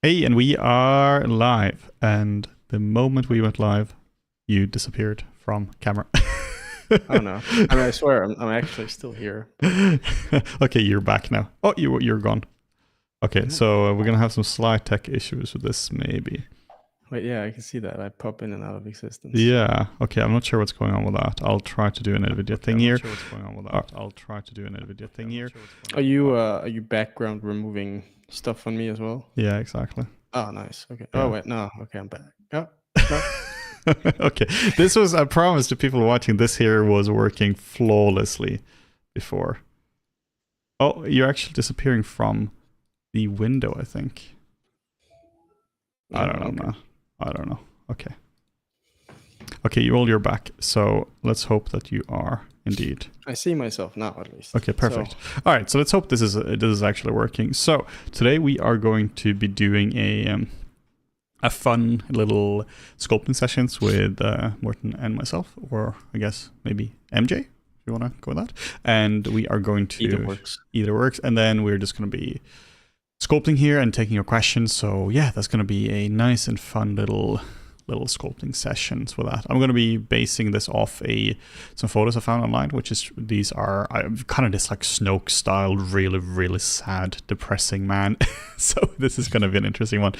Hey, and we are live. And the moment we went live, you disappeared from camera. Oh no! I mean, I swear, I'm actually still here. Okay, you're back now. Oh, you're gone. Okay, so we're gonna have some slight tech issues with this, maybe. Wait, yeah, I can see that. I pop in and out of existence. Yeah. Okay, I'm not sure what's going on with that. I'll try to do an NVIDIA thing here. Are you background removing stuff on me as well? Yeah, exactly. Oh, nice. Okay. Yeah. Oh wait, no. Okay, I'm back. Oh, no. Okay, this was, I promise to people watching, this here was working flawlessly before. Oh, you're actually disappearing from the window, I think. I don't know, man. I don't know. Okay. Okay, you're back. So let's hope that you are indeed. I see myself now, at least. Okay, perfect. So. All right, so let's hope this is actually working. So today we are going to be doing a fun little sculpting sessions with Morten and myself, or I guess maybe MJ, if you want to go with that. And we are going to either works, and then we're just going to be sculpting here and taking your questions. So yeah, that's going to be a nice and fun little sculpting sessions with that. I'm going to be basing this off some photos I found online, these are kind of this like Snoke style, really sad, depressing man. So this is going to be an interesting one.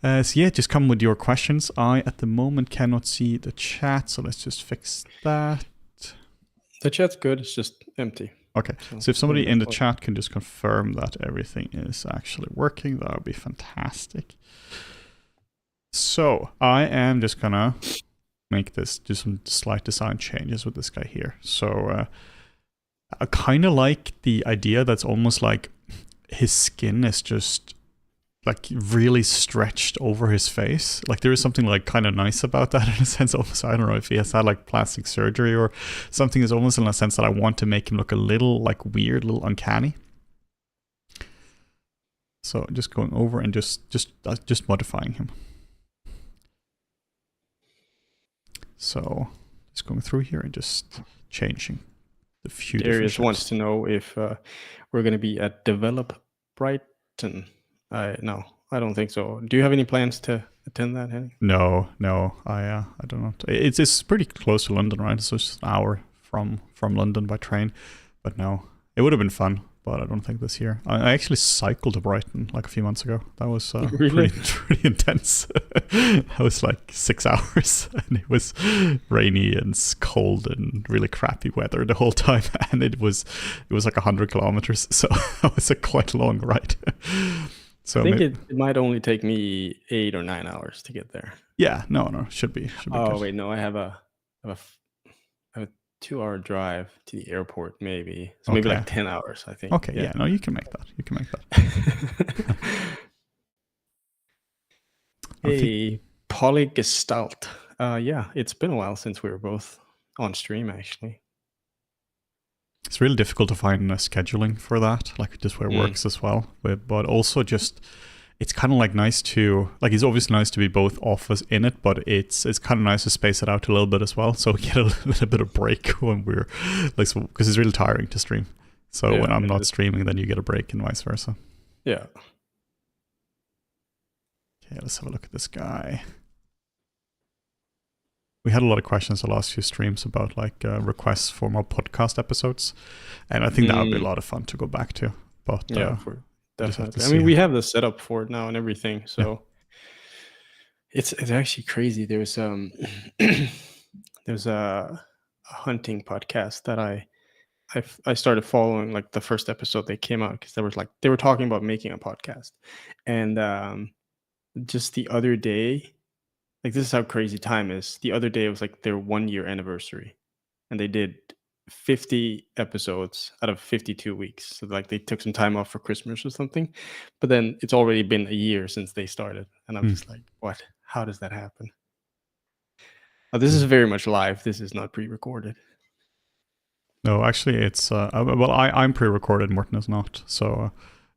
So yeah, just come with your questions. I at the moment cannot see the chat, so let's just fix that. The chat's good, it's just empty. Okay, so if somebody in the chat can just confirm that everything is actually working, that would be fantastic. So I am just gonna do some slight design changes with this guy here. So I kind of like the idea that's almost like his skin is just like really stretched over his face. Like there is something like kind of nice about that in a sense. Almost, I don't know if he has had like plastic surgery or something. Is almost in a sense that I want to make him look a little like weird, a little uncanny. So just going over and just modifying him. So just going through here and just changing the few. Darius wants to know if we're going to be at Develop Brighton. No, I don't think so. Do you have any plans to attend that, Henning? No, I don't know. It's pretty close to London, right? So it's just an hour from London by train. But no, it would have been fun, but I don't think this year. I actually cycled to Brighton like a few months ago. That was really? pretty intense. That was like 6 hours, and it was rainy and cold and really crappy weather the whole time. And it was like 100 kilometers, so that was a quite long ride. So I think it might only take me 8 or 9 hours to get there. Yeah, no, should be. Oh wait, no, I have a 2-hour drive to the airport, maybe. So maybe like 10 hours, I think. Okay, yeah, no, you can make that. Hey, Polygestalt. Yeah, it's been a while since we were both on stream, actually. It's really difficult to find scheduling for that, like just where it works as well. But also just, it's kind of like nice to, like it's obviously nice to be both office in it, but it's kind of nice to space it out a little bit as well. So we get a little bit of break when we're, like, because it's really tiring to stream. So when I'm not streaming, then you get a break and vice versa. Yeah. Okay, let's have a look at this guy. We had a lot of questions the last few streams about like requests for more podcast episodes, and I think that would be a lot of fun to go back to. But yeah, definitely. I mean, we have the setup for it now and everything, so it's actually crazy. There's a hunting podcast that I started following, like the first episode they came out, because they were talking about making a podcast, and just the other day. Like, this is how crazy time is. The other day, it was like their 1-year anniversary, and they did 50 episodes out of 52 weeks. So like they took some time off for Christmas or something, but then it's already been a year since they started. And I'm just like, what? How does that happen? This is very much live. This is not pre-recorded. No, actually it's, well, I'm pre-recorded, Morten is not. So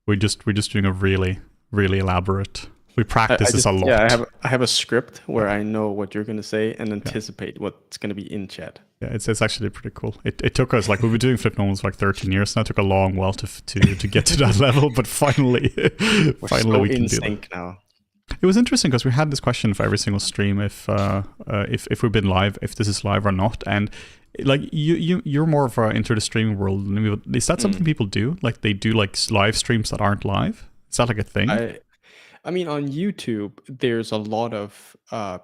we're just doing a really, really elaborate. We practice this a lot. Yeah, I have a script where I know what you're going to say and anticipate what's going to be in chat. Yeah, it's actually pretty cool. It took us, like, we've been doing Flip Normals for like 13 years, and it took a long while to get to that level, but finally we can do it now. It was interesting because we had this question for every single stream if we've been live, if this is live or not, and like you're more of into the streaming world than me. Is that something people do? Like they do like live streams that aren't live? Is that like a thing? I mean, on YouTube, there's a lot of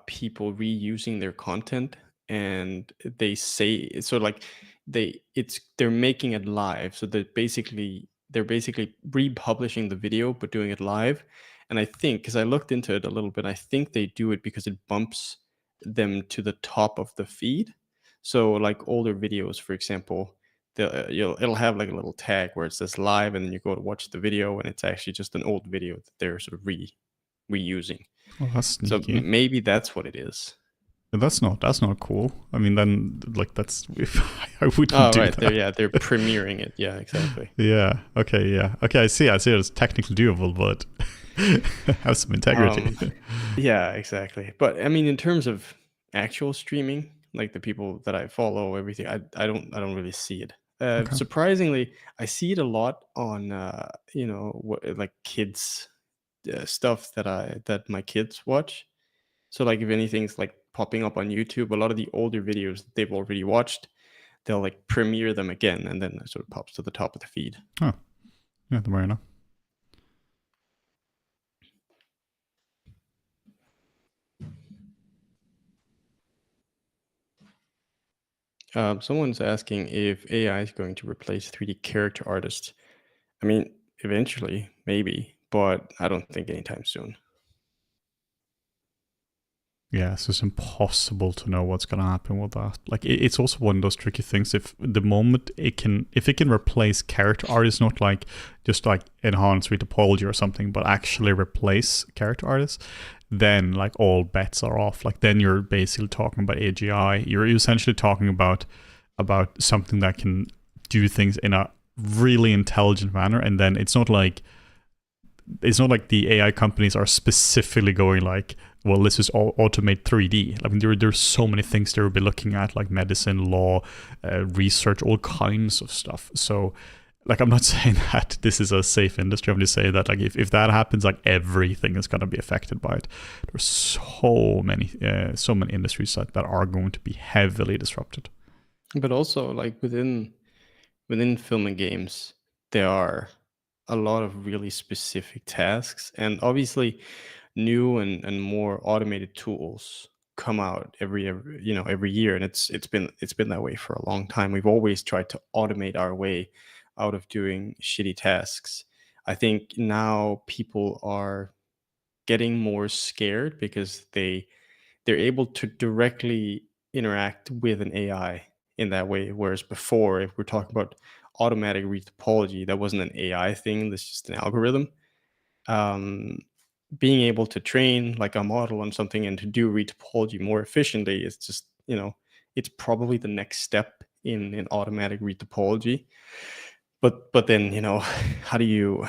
people reusing their content, and they say so like they're making it live, so they're basically republishing the video but doing it live. And I think, because I looked into it a little bit, I think they do it because it bumps them to the top of the feed. So like older videos, for example, it'll have like a little tag where it says live, and then you go to watch the video and it's actually just an old video that they're sort of reusing. Oh, that's So sneaky. maybe that's what it is. But that's not cool. I mean, then like that's I wouldn't Oh, do right. that. They're premiering it. Yeah, exactly. Yeah. Okay. Yeah. Okay. I see. It's technically doable, but have some integrity. Yeah, exactly. But I mean, in terms of actual streaming, like the people that I follow, everything, I don't really see it. Okay. Surprisingly, I see it a lot on like kids stuff that my kids watch. So like if anything's like popping up on YouTube, a lot of the older videos that they've already watched, they'll like premiere them again, and then it sort of pops to the top of the feed. Oh, yeah. The Marina. Someone's asking if AI is going to replace 3D character artists. I mean, eventually, maybe, but I don't think anytime soon. Yeah, so it's impossible to know what's going to happen with that. Like, it's also one of those tricky things. If the moment if it can replace character artists, not like just like enhance retopology or something, but actually replace character artists, then like all bets are off. Like then you're basically talking about AGI. You're essentially talking about something that can do things in a really intelligent manner, and then it's not like the AI companies are specifically going like, well, let's just automate 3D. I mean, there's so many things they will be looking at, like medicine, law, research, all kinds of stuff. So, like, I'm not saying that this is a safe industry. I'm just saying that, like, if that happens, like, everything is going to be affected by it. There's so many industries that are going to be heavily disrupted. But also, like within film and games, there are a lot of really specific tasks, and obviously new and more automated tools come out every year, and it's been that way for a long time. We've always tried to automate our way out of doing shitty tasks. I think now people are getting more scared because they're able to directly interact with an AI in that way. Whereas before, if we're talking about automatic retopology, that wasn't an AI thing, that's just an algorithm. Um, Being able to train like a model on something and to do retopology more efficiently is just, it's probably the next step in automatic retopology. But then, how do you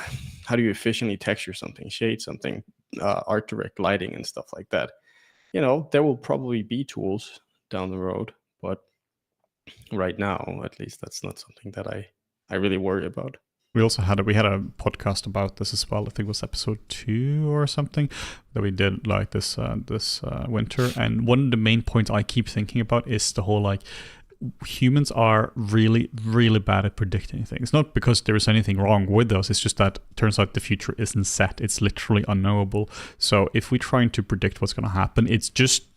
efficiently texture something, shade something, art direct lighting and stuff like that? There will probably be tools down the road, but right now, at least, that's not something that I really worry about. We also had we had a podcast about this as well. I think it was episode 2 or something that we did like this winter. And one of the main points I keep thinking about is the whole like humans are really, really bad at predicting things. Not because there is anything wrong with us. It's just that it turns out the future isn't set. It's literally unknowable. So if we're trying to predict what's going to happen, it's just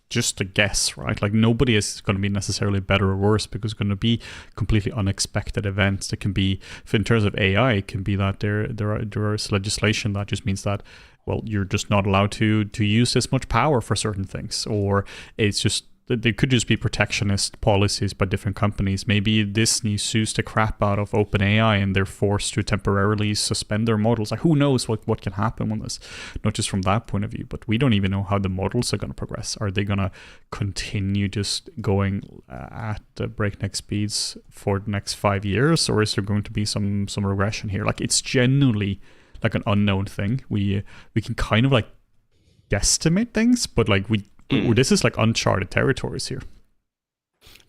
a guess, right? Like nobody is going to be necessarily better or worse because it's going to be completely unexpected events. That can be, in terms of AI, it can be that there is legislation that just means that, well, you're just not allowed to use this much power for certain things, or it's just there could just be protectionist policies by different companies. Maybe Disney sues the crap out of OpenAI and they're forced to temporarily suspend their models. Like who knows what can happen with this? Not just from that point of view, but we don't even know how the models are going to progress. Are they going to continue just going at breakneck speeds for the next 5 years, or is there going to be some regression here? Like it's genuinely like an unknown thing. We can kind of like guesstimate things, but like this is like uncharted territories here.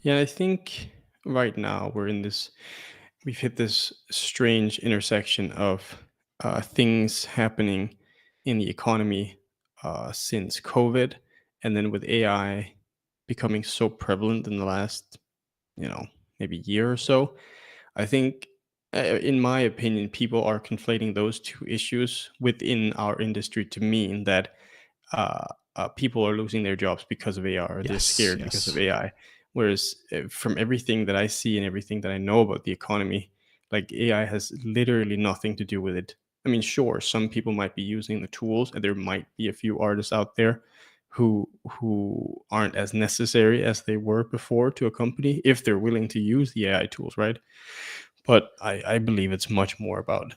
Yeah, I think right now we've hit this strange intersection of things happening in the economy since COVID, and then with AI becoming so prevalent in the last, maybe year or so, I think, in my opinion, people are conflating those two issues within our industry to mean that uh, people are losing their jobs because of AI, or they're Yes, scared because of yes. AI. Whereas from everything that I see and everything that I know about the economy, like AI has literally nothing to do with it. I mean, sure, some people might be using the tools, and there might be a few artists out there who aren't as necessary as they were before to a company if they're willing to use the AI tools, right? But I believe it's much more about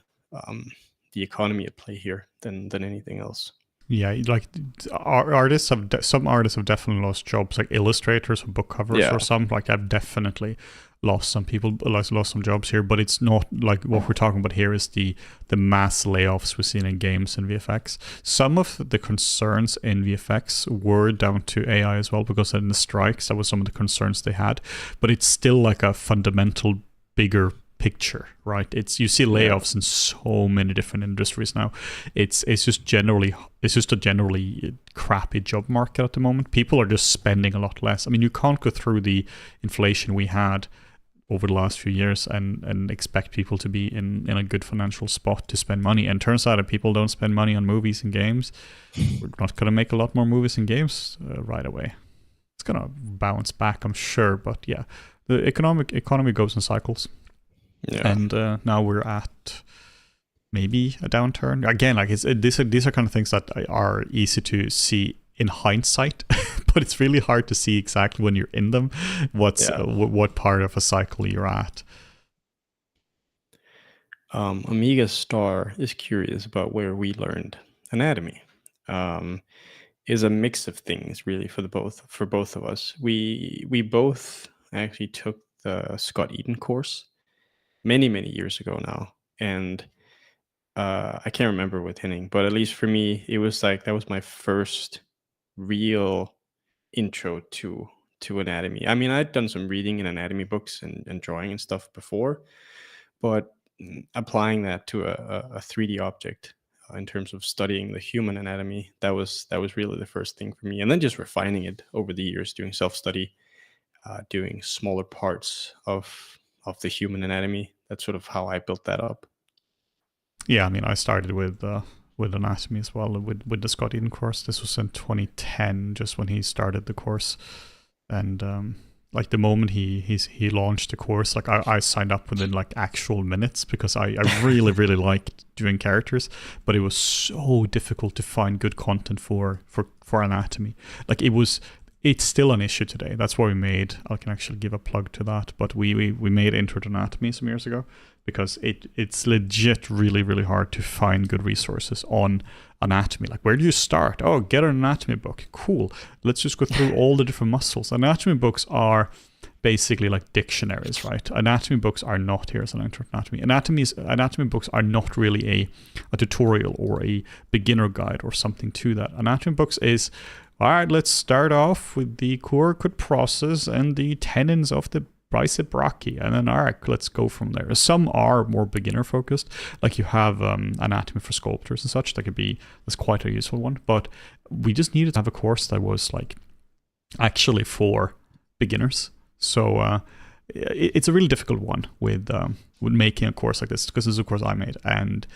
the economy at play here than anything else. Yeah, like some artists have definitely lost jobs, like illustrators or book covers, Yeah. or some like I've definitely lost some people, lost some jobs here. But it's not like what we're talking about here is the mass layoffs we're seeing in games and VFX. Some of the concerns in VFX were down to AI as well, because in the strikes that was some of the concerns they had. But it's still like a fundamental bigger picture, right? It's, you see layoffs in so many different industries now. It's just a generally crappy job market at the moment. People are just spending a lot less. I mean, you can't go through the inflation we had over the last few years and expect people to be in a good financial spot to spend money. And turns out that people don't spend money on movies and games. We're not going to make a lot more movies and games right away. It's going to bounce back, I'm sure. But yeah, the economy goes in cycles. Yeah. And now we're at maybe a downturn again. Like these are kind of things that are easy to see in hindsight, but it's really hard to see exactly when you're in them what part of a cycle you're at. Amiga Star is curious about where we learned anatomy. Is a mix of things really for both of us. We both actually took the Scott Eden course many years ago now, and I can't remember with Henning, but at least for me, it was like that was my first real intro to anatomy. I mean, I'd done some reading in anatomy books and drawing and stuff before, but applying that to a 3D object in terms of studying the human anatomy, that was really the first thing for me. And then just refining it over the years, doing self-study, doing smaller parts of the human anatomy. That's sort of how I built that up. Yeah, I mean, I started with anatomy as well with the Scott Eden course. This was in 2010, just when he started the course. And like the moment he launched the course, like I signed up within like actual minutes, because I really liked doing characters, but it was so difficult to find good content for anatomy. Like it's still an issue today. That's why I can actually give a plug to that, but we made Intro to Anatomy some years ago, because it's legit really hard to find good resources on anatomy. Like, where do you start? Oh, get an anatomy book. Cool. Let's just go through all the different muscles. Anatomy books are basically like dictionaries, right? Anatomy books are not, here's an intro to anatomy. Anatomy books are not really a tutorial or a beginner guide or something to that. Anatomy books is, all right, let's start off with the coracoid process and the tendons of the bicep brachii, and then all right, let's go from there. Some are more beginner focused, like you have anatomy for sculptors and such. That's quite a useful one, but we just needed to have a course that was like actually for beginners. So it's a really difficult one with making a course like this, because this is a course I made, and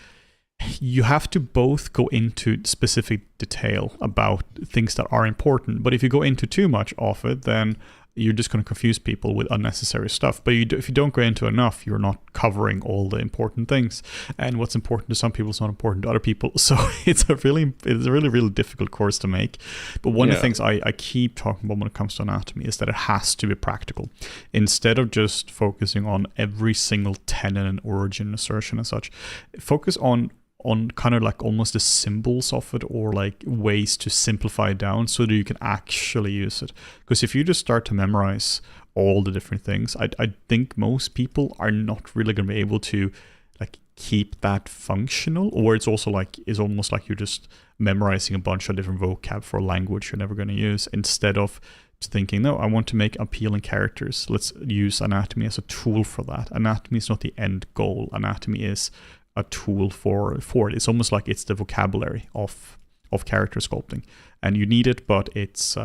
you have to both go into specific detail about things that are important, but if you go into too much of it, then you're just going to confuse people with unnecessary stuff. But if you don't go into enough, you're not covering all the important things. And what's important to some people is not important to other people. So it's a really difficult course to make. But one of the things I keep talking about when it comes to anatomy is that it has to be practical. Instead of just focusing on every single tendon and origin, assertion and such, focus on kind of like almost the symbols of it, or like ways to simplify it down so that you can actually use it. Because if you just start to memorize all the different things, I think most people are not really going to be able to like keep that functional, or it's almost like you're just memorizing a bunch of different vocab for a language you're never going to use, instead of thinking, no, I want to make appealing characters. Let's use anatomy as a tool for that. Anatomy is not the end goal. Anatomy is a tool for it. It's almost like it's the vocabulary of of character sculpting, and you need it, but it's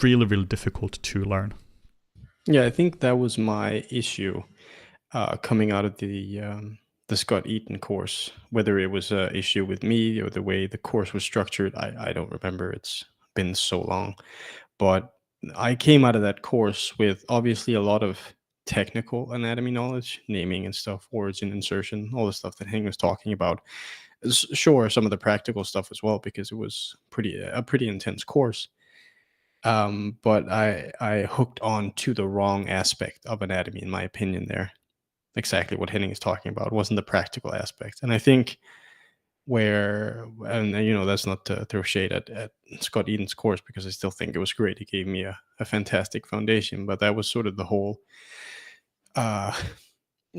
really, really difficult to learn. Yeah, I think that was my issue coming out of the Scott Eaton course. Whether it was an issue with me or the way the course was structured, I don't remember. It's been so long. But I came out of that course with obviously a lot of technical anatomy knowledge, naming and stuff, origin, insertion, all the stuff that Heng was talking about. Sure, some of the practical stuff as well, because it was a pretty intense course. But I hooked on to the wrong aspect of anatomy, in my opinion. There, exactly what Henning is talking about wasn't the practical aspect, and I think and that's not to throw shade at Scott Eden's course, because I still think it was great. He gave me a fantastic foundation, but that was sort of the uh,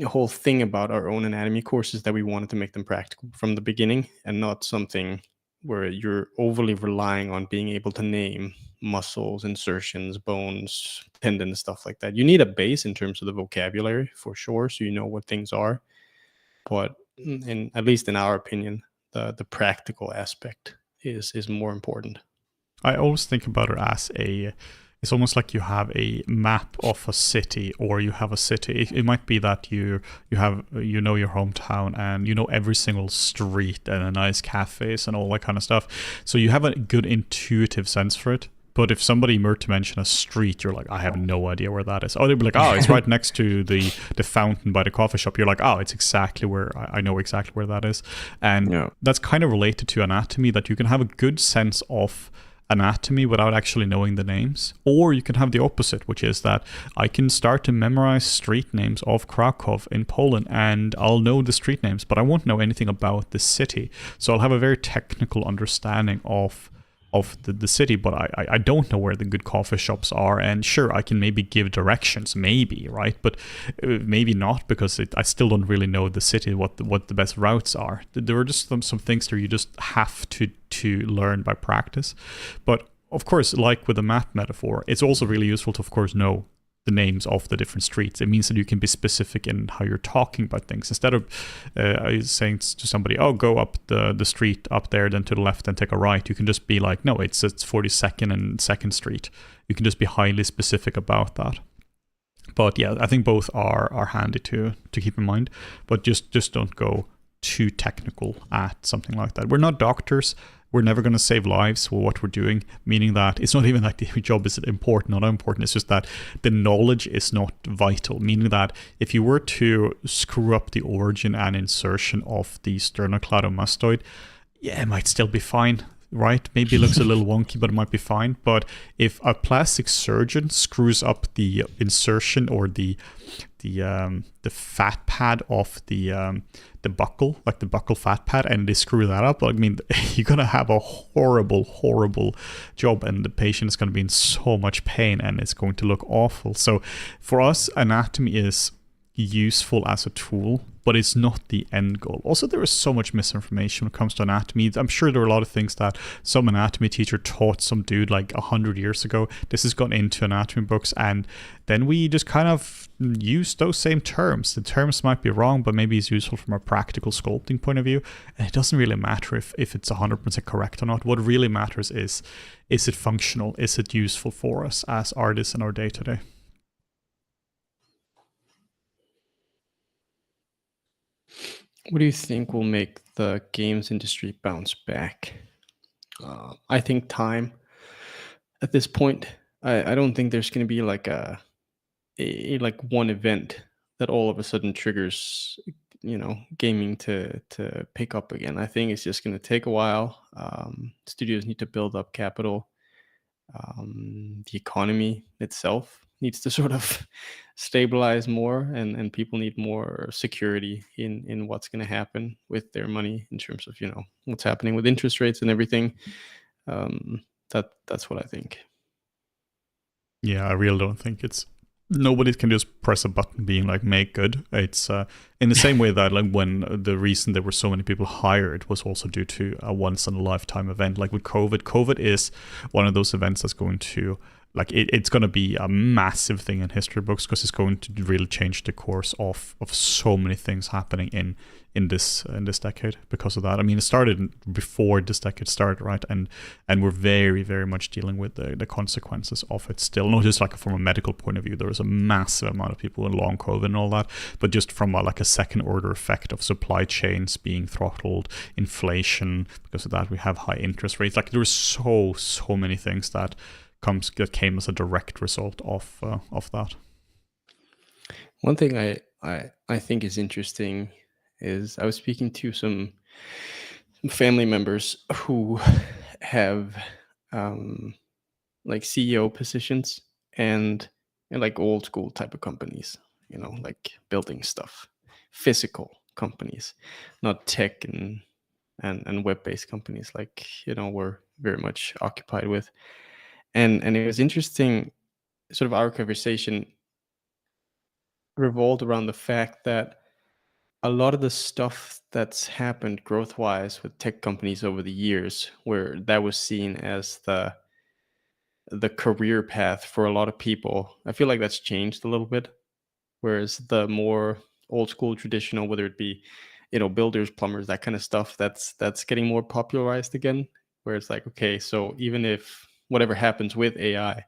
whole thing about our own anatomy courses, that we wanted to make them practical from the beginning, and not something where you're overly relying on being able to name muscles, insertions, bones, tendons, stuff like that. You need a base in terms of the vocabulary for sure, so you know what things are. But at least in our opinion, the practical aspect is more important. I always think about it as it's almost like you have a map of a city, or you have a city. It might be that you know your hometown, and you know every single street and a nice cafes and all that kind of stuff. So you have a good intuitive sense for it. But if somebody were to mention a street, you're like, I have no idea where that is. Oh, they'd be like, oh, it's right next to the fountain by the coffee shop. You're like, oh, it's exactly where, I know exactly where that is. And that's kind of related to anatomy, that you can have a good sense of anatomy without actually knowing the names. Or you can have the opposite, which is that I can start to memorize street names of Krakow in Poland, and I'll know the street names, but I won't know anything about the city. So I'll have a very technical understanding of the city, but I don't know where the good coffee shops are. And sure, I can maybe give directions, maybe, right? But maybe not, because I still don't really know the city, what the best routes are. There are just some things that you just have to learn by practice. But of course, like with the map metaphor, it's also really useful to, of course, know the names of the different streets. It means that you can be specific in how you're talking about things. Instead of saying to somebody, oh, go up the street up there, then to the left, and take a right, you can just be like, no, it's 42nd and 2nd Street. You can just be highly specific about that. But yeah, I think both are handy to keep in mind, but just don't go too technical at something like that. We're not doctors. We're never going to save lives with what we're doing, meaning that it's not even like the job is important or not important. It's just that the knowledge is not vital, meaning that if you were to screw up the origin and insertion of the sternocleidomastoid, yeah, it might still be fine, right? Maybe it looks a little wonky, but it might be fine. But if a plastic surgeon screws up the insertion or the fat pad of the buckle, like the buckle fat pad, and they screw that up, I mean, you're gonna have a horrible job, and the patient is gonna be in so much pain, and it's going to look awful. So for us, anatomy is useful as a tool, but it's not the end goal. Also, there is so much misinformation when it comes to anatomy. I'm sure there are a lot of things that some anatomy teacher taught some dude like 100 years ago. This has gone into anatomy books, and then we just kind of use those same terms. The terms might be wrong, but maybe it's useful from a practical sculpting point of view, and it doesn't really matter if it's 100% correct or not. What really matters is it functional? Is it useful for us as artists in our day-to-day? What do you think will make the games industry bounce back? I think time. At this point, I don't think there's going to be like a like one event that all of a sudden triggers gaming to pick up again. I think it's just going to take a while. Studios need to build up capital. The economy itself needs to sort of stabilize more, and people need more security in what's going to happen with their money in terms of what's happening with interest rates and everything. That's what I think. Yeah, I really don't think nobody can just press a button being like, make good. It's in the same way that like when the reason there were so many people hired was also due to a once in a lifetime event. Like with COVID is one of those events that's going to like it's going to be a massive thing in history books, because it's going to really change the course of so many things happening in this decade because of that. I mean, it started before this decade started, right? And we're very, very much dealing with the consequences of it still, not just like from a medical point of view. There was a massive amount of people in long COVID and all that, but just from like a second order effect of supply chains being throttled, inflation, because of that we have high interest rates. Like there's so many things that came as a direct result of that. One thing I think is interesting is I was speaking to some family members who have like CEO positions and like old school type of companies, like building stuff, physical companies, not tech and web-based companies like we're very much occupied with. And it was interesting, sort of our conversation revolved around the fact that a lot of the stuff that's happened growth wise with tech companies over the years, where that was seen as the career path for a lot of people, I feel like that's changed a little bit. Whereas the more old school traditional, whether it be builders, plumbers, that kind of stuff, that's getting more popularized again, where it's like, okay, so even if whatever happens with AI,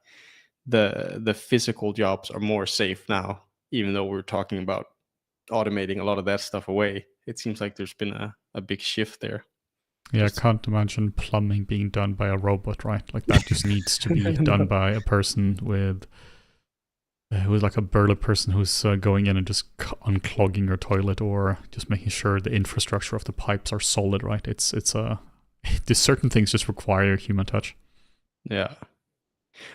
the physical jobs are more safe now, even though we're talking about automating a lot of that stuff away. It seems like there's been a big shift there. Yeah, I can't imagine plumbing being done by a robot, right? Like that just needs to be done by a person with who's like a burly person who's going in and just unclogging your toilet, or just making sure the infrastructure of the pipes are solid, right? It's there's certain things just require human touch. Yeah,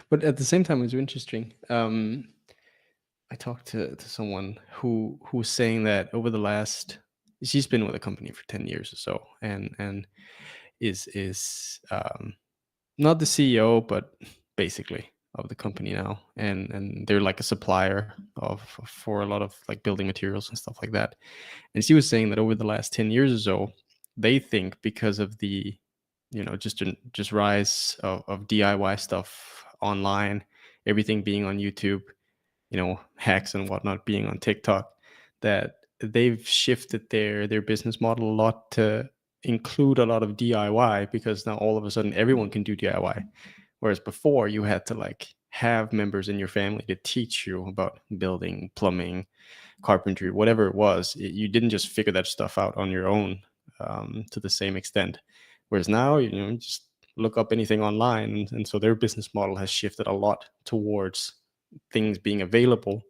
but at the same time, it's interesting. I talked to someone who was saying that over the last, she's been with a company for 10 years or so, and is not the CEO, but basically of the company now, and they're like a supplier for a lot of like building materials and stuff like that. And she was saying that over the last 10 years or so, they think because of the just rise of DIY stuff online, everything being on YouTube, hacks and whatnot being on TikTok, that they've shifted their business model a lot to include a lot of DIY, because now all of a sudden everyone can do DIY. Whereas before you had to like have members in your family to teach you about building, plumbing, carpentry, whatever it was. You didn't just figure that stuff out on your own to the same extent. Whereas now, you just look up anything online. And so their business model has shifted a lot towards things being available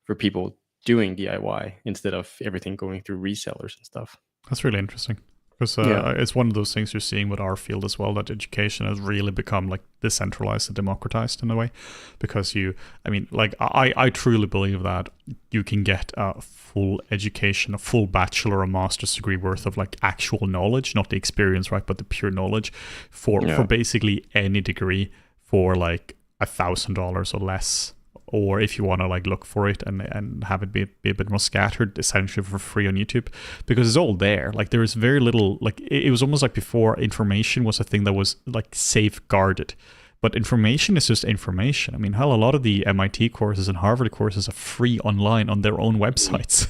for people doing DIY instead of everything going through resellers and stuff. That's really interesting, because Yeah. it's one of those things you're seeing with our field as well, that education has really become like decentralized and democratized in a way. Because I truly believe that you can get a full education, a full bachelor or master's degree worth of like actual knowledge, not the experience, right, but the pure knowledge for basically any degree for like $1,000 or less. Or if you want to like look for it and have it be a bit more scattered, essentially for free on YouTube, because it's all there. Like there is very little, like it was almost like before information was a thing that was like safeguarded. But information is just information. I mean, hell, a lot of the MIT courses and Harvard courses are free online on their own websites.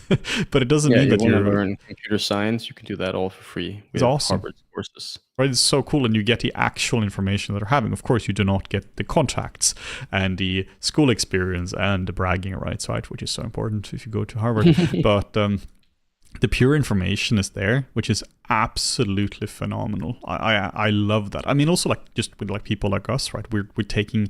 But it doesn't mean that you want you're... to learn computer science, you can do that all for free with It's awesome. Harvard's courses. Right, it's so cool, and you get the actual information that they're having. Of course, you do not get the contacts and the school experience and the bragging rights, right, which is so important if you go to Harvard. But the pure information is there, which is absolutely phenomenal. I love that. I mean, also like just with like people like us, right? We're taking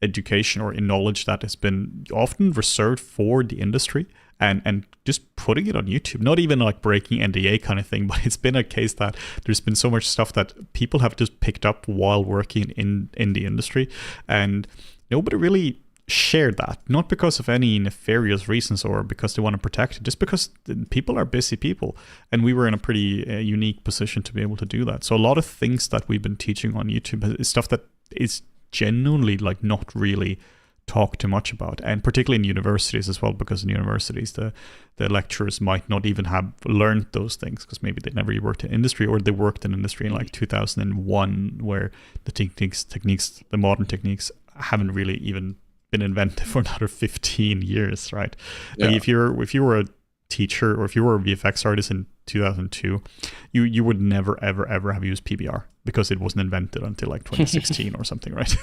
education or in knowledge that has been often reserved for the industry and just putting it on YouTube. Not even like breaking NDA kind of thing, but it's been a case that there's been so much stuff that people have just picked up while working in the industry, and nobody really shared that, not because of any nefarious reasons or because they want to protect it, just because people are busy people, and we were in a pretty unique position to be able to do that. So a lot of things that we've been teaching on YouTube is stuff that is genuinely like not really talked too much about, and particularly in universities as well, because in universities the lecturers might not even have learned those things because maybe they never worked in industry, or they worked in industry in like 2001, where the techniques, the modern techniques haven't really even been invented for another 15 years, right? Like Yeah. if you were a teacher or if you were a VFX artist in 2002, you would never ever have used PBR because it wasn't invented until like 2016 or something, right?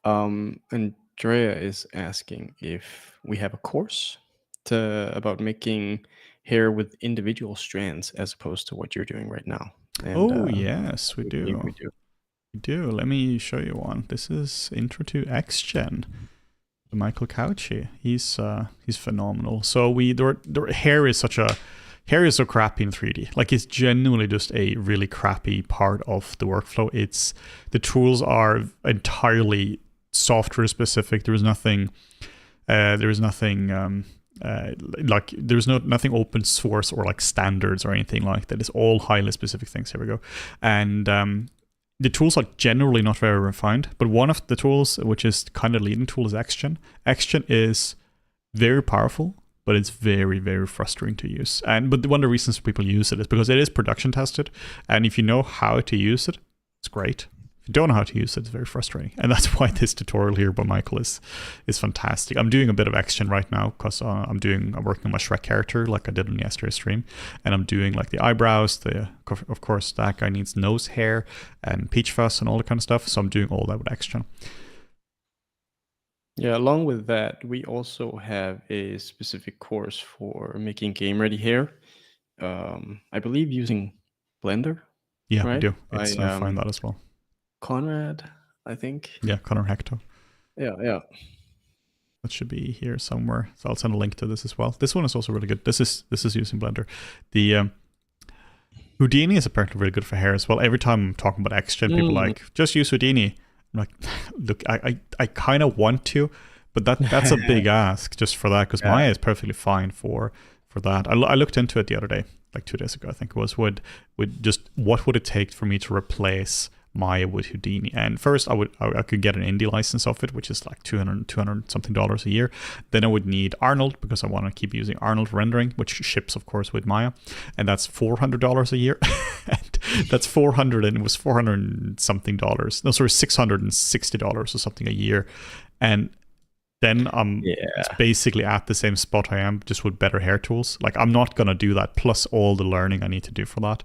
Andrea is asking if we have a course about making hair with individual strands as opposed to what you're doing right now. And Oh yes, we we believe do. we do. We do. Let me show you one. This is Intro to XGen. Michael Cauchy. He's phenomenal. So hair is so crappy in 3D. Like it's genuinely just a really crappy part of the workflow. The tools are entirely software specific. There's nothing nothing open source or like standards or anything like that. It's all highly specific things. Here we go. And the tools are generally not very refined, but one of the tools, which is kind of leading tool, is XGen. XGen is very powerful, but it's very, very frustrating to use. But one of the reasons people use it is because it is production tested, and if you know how to use it, it's great. If you don't know how to use it, it's very frustrating. And that's why this tutorial here by Michael is fantastic. I'm doing a bit of XGen right now because I'm working on my Shrek character like I did on yesterday's stream. And I'm doing like the eyebrows, of course that guy needs nose hair and peach fuzz and all that kind of stuff. So I'm doing all that with XGen. Yeah, along with that, we also have a specific course for making game ready hair. I believe using Blender. Yeah, right? we do. It's I find that as well. Conrad, I think. Yeah, Connor Hector. Yeah. That should be here somewhere. So I'll send a link to this as well. This one is also really good. This is using Blender. The Houdini is apparently really good for hair as well. Every time I'm talking about XGen, people are like, just use Houdini. I'm like, look, I kind of want to, but that's a big ask just for that, because Maya is perfectly fine for that. I looked into it the other day, like 2 days ago, I think it was, would just what would it take for me to replace Maya with Houdini? And first I could get an indie license of it, which is like $200 something a year. Then I would need Arnold, because I want to keep using Arnold rendering, which ships of course with Maya, and that's $400 a year. And that's 400, and it was $400 something $660 or something a year. And then it's basically at the same spot I am, just with better hair tools. Like I'm not gonna do that plus all the learning I need to do for that.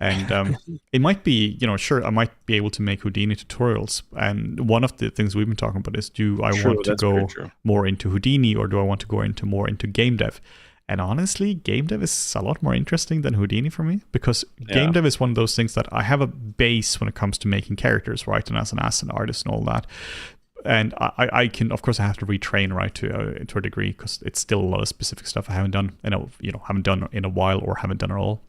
And it might be, sure, I might be able to make Houdini tutorials. And one of the things we've been talking about is, do I want to go more into Houdini, or do I want to go more into game dev? And honestly, game dev is a lot more interesting than Houdini for me, because game dev is one of those things that I have a base when it comes to making characters, right? And as an asset artist and all that. And I can, of course, I have to retrain, right, to a degree, because it's still a lot of specific stuff I haven't done, haven't done in a while, or haven't done at all.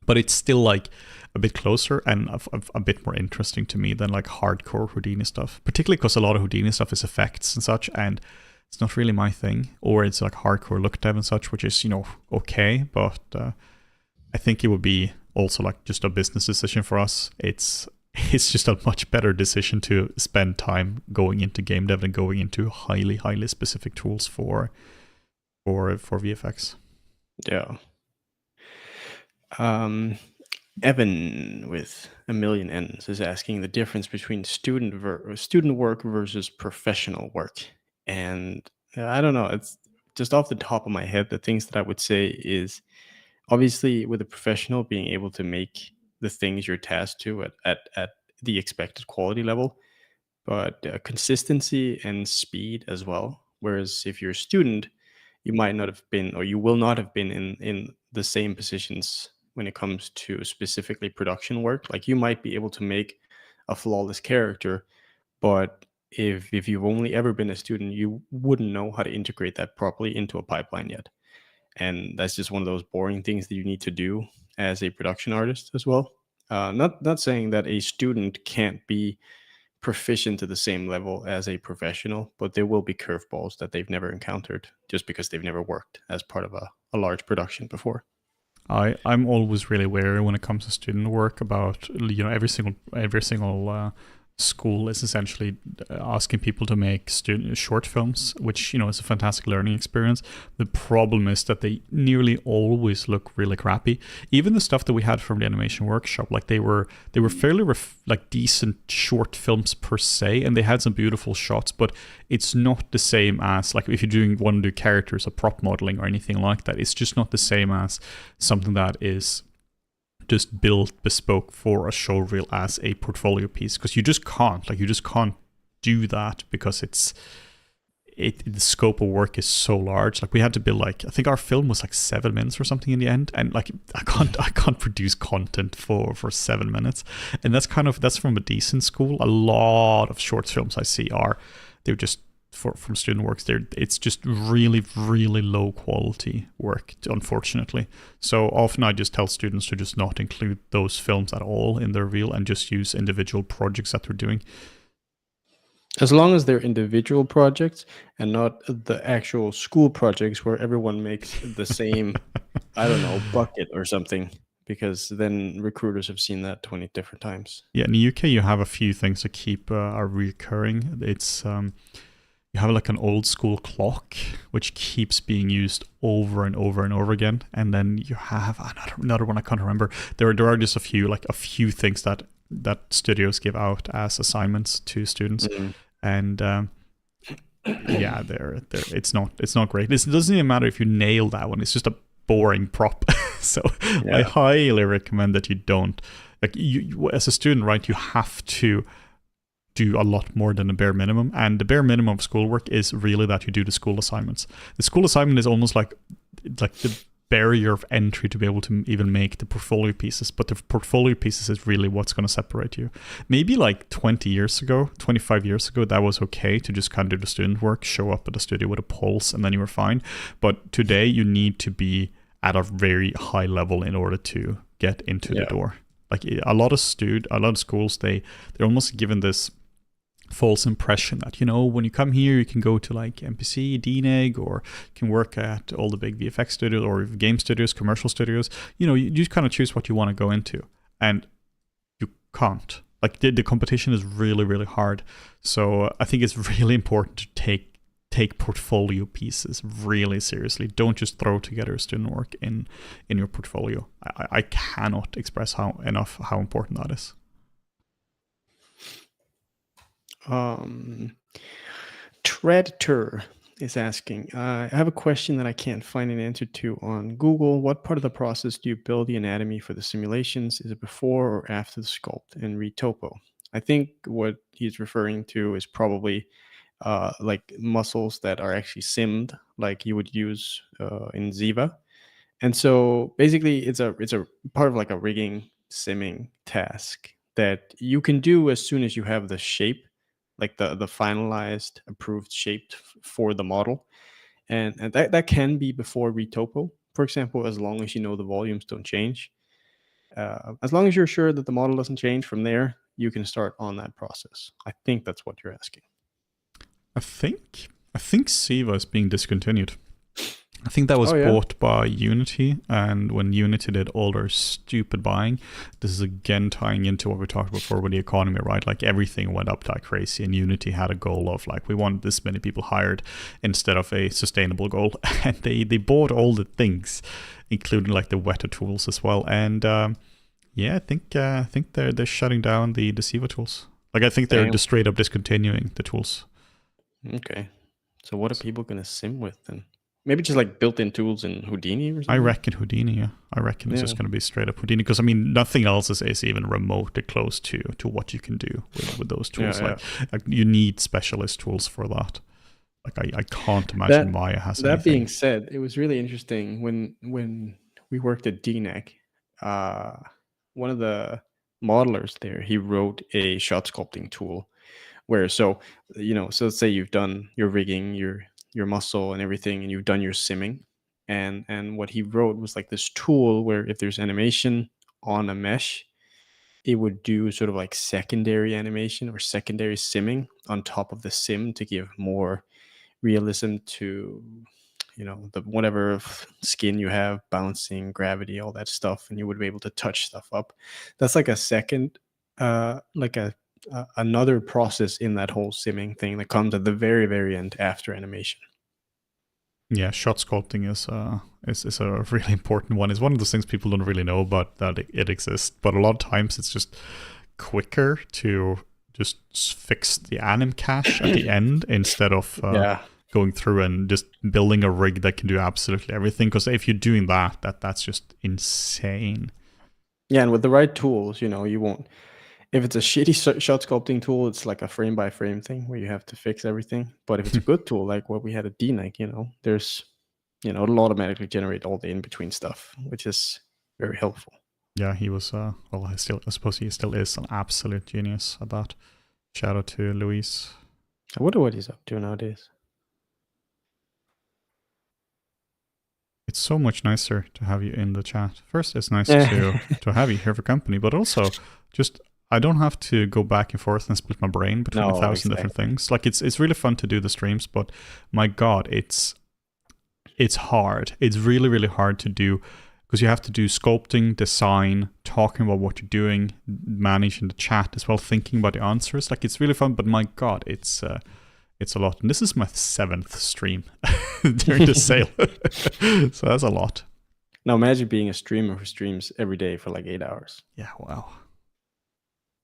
But it's still like a bit closer and a bit more interesting to me than like hardcore Houdini stuff, particularly because a lot of Houdini stuff is effects and such, and it's not really my thing. Or it's like hardcore look dev and such, which is, okay, but I think it would be also like just a business decision for us. It's just a much better decision to spend time going into game dev than going into highly specific tools for VFX. Yeah. Evan with a million N's is asking the difference between student work versus professional work. And I don't know, it's just off the top of my head, the things that I would say is, obviously with a professional, being able to make the things you're tasked to at the expected quality level, but consistency and speed as well. Whereas if you're a student, you might not have been, or you will not have been in the same positions when it comes to specifically production work. Like you might be able to make a flawless character, but if you've only ever been a student, you wouldn't know how to integrate that properly into a pipeline yet. And that's just one of those boring things that you need to do as a production artist as well. Not saying that a student can't be proficient to the same level as a professional, but there will be curveballs that they've never encountered just because they've never worked as part of a large production before. I'm always really wary when it comes to student work about every single school is essentially asking people to make short films, which is a fantastic learning experience. The problem is that they nearly always look really crappy. Even the stuff that we had from the animation workshop, like they were fairly like decent short films per se, and they had some beautiful shots, but it's not the same as like if you want to do characters or prop modeling or anything like that. It's just not the same as something that is just built bespoke for a show reel as a portfolio piece, because you just can't do that, because the scope of work is so large. Like we had to build, like I think our film was like 7 minutes or something in the end, and like I can't produce content for 7 minutes. And that's from a decent school. A lot of short films I see they're just from student works, it's just really, really low quality work, unfortunately. So often I just tell students to just not include those films at all in their reel and just use individual projects that they're doing. As long as they're individual projects and not the actual school projects where everyone makes the same, I don't know, bucket or something, because then recruiters have seen that 20 different times. Yeah, in the UK you have a few things that keep are recurring. It's you have like an old school clock which keeps being used over and over and over again, and then you have another one I can't remember. There are just a few things that studios give out as assignments to students, and yeah, it's not great. It doesn't even matter if you nail that one. It's just a boring prop. So yeah. I highly recommend that you don't, like you as a student, right? You have to do a lot more than the bare minimum, and the bare minimum of schoolwork is really that you do the school assignments. The school assignment is almost like the barrier of entry to be able to even make the portfolio pieces, but the portfolio pieces is really what's going to separate you. Maybe like 25 years ago, that was okay to just kind of do the student work, show up at the studio with a pulse, and then you were fine. But today you need to be at a very high level in order to get into the door. Like a lot of schools, they're almost given this false impression that, when you come here, you can go to like MPC, DNEG, or you can work at all the big VFX studios or game studios, commercial studios. You just kind of choose what you want to go into, and you can't. Like the competition is really, really hard. So I think it's really important to take portfolio pieces really seriously. Don't just throw together student work in your portfolio. I cannot express enough how important that is. Treader is asking, I have a question that I can't find an answer to on Google. What part of the process do you build the anatomy for the simulations? Is it before or after the sculpt and read topo? I think what he's referring to is probably like muscles that are actually simmed, like you would use in Ziva. And so basically it's a part of like a rigging simming task that you can do as soon as you have the shape, like the finalized approved shape for the model. And that can be before retopo, for example, as long as you know the volumes don't change. As long as you're sure that the model doesn't change from there, you can start on that process. I think that's what you're asking. I think Siva is being discontinued. I think that was bought by Unity, and when Unity did all their stupid buying, this is again tying into what we talked about before with the economy, right? Like everything went up like crazy, and Unity had a goal of like, we want this many people hired instead of a sustainable goal, and they bought all the things, including like the Weta tools as well. And I think they're shutting down the Siva tools. Like I think they're just straight up discontinuing the tools. Okay, so what are people gonna sim with then? Maybe just like built-in tools in Houdini or something? I reckon Houdini, yeah. I reckon it's just going to be straight up Houdini, because, I mean, nothing else is even remotely close to what you can do with those tools. Like you need specialist tools for that. Like I can't imagine Maya has anything. That being said, it was really interesting when we worked at DNEG. One of the modelers there, he wrote a shot sculpting tool where, so let's say you've done your rigging, your muscle and everything, and you've done your simming, and what he wrote was like this tool where if there's animation on a mesh, it would do sort of like secondary animation or secondary simming on top of the sim to give more realism to the whatever skin you have, bouncing, gravity, all that stuff, and you would be able to touch stuff up. That's like a second like a another process in that whole simming thing that comes at the very, very end after animation. Yeah, shot sculpting is a really important one. It's one of those things people don't really know about, that it exists, but a lot of times it's just quicker to just fix the anim cache at the end instead of going through and just building a rig that can do absolutely everything. Because if you're doing that's just insane. Yeah, and with the right tools, you won't. If it's a shitty shot sculpting tool, it's like a frame by frame thing where you have to fix everything. But if it's a good tool, like what we had at DNEG, there's, it'll automatically generate all the in between stuff, which is very helpful. Yeah, he was. Well, I suppose he still is an absolute genius at that. Shout out to Luis. I wonder what he's up to nowadays. It's so much nicer to have you in the chat. First, it's nice to have you here for company, but also just I don't have to go back and forth and split my brain between 1,000 different things. Like it's really fun to do the streams, but my God, it's hard. It's really, really hard to do because you have to do sculpting, design, talking about what you're doing, managing the chat as well, thinking about the answers. Like it's really fun, but my God, it's a lot. And this is my 7th stream during the sale. So that's a lot. Now imagine being a streamer who streams every day for like 8 hours. Yeah, wow.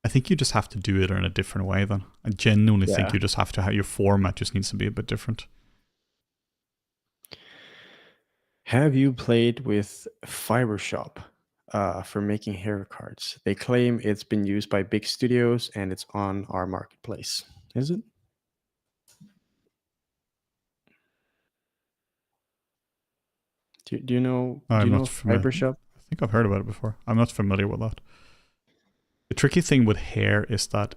I think you just have to do it in a different way then. I genuinely think you just have to have your format just needs to be a bit different. Have you played with Fibershop for making hair cards? They claim it's been used by big studios and it's on our marketplace. Is it? Do you know Fibershop? I think I've heard about it before. I'm not familiar with that. The tricky thing with hair is that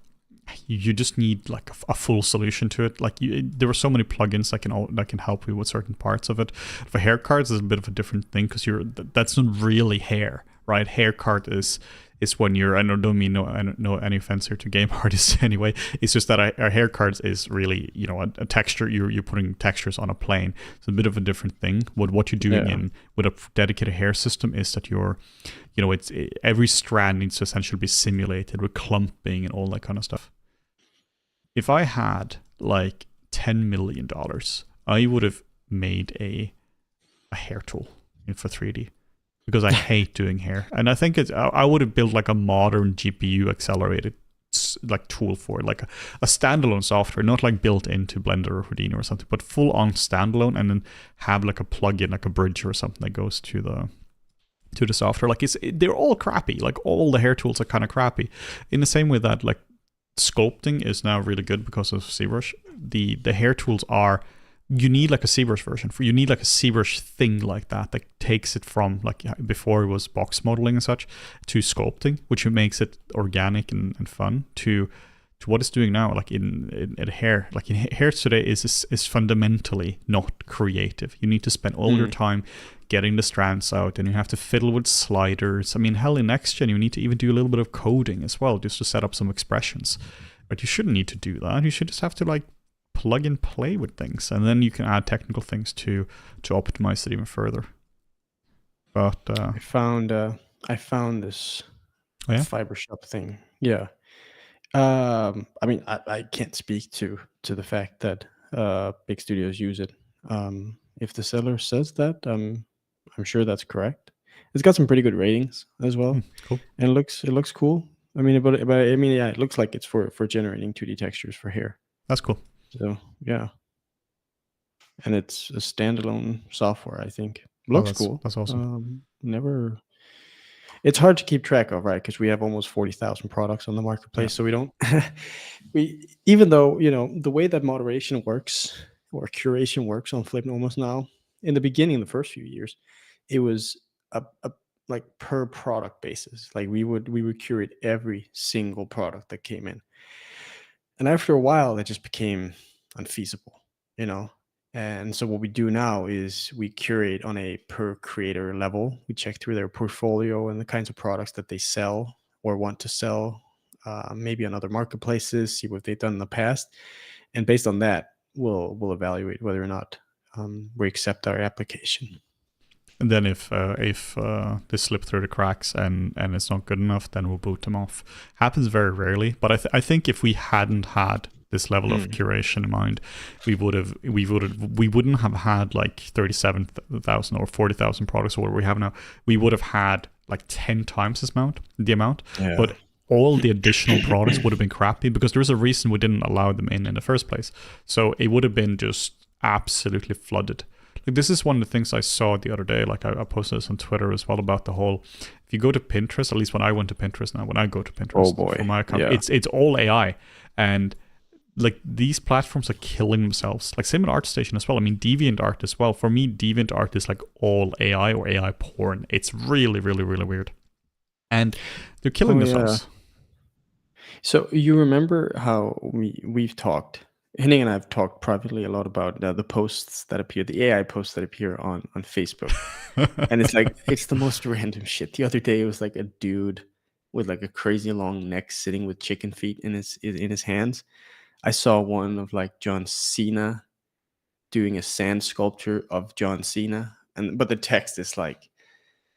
you just need like a full solution to it. Like there are so many plugins that can help you with certain parts of it. For hair cards, is a bit of a different thing because that's not really hair, right? Hair card is when you're. I don't mean no any offense here to game artists anyway. It's just that our hair cards is really a texture. You're putting textures on a plane. It's a bit of a different thing. What you're doing with a dedicated hair system is that every strand needs to essentially be simulated with clumping and all that kind of stuff. If I had like $10 million, I would have made a hair tool for 3D because I hate doing hair. And I think I would have built like a modern GPU accelerated like tool for it, like a standalone software, not like built into Blender or Houdini or something, but full on standalone, and then have like a plugin, like a bridge or something that goes to the software. Like they're all crappy. Like all the hair tools are kind of crappy. In the same way that like sculpting is now really good because of ZBrush. The hair tools are, you need like a ZBrush version. You need like a ZBrush thing like that takes it from like before it was box modeling and such to sculpting, which makes it organic and fun to what it's doing now. Like in hair, like in hair today is fundamentally not creative. You need to spend all your time getting the strands out, and you have to fiddle with sliders. I mean, hell, in next gen you need to even do a little bit of coding as well, just to set up some expressions. But you shouldn't need to do that. You should just have to like plug and play with things, and then you can add technical things to optimize it even further. But I found this Fibershop thing. Yeah. I mean, I can't speak to the fact that big studios use it. If the seller says that, I'm sure that's correct. It's got some pretty good ratings as well. Cool. And it looks cool. I mean, but I mean, yeah, it looks like it's for generating 2D textures for hair. That's cool. So yeah, and it's a standalone software. I think looks cool. That's awesome. It's hard to keep track of, right? Because we have almost 40,000 products on the marketplace, so we don't. Even though the way that moderation works or curation works on Flipnomos now. In the beginning, the first few years, it was a like per product basis. Like we would curate every single product that came in, and after a while, that just became unfeasible, And so what we do now is we curate on a per creator level. We check through their portfolio and the kinds of products that they sell or want to sell, maybe on other marketplaces, see what they've done in the past, and based on that, we'll evaluate whether or not we accept our application. And then if they slip through the cracks and it's not good enough, then we'll boot them off. Happens very rarely, but I think if we hadn't had this level of curation in mind, we wouldn't have had like 37,000 or 40,000 products or what we have now. We would have had like 10 times the amount, Yeah. but all the additional products would have been crappy because there's a reason we didn't allow them in the first place. So it would have been just absolutely flooded. Like, this is one of the things I saw the other day. Like, I posted this on Twitter as well about the whole, if you go to Pinterest, at least when I went to Pinterest now, when I go to Pinterest for my account, it's all AI. And like, these platforms are killing themselves. Like, same with ArtStation as well. I mean, DeviantArt as well. For me, DeviantArt is like all AI or AI porn. It's really, really, really weird. And they're killing themselves. So you remember how we've talked, Henning and I have talked privately a lot about the posts that appear, the AI posts that appear on Facebook. And it's like, it's the most random shit. The other day, it was like a dude with like a crazy long neck sitting with chicken feet in his hands. I saw one of like John Cena doing a sand sculpture of John Cena, but the text is like,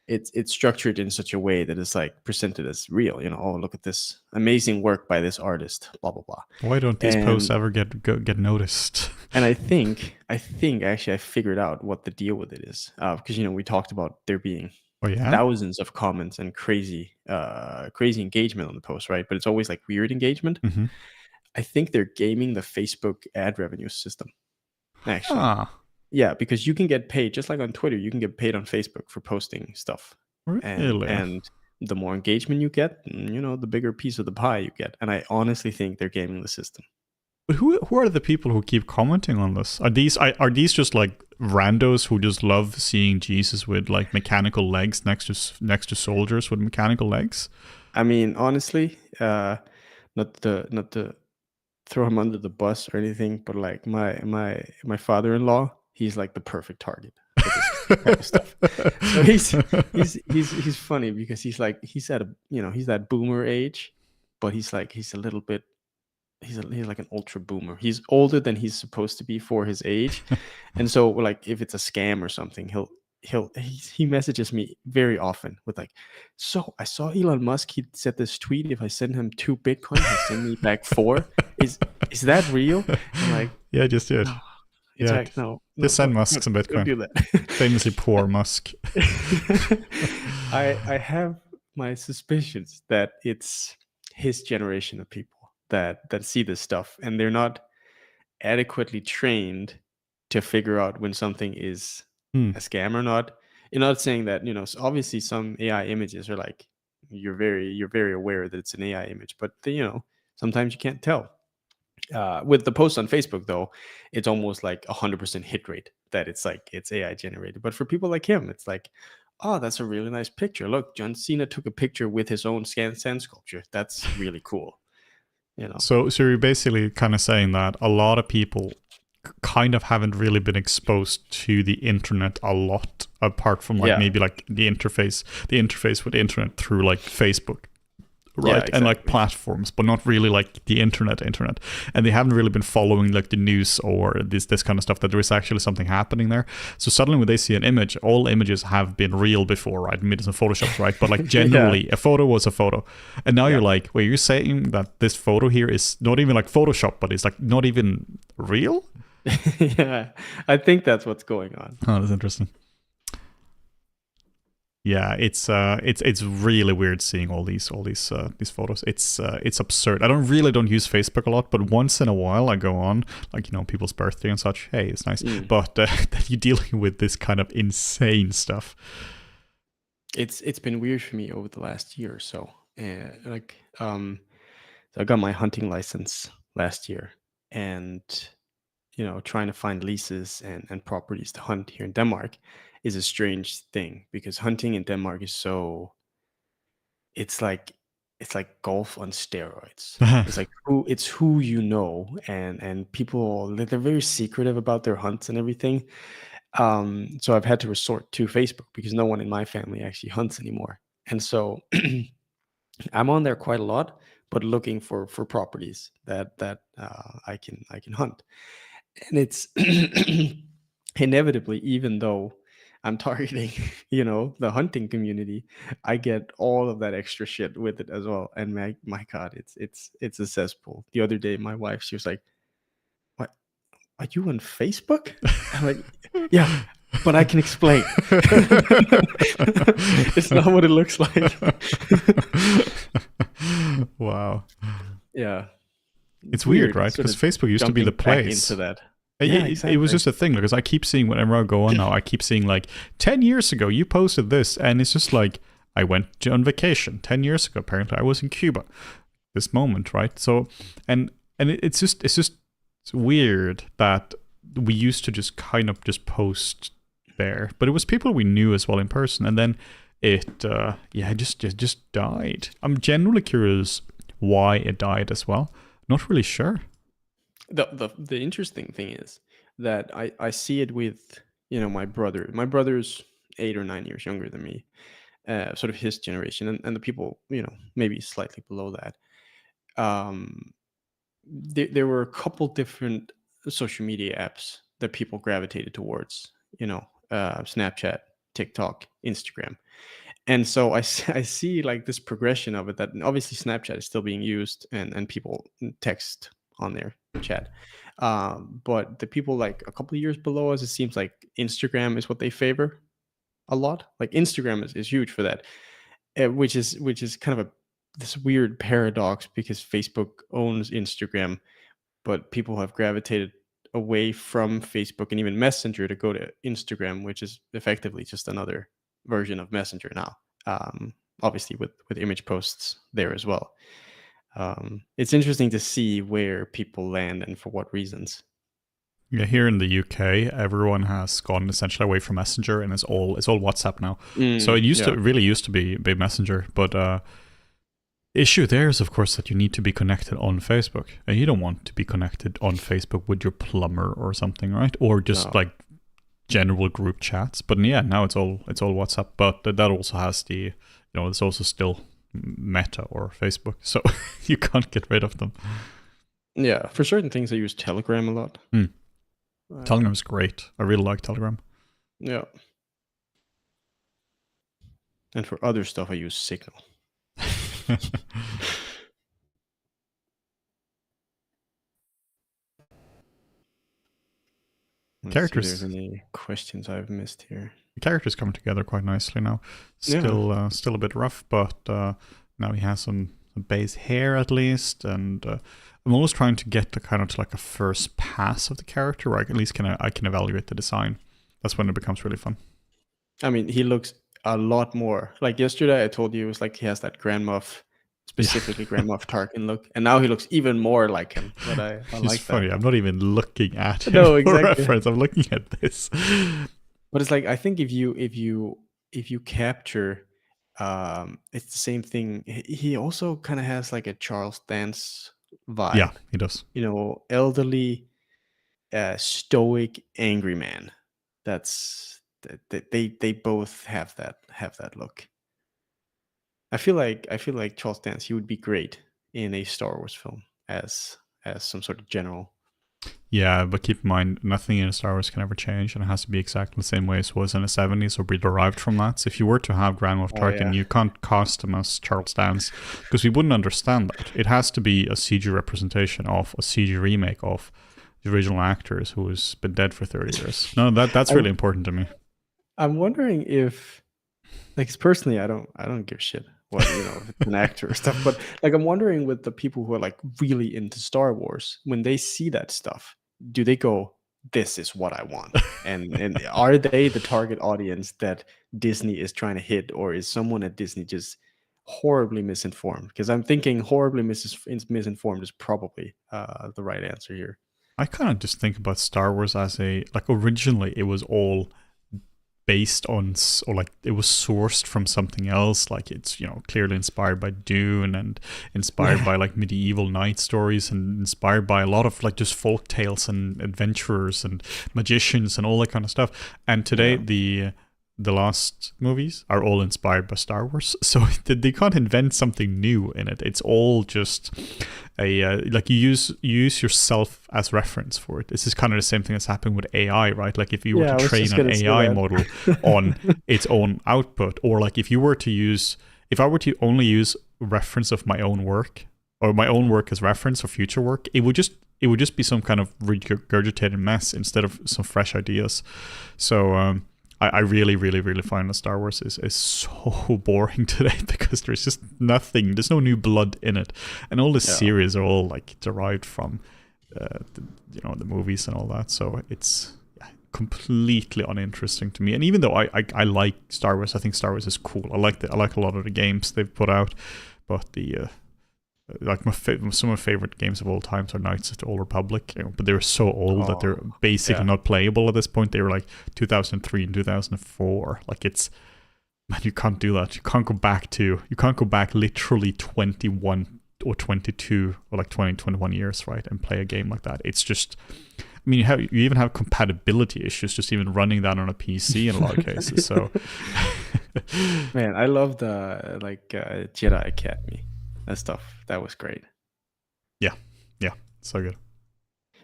it's structured in such a way that it's like presented as real. Oh, look at this amazing work by this artist. Blah blah blah. Why don't these posts ever get noticed? And I think actually I figured out what the deal with it is, because we talked about there being thousands of comments and crazy engagement on the post, right? But it's always like weird engagement. Mm-hmm. I think they're gaming the Facebook ad revenue system, actually. Yeah, because you can get paid, just like on Twitter, you can get paid on Facebook for posting stuff. Really? And the more engagement you get, the bigger piece of the pie you get. And I honestly think they're gaming the system. But who are the people who keep commenting on this? Are these just like randos who just love seeing Jesus with like mechanical legs next to soldiers with mechanical legs? I mean, honestly, not to throw him under the bus or anything, but like my father-in-law, he's like the perfect target for this kind of stuff. So he's funny because he's at a he's that boomer age, but he's like an ultra boomer. He's older than he's supposed to be for his age, and so like if it's a scam or something, he messages me very often with like, so I saw Elon Musk, he said this tweet, if I send him 2 Bitcoin, he'll send me back 4. Is that real? I'm like, yeah, just do it. It's like, no, just send Musk some Bitcoin. Don't do that. Famously poor Musk. I have my suspicions that it's his generation of people that see this stuff, and they're not adequately trained to figure out when something is a scam or not. You're not saying that, obviously some AI images are like, you're very aware that it's an AI image, but sometimes you can't tell. With the post on Facebook, though, it's almost like 100% hit rate that it's like it's AI generated. But for people like him, it's like, oh, that's a really nice picture. Look, John Cena took a picture with his own sand sculpture. That's really cool. So you're basically kind of saying that a lot of people kind of haven't really been exposed to the internet a lot, apart from like maybe like the interface with the internet through like Facebook. Right. Yeah, exactly. And like platforms, but not really like the internet. And they haven't really been following like the news or this kind of stuff, that there is actually something happening there. So suddenly when they see an image, all images have been real before, right? Maybe it's in Photoshop, right? But like generally a photo was a photo. And now you're like, wait, you're saying that this photo here is not even like Photoshop, but it's like not even real? Yeah, I think that's what's going on. Oh, that's interesting. Yeah, it's really weird seeing all these photos. It's absurd. I don't use Facebook a lot, but once in a while I go on, like people's birthday and such. Hey, it's nice. But that you're dealing with this kind of insane stuff. It's been weird for me over the last year or so. So I got my hunting license last year, and trying to find leases and properties to hunt here in Denmark is a strange thing, because hunting in Denmark is it's like golf on steroids. It's like who and people, they're very secretive about their hunts and everything. So I've had to resort to Facebook because no one in my family actually hunts anymore. And so I'm on there quite a lot, but looking for properties that I can hunt. And it's inevitably, even though I'm targeting, the hunting community, I get all of that extra shit with it as well. And my God, it's a cesspool. The other day, my wife, she was like, "What? Are you on Facebook?" I'm like, "Yeah, but I can explain." It's not what it looks like. Wow. Yeah, It's weird, right? sort Because of Facebook used to be the jumping back place. into that. It, Yeah, it was exactly. just a thing because I keep seeing whenever I go on now, I keep seeing like 10 years ago you posted this, and it's just like I went on vacation 10 years ago. Apparently, I was in Cuba. This moment, right? So, and it's weird that we used to just kind of just post there, but it was people we knew as well in person, and then it just died. I'm genuinely curious why it died as well. Not really sure. The interesting thing is that I see it with my brother. My brother's 8 or 9 years younger than me, sort of his generation, and the people maybe slightly below that. Um, there were a couple different social media apps that people gravitated towards. Snapchat, TikTok, Instagram. And so I see like this progression of it, that obviously Snapchat is still being used, and people text on their chat. But the people like a couple of years below us, it seems like Instagram is what they favor a lot. Like Instagram is huge for that, which is kind of this weird paradox, because Facebook owns Instagram, but people have gravitated away from Facebook and even Messenger to go to Instagram, which is effectively just another version of Messenger now. Obviously, with image posts there as well. It's interesting to see where people land and for what reasons. Yeah, here in the UK, everyone has gone essentially away from Messenger, and it's all WhatsApp now. So it really used to be Messenger, but issue there is, of course, that you need to be connected on Facebook, and you don't want to be connected on Facebook with your plumber or something, right? Or just No. like general group chats. But yeah, now it's all WhatsApp. But that also has it's also still Meta or Facebook, so you can't get rid of them. Yeah, for certain things, I use Telegram a lot. Telegram is great. I really like Telegram. Yeah. And for other stuff, I use Signal. Let's see if there's any questions I've missed here. The characters come together quite nicely now. Still a bit rough, but now he has some base hair at least, and I'm always trying to get the kind of like a first pass of the character, where I at least I can evaluate the design. That's when it becomes really fun. I mean, he looks a lot more like yesterday. I told you it was like he has that Grand Moff, specifically Grand Moff Tarkin look, and now he looks even more like him. But I It's like funny. that. I'm not even looking at him No, for exactly. reference. I'm looking at this. But it's like, I think if you capture, it's the same thing. He also kind of has like a Charles Dance vibe. Yeah, he does. Elderly, stoic, angry man. They both have that look. I feel like Charles Dance, he would be great in a Star Wars film as some sort of general. Yeah, but keep in mind, nothing in Star Wars can ever change, and it has to be exactly the same way as it was in the 70s or be derived from that. So if you were to have Grand Moff Tarkin, you can't cast him as Charles Dance, because we wouldn't understand that. It has to be a CG representation of a CG remake of the original actors who has been dead for 30 years. No, that's really important to me. I'm wondering if, like, personally, I don't give a shit what if it's an actor or stuff, but like, I'm wondering with the people who are like really into Star Wars, when they see that stuff, do they go, "This is what I want," and are they the target audience that Disney is trying to hit, or is someone at Disney just horribly misinformed? Because I'm thinking horribly misinformed is probably the right answer here. I kind of just think about Star Wars as originally it was all based on, or like it was sourced from something else, like it's clearly inspired by Dune and inspired by like medieval knight stories, and inspired by a lot of like just folk tales and adventurers and magicians and all that kind of stuff. And today the last movies are all inspired by Star Wars, so they can't invent something new in it. It's all just like you use yourself as reference for it. This is kind of the same thing that's happening with AI, right? Like if you were to I was train just an gonna say AI that. model on its own output, or like if I were to only use reference of my own work or my own work as reference for future work, it would just be some kind of regurgitated mess instead of some fresh ideas. So I really, really, really find that Star Wars is so boring today because there's just nothing. There's no new blood in it, and all the series are all like derived from, the movies and all that. So it's completely uninteresting to me. And even though I like Star Wars, I think Star Wars is cool. I like a lot of the games they've put out, but the like some of my favorite games of all times are Knights of the Old Republic, but they're so old that they're basically not playable at this point. They were like 2003 and 2004. Like man, you can't do that. You can't go back literally 21 or 22 or like 20, 21 years, right, and play a game like that. It's just, I mean, you even have compatibility issues just even running that on a PC in a lot of cases. So, man, I love the Jedi Academy. That stuff, that was great. Yeah, so good.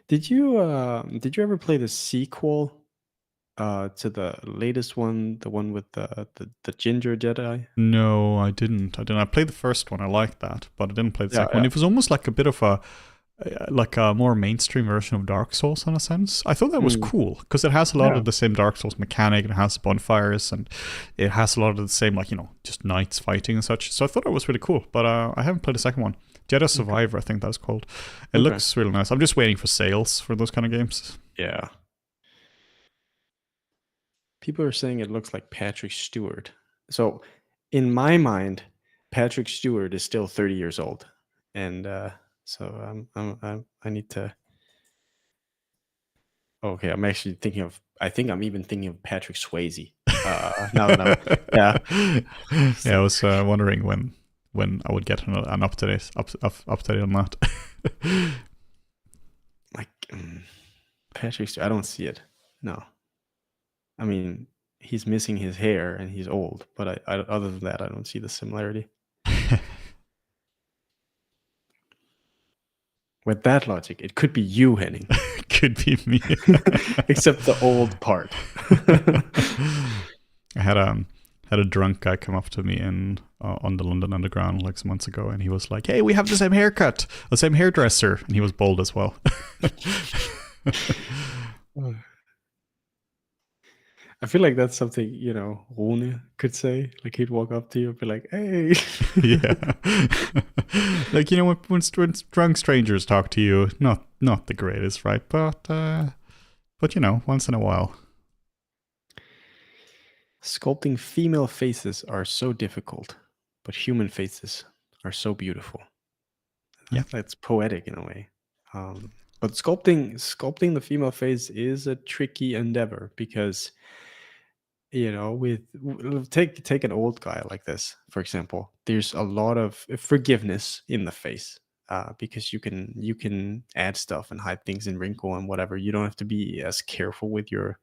Did you ever play the sequel to the latest one, the one with the ginger Jedi? No, I didn't. I played the first one. I liked that, but I didn't play the second one. Yeah. It was almost like a bit of a more mainstream version of Dark Souls in a sense. I thought that was cool because it has a lot of the same Dark Souls mechanic, and it has bonfires, and it has a lot of the same, like, just knights fighting and such. So I thought it was really cool, but I haven't played the second one. Jedi Survivor, I think that's called. It looks really nice. I'm just waiting for sales for those kind of games. Yeah. People are saying it looks like Patrick Stewart. So in my mind, Patrick Stewart is still 30 years old, and so I need to. Okay, I'm actually thinking of. I think I'm even thinking of Patrick Swayze. Now that I was wondering when I would get an update on that. Like Patrick Stewart, I don't see it. No, I mean he's missing his hair and he's old, but I other than that, I don't see the similarity. With that logic, it could be you, Henning. Could be me. Except the old part. I had a drunk guy come up to me on the London Underground like some months ago, and he was like, "Hey, we have the same haircut, the same hairdresser," and he was bald as well. I feel like that's something, Rune could say. Like he'd walk up to you and be like, "Hey." Yeah. Like, when drunk strangers talk to you, not the greatest, right? But once in a while. Sculpting female faces are so difficult, but human faces are so beautiful. Yeah. That's poetic in a way. But sculpting the female face is a tricky endeavor because take an old guy like this, for example. There's a lot of forgiveness in the face because you can add stuff and hide things and wrinkle and whatever. You don't have to be as careful with your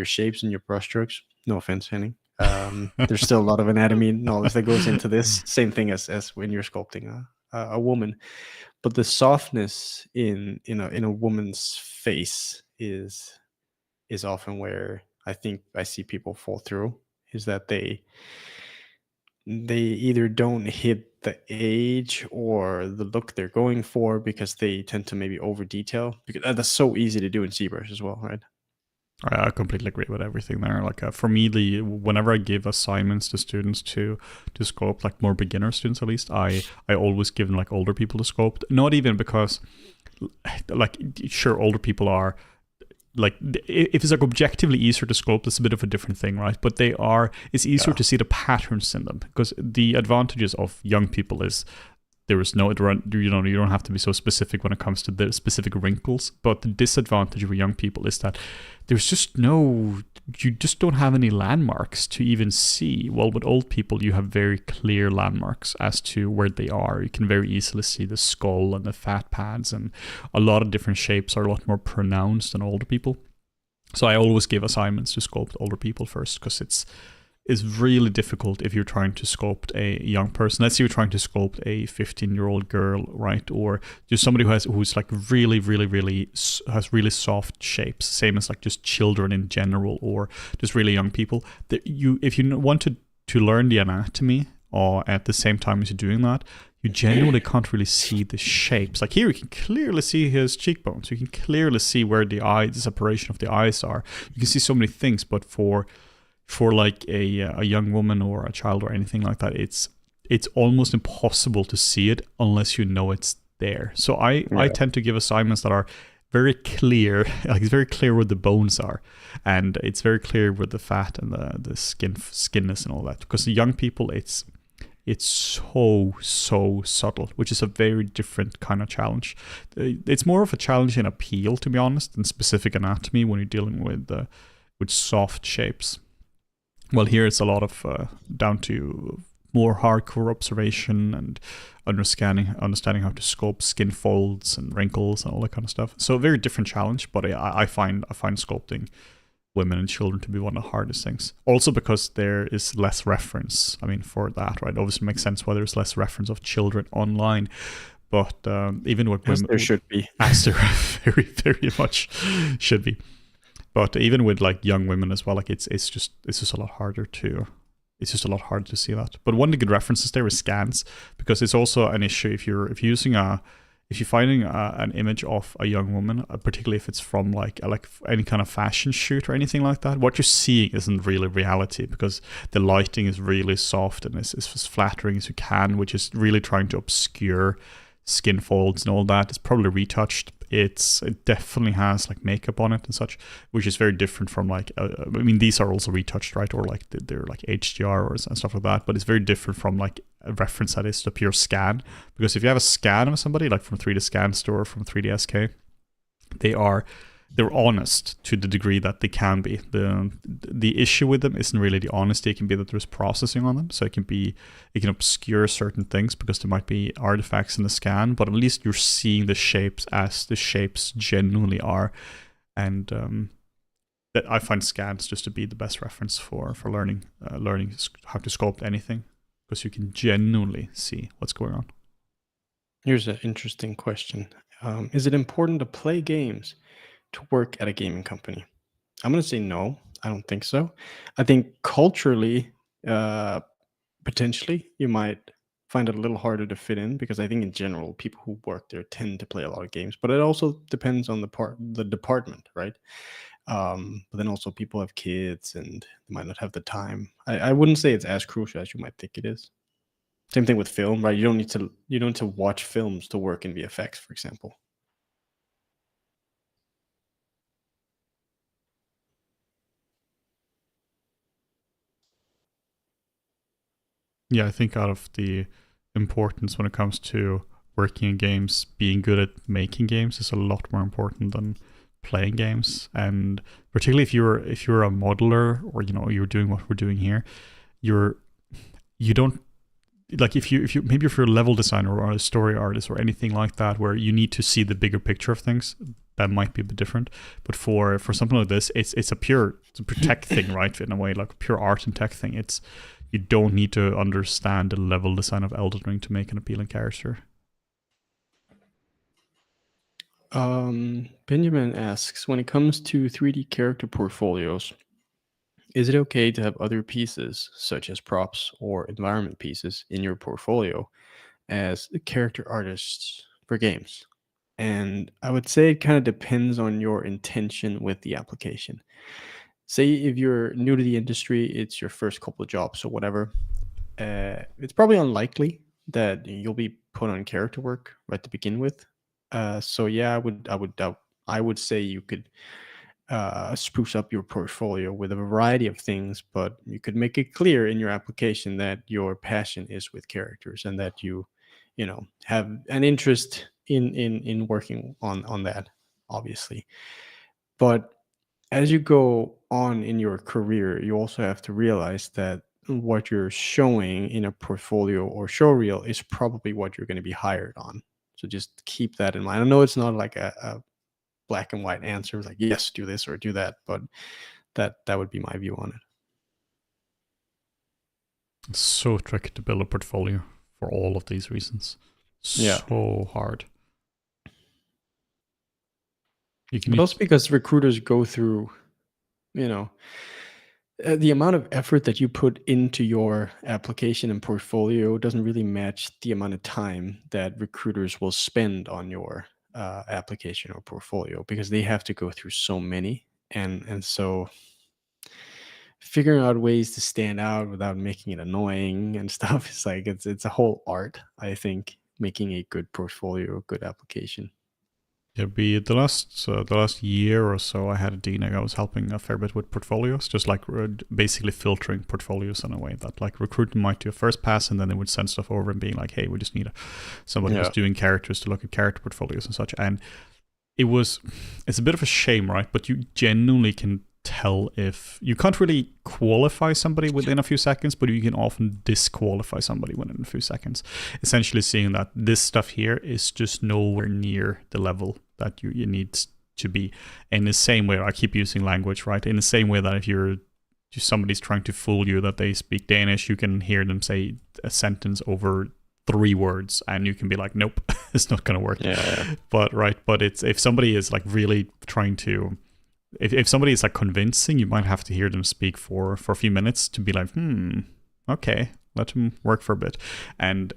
shapes and your brushstrokes. No offense, Henning. There's still a lot of anatomy knowledge that goes into this. Same thing as when you're sculpting a woman, but the softness in a woman's face is often where I think I see people fall through, is that they either don't hit the age or the look they're going for because they tend to maybe over detail, because that's so easy to do in ZBrush as well, right? I completely agree with everything there. Like for me, whenever I give assignments to students to sculpt, like more beginner students at least, I always give them like older people to sculpt. Not even because, like, sure, older people are, like, if it's like objectively easier to sculpt, it's a bit of a different thing, right? But it's easier to see the patterns in them, because the advantages of young people is there is no, you don't have to be so specific when it comes to the specific wrinkles. But the disadvantage of young people is that there's just you just don't have any landmarks to even see. Well, with old people, you have very clear landmarks as to where they are. You can very easily see the skull and the fat pads, and a lot of different shapes are a lot more pronounced than older people. So I always give assignments to sculpt older people first, because is really difficult if you're trying to sculpt a young person. Let's say you're trying to sculpt a 15-year-old girl, right? Or just somebody who's like really, really, really has really soft shapes, same as like just children in general, or just really young people. If you want to learn the anatomy, or at the same time as you're doing that, you genuinely can't really see the shapes. Like here, you can clearly see his cheekbones. You can clearly see where the separation of the eyes are. You can see so many things, but for like a young woman or a child or anything like that, it's almost impossible to see it unless you know it's there. So I tend to give assignments that are very clear, like it's very clear where the bones are, and it's very clear where the fat and the skinness and all that. Because the young people, it's so subtle, which is a very different kind of challenge. It's more of a challenge in appeal, to be honest, than specific anatomy when you're dealing with soft shapes. Well, here it's a lot of down to more hardcore observation and understanding how to sculpt skin folds and wrinkles and all that kind of stuff. So a very different challenge, but I find sculpting women and children to be one of the hardest things. Also because there is less reference. I mean, for that, right? Obviously, it makes sense why there's less reference of children online. But even with women, there should be, as there very, very much should be. But even with like young women as well, like it's just a lot harder to see that. But one of the good references there is scans, because it's also an issue if you're finding an image of a young woman, particularly if it's from like any kind of fashion shoot or anything like that. What you're seeing isn't really reality, because the lighting is really soft and is as flattering as you can, which is really trying to obscure skin folds and all that. It's probably retouched. It definitely has like makeup on it and such, which is very different from like I mean, these are also retouched, right? Or like they're like HDR and stuff like that, but it's very different from like a reference that is the pure scan. Because if you have a scan of somebody like from 3D Scan Store, from 3D SK, they're honest to the degree that they can be. The issue with them isn't really the honesty. It can be that there's processing on them, so it can obscure certain things because there might be artifacts in the scan, but at least you're seeing the shapes as the shapes genuinely are. And that I find scans just to be the best reference for learning how to sculpt anything, because you can genuinely see what's going on. Here's an interesting question. Is it important to play games to work at a gaming company? I'm going to say no. I don't think so. I think culturally, potentially, you might find it a little harder to fit in, because I think in general, people who work there tend to play a lot of games. But it also depends on the department, right? But then also people have kids and they might not have the time. I wouldn't say it's as crucial as you might think it is. Same thing with film, right? You don't need to watch films to work in VFX, for example. Yeah, I think out of the importance when it comes to working in games, being good at making games is a lot more important than playing games. And particularly if you're a modeler, or you're doing what we're doing here, you don't, like if you're a level designer or a story artist or anything like that, where you need to see the bigger picture of things, that might be a bit different. But for something like this, it's a pure tech thing, right? In a way, like a pure art and tech thing. You don't need to understand the level design of Elden Ring to make an appealing character. Benjamin asks, when it comes to 3D character portfolios, is it okay to have other pieces, such as props or environment pieces, in your portfolio as character artists for games? And I would say it kind of depends on your intention with the application. Say if you're new to the industry, it's your first couple of jobs or whatever, it's probably unlikely that you'll be put on character work right to begin with. So yeah, I would say you could spruce up your portfolio with a variety of things, but you could make it clear in your application that your passion is with characters, and that you know, have an interest in working on that, obviously. But as you go on in your career, you also have to realize that what you're showing in a portfolio or show reel is probably what you're going to be hired on. So just keep that in mind. I know it's not like a black and white answer, like yes, do this or do that, but that would be my view on it. It's so tricky to build a portfolio for all of these reasons. Yeah. So hard. But also because recruiters go through, you know, the amount of effort that you put into your application and portfolio doesn't really match the amount of time that recruiters will spend on your application or portfolio, because they have to go through so many. And so figuring out ways to stand out without making it annoying and stuff is like it's a whole art, I think, making a good portfolio, a good application. Yeah, be the last year or so, I had a DNAG. I was helping a fair bit with portfolios, just like basically filtering portfolios in a way that like recruitment might do a first pass, and then they would send stuff over and being like, "Hey, we just need somebody who's Yeah. doing characters to look at character portfolios and such." And it's a bit of a shame, right? But you genuinely can tell if you can't really qualify somebody within a few seconds, but you can often disqualify somebody within a few seconds. Essentially seeing that this stuff here is just nowhere near the level that you need to be. In the same way, I keep using language, right? In the same way that if somebody's trying to fool you that they speak Danish, you can hear them say a sentence over 3 words and you can be like, nope, it's not going to work. Yeah. But it's if somebody is like really trying to, if somebody is like convincing, you might have to hear them speak for a few minutes to be like, okay, let them work for a bit. And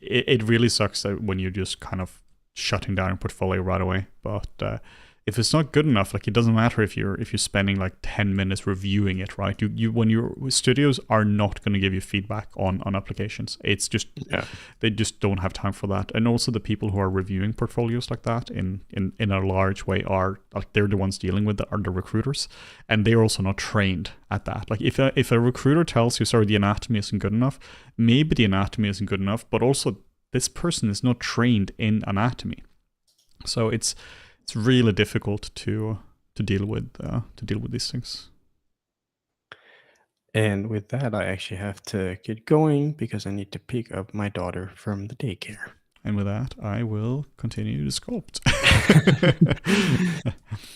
it really sucks that when you're just kind of shutting down your portfolio right away. But if it's not good enough, like it doesn't matter if you're spending like 10 minutes reviewing it, right? You when your studios are not going to give you feedback on applications. It's just they just don't have time for that. And also the people who are reviewing portfolios like that in a large way are like they're the ones dealing with are the recruiters, and they're also not trained at that. Like if a recruiter tells you, sorry, the anatomy isn't good enough, maybe the anatomy isn't good enough, but also this person is not trained in anatomy, so it's really difficult to deal with these things. And with that, I actually have to get going because I need to pick up my daughter from the daycare. And with that, I will continue to sculpt.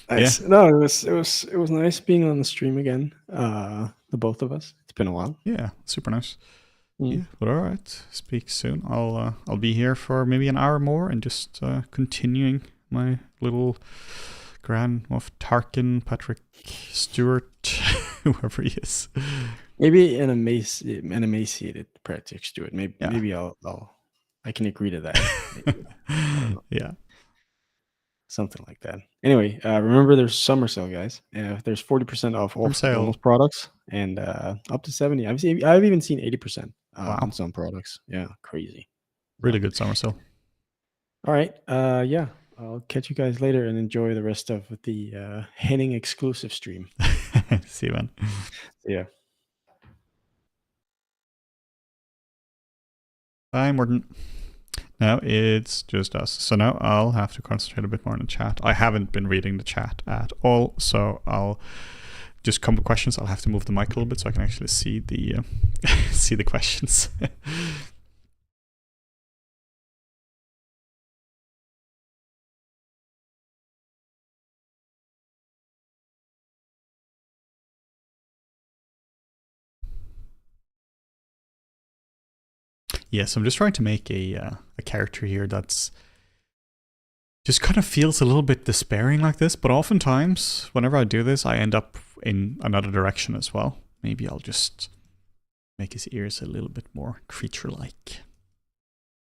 Nice. Yeah. No, it was nice being on the stream again. The both of us. It's been a while. Yeah, super nice. Mm. Yeah, but all right. Speak soon. I'll be here for maybe an hour more and just continuing my little Grand Moff Tarkin, Patrick Stewart, whoever he is. Maybe an emaciated Patrick Stewart. Maybe I can agree to that. Maybe. I don't know. Yeah. Something like that. Anyway, remember there's summer sale, guys. There's 40% off all almost products and up to 70. I've even seen 80% on some products. Yeah, crazy. Really good summer sale. All right. Yeah. I'll catch you guys later and enjoy the rest of the Henning exclusive stream. See you, man. Yeah. Bye, Morten. Now it's just us. So now I'll have to concentrate a bit more on the chat. I haven't been reading the chat at all, so I'll just come with questions. I'll have to move the mic a little bit so I can actually see the see the questions. Yes, I'm just trying to make a character here that's just kind of feels a little bit despairing like this, but oftentimes whenever I do this, I end up in another direction as well. Maybe I'll just make his ears a little bit more creature-like,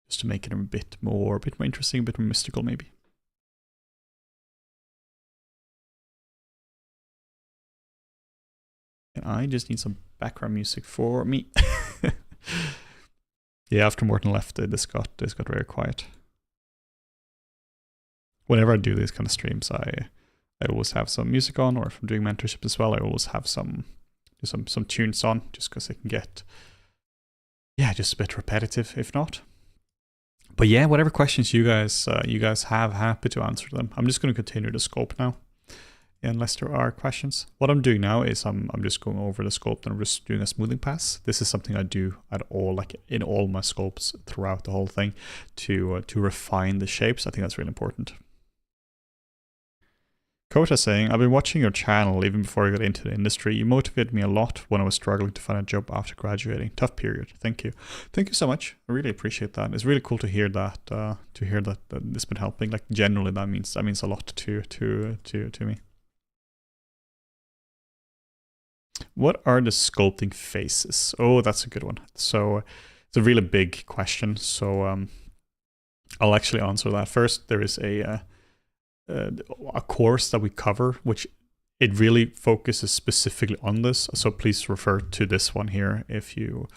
just to make it a bit more interesting, a bit more mystical, maybe. And I just need some background music for me. Yeah, after Morten left, this got very quiet. Whenever I do these kind of streams, I always have some music on, or if I'm doing mentorship as well, I always have some tunes on, just because it can get, just a bit repetitive if not. But yeah, whatever questions you guys have, happy to answer them. I'm just going to continue the scope now, unless there are questions. What I'm doing now is I'm just going over the scope and I'm just doing a smoothing pass. This is something I do at all, like in all my scopes throughout the whole thing, to refine the shapes. I think that's really important. Kota saying, I've been watching your channel even before I got into the industry. You motivated me a lot when I was struggling to find a job after graduating. Tough period. Thank you. Thank you so much. I really appreciate that. It's really cool to hear that. That it's been helping. Like generally, that means a lot to me. What are the sculpting phases? Oh, that's a good one. So it's a really big question. So I'll actually answer that first. There is a course that we cover, which it really focuses specifically on this. So please refer to this one here if you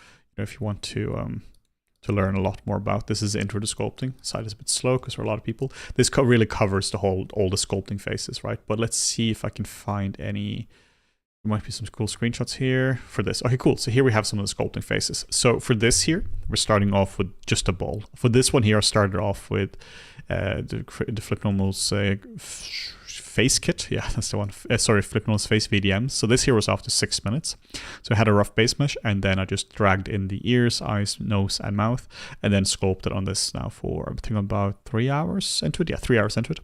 want to learn a lot more about this. Is Intro to Sculpting. Site is a bit slow because there are a lot of people. This really covers all the sculpting phases, right? But let's see if I can find any. There might be some cool screenshots here for this. Okay, cool. So here we have some of the sculpting phases. So for this here, we're starting off with just a ball. For this one here, I started off with the Flipnomal's face kit. Yeah, that's the one. Sorry, Flipnomal's face VDM. So this here was after 6 minutes. So I had a rough base mesh, and then I just dragged in the ears, eyes, nose, and mouth, and then sculpted on this now for, I think, about 3 hours into it. Yeah, 3 hours into it.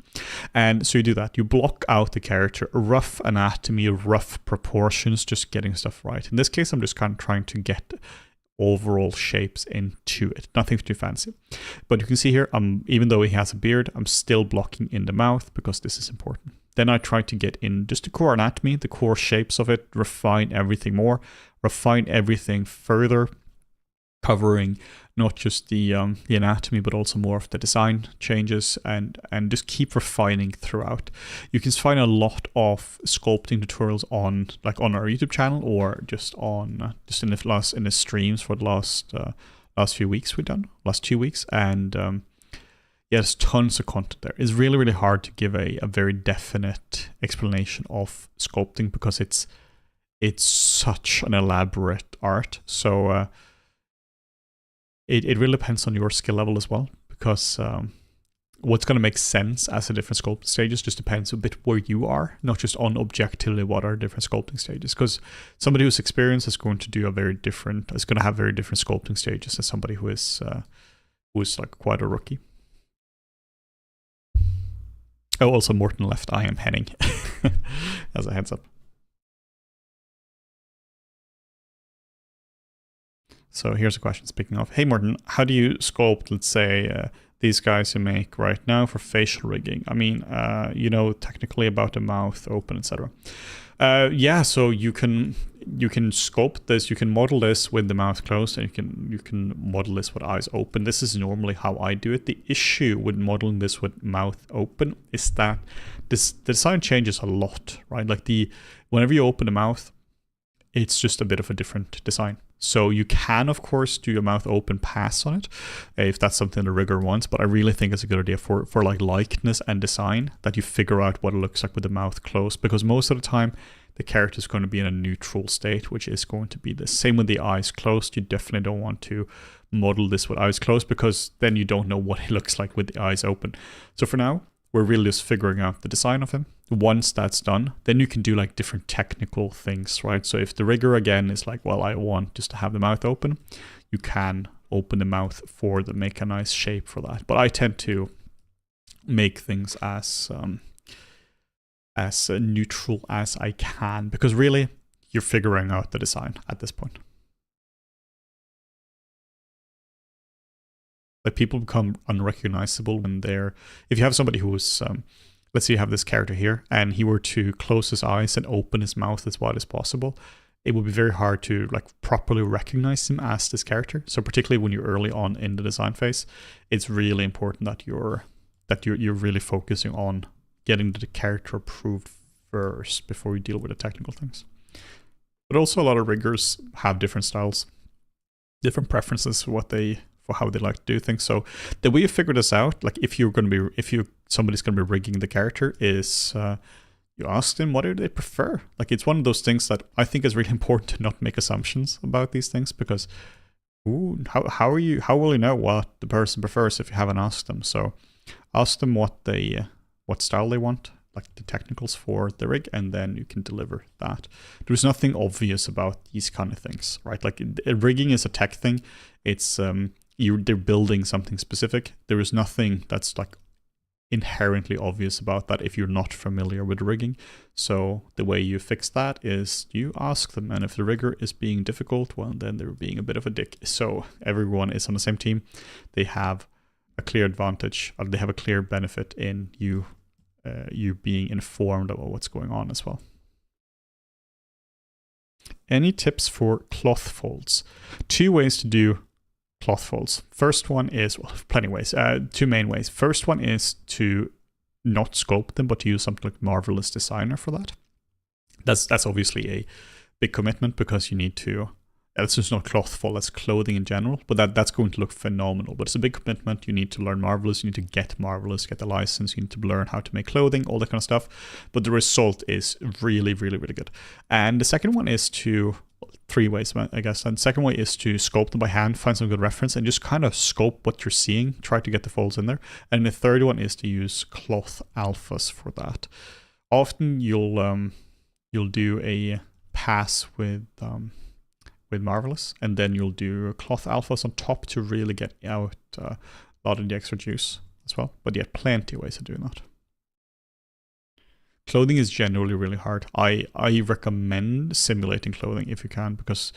And so you do that. You block out the character, rough anatomy, rough proportions, just getting stuff right. In this case, I'm just kind of trying to get overall shapes into it. Nothing too fancy. But you can see here, even though he has a beard, I'm still blocking in the mouth because this is important. Then I try to get in just the core anatomy, the core shapes of it, refine everything more, refine everything further, covering not just the anatomy, but also more of the design changes, and just keep refining throughout. You can find a lot of sculpting tutorials on our YouTube channel, or just in the streams for the last few weeks we've done, last 2 weeks, and yeah, there's tons of content there. It's really, really hard to give a very definite explanation of sculpting because it's such an elaborate art. So it really depends on your skill level as well, because what's going to make sense as the different sculpting stages just depends a bit where you are, not just on objectively what are different sculpting stages. Because somebody who's experienced is going to have very different sculpting stages than somebody who is like quite a rookie. Oh, also Morten left. I am heading as a heads up. So here's a question. Speaking of, hey Morten, how do you sculpt, let's say, these guys you make right now for facial rigging? I mean, technically about the mouth open, etc. Yeah, so you can sculpt this, you can model this with the mouth closed, and you can model this with eyes open. This is normally how I do it. The issue with modeling this with mouth open is that the design changes a lot, right? Like whenever you open the mouth, it's just a bit of a different design. So you can, of course, do a mouth open pass on it if that's something the rigger wants, but I really think it's a good idea for like likeness and design that you figure out what it looks like with the mouth closed, because most of the time the character is going to be in a neutral state, which is going to be the same with the eyes closed. You definitely don't want to model this with eyes closed because then you don't know what he looks like with the eyes open. So for now, we're really just figuring out the design of him. Once that's done, then you can do like different technical things, right? So if the rigger again is like, well, I want just to have the mouth open, you can open the mouth make a nice shape for that. But I tend to make things as neutral as I can, because really you're figuring out the design at this point. Like people become unrecognizable when if you have somebody who's, let's say you have this character here and he were to close his eyes and open his mouth as wide as possible, it would be very hard to like properly recognize him as this character. So particularly when you're early on in the design phase, it's really important that you're really focusing on getting the character approved first before you deal with the technical things. But also a lot of riggers have different styles, different preferences for how they like to do things. So the way you figure this out, like somebody's gonna be rigging the character, is you ask them what do they prefer. Like it's one of those things that I think is really important to not make assumptions about these things, because how will you know what the person prefers if you haven't asked them? So ask them what style they want, like the technicals for the rig, and then you can deliver that. There's nothing obvious about these kind of things, right? Like rigging is a tech thing. It's they're building something specific. There is nothing that's like inherently obvious about that if you're not familiar with rigging. So the way you fix that is you ask them, and if the rigger is being difficult, well, then they're being a bit of a dick. So everyone is on the same team. They have a clear advantage, or they have a clear benefit in you being informed about what's going on as well. Any tips for cloth folds? 2 ways to do cloth folds. First one is, well, plenty of ways, 2 main ways. First one is to not sculpt them, but to use something like Marvelous Designer for that. That's obviously a big commitment, because you need to, that's just not cloth fold, that's clothing in general, but that's going to look phenomenal. But it's a big commitment. You need to learn Marvelous, you need to get Marvelous, get the license, you need to learn how to make clothing, all that kind of stuff. But the result is really, really, really good. And the second one is to, 3 ways, I guess. And the second way is to sculpt them by hand, find some good reference, and just kind of sculpt what you're seeing, try to get the folds in there. And the third one is to use cloth alphas for that. Often you'll do a pass with Marvelous, and then you'll do cloth alphas on top to really get out a lot of the extra juice as well. But yeah, plenty of ways of doing that. Clothing is generally really hard. I recommend simulating clothing if you can, because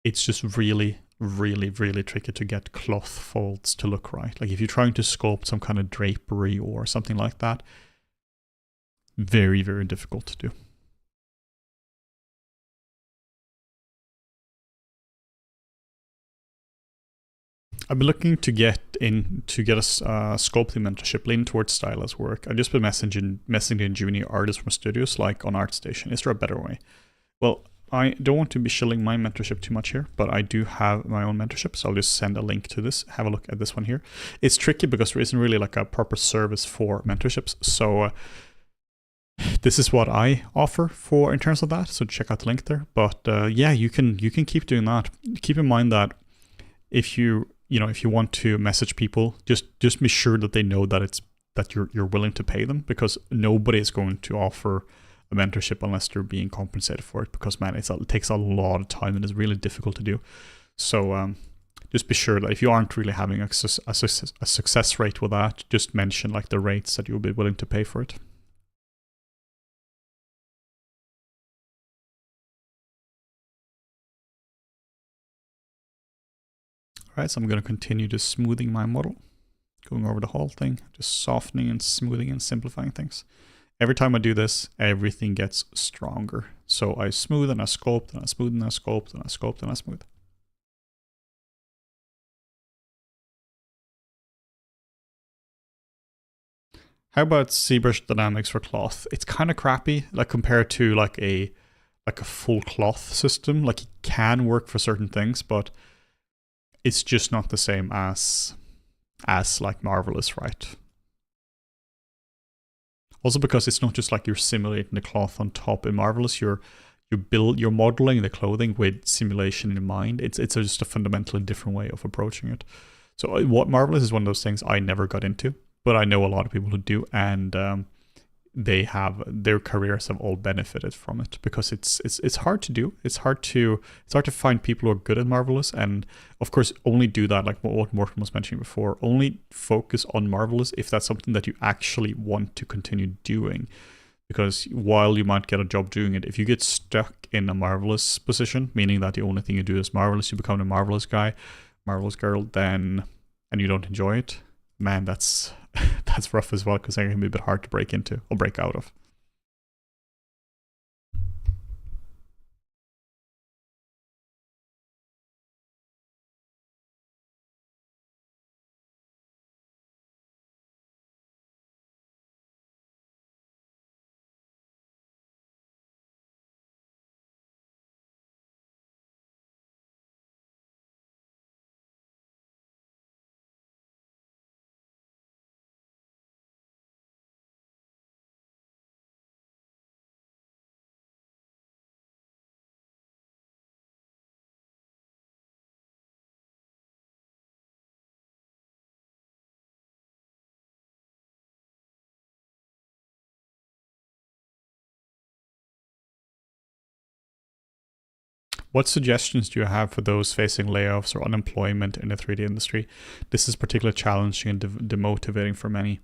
it's just really, really, really tricky to get cloth folds to look right. Like if you're trying to sculpt some kind of drapery or something like that, very, very difficult to do. I've been looking to get a sculpting mentorship leaning towards stylist work. I've just been messaging junior artists from studios like on ArtStation. Is there a better way? Well, I don't want to be shilling my mentorship too much here, but I do have my own mentorship, so I'll just send a link to this. Have a look at this one here. It's tricky because there isn't really like a proper service for mentorships, so this is what I offer for in terms of that. So check out the link there. But yeah, you can keep doing that. Keep in mind that if you want to message people, just be sure that they know that you're willing to pay them, because nobody is going to offer a mentorship unless they're being compensated for it, because man, it takes a lot of time and it's really difficult to do. So just be sure that if you aren't really having a success rate with that, just mention like the rates that you'll be willing to pay for it. Alright, so I'm going to continue just smoothing my model, going over the whole thing, just softening and smoothing and simplifying things. Every time I do this, everything gets stronger. So I smooth and I sculpt and I smooth and I sculpt and I sculpt and I smooth. How about ZBrush Dynamics for cloth? It's kind of crappy, like compared to like a full cloth system. Like it can work for certain things, but it's just not the same as like Marvelous, right? Also because it's not just like you're simulating the cloth on top in Marvelous, you're modeling the clothing with simulation in mind. It's just a fundamentally different way of approaching it. So what Marvelous is one of those things I never got into, but I know a lot of people who do, and their careers have all benefited from it, because it's hard to do. It's hard to find people who are good at Marvelous, and of course only do that, like what Morten was mentioning before, only focus on Marvelous if that's something that you actually want to continue doing. Because while you might get a job doing it, if you get stuck in a Marvelous position, meaning that the only thing you do is Marvelous, you become a Marvelous guy, Marvelous girl, then, and you don't enjoy it, man, that's rough as well, because it can be a bit hard to break into or break out of. What suggestions do you have for those facing layoffs or unemployment in the 3D industry? This is particularly challenging and demotivating for many.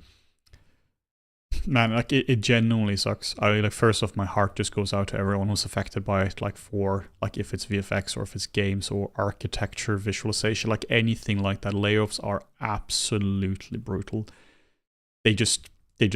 Man, like it genuinely sucks. I like first off, my heart just goes out to everyone who's affected by it. Like for like if it's VFX or if it's games or architecture, visualization, like anything like that. Layoffs are absolutely brutal. They just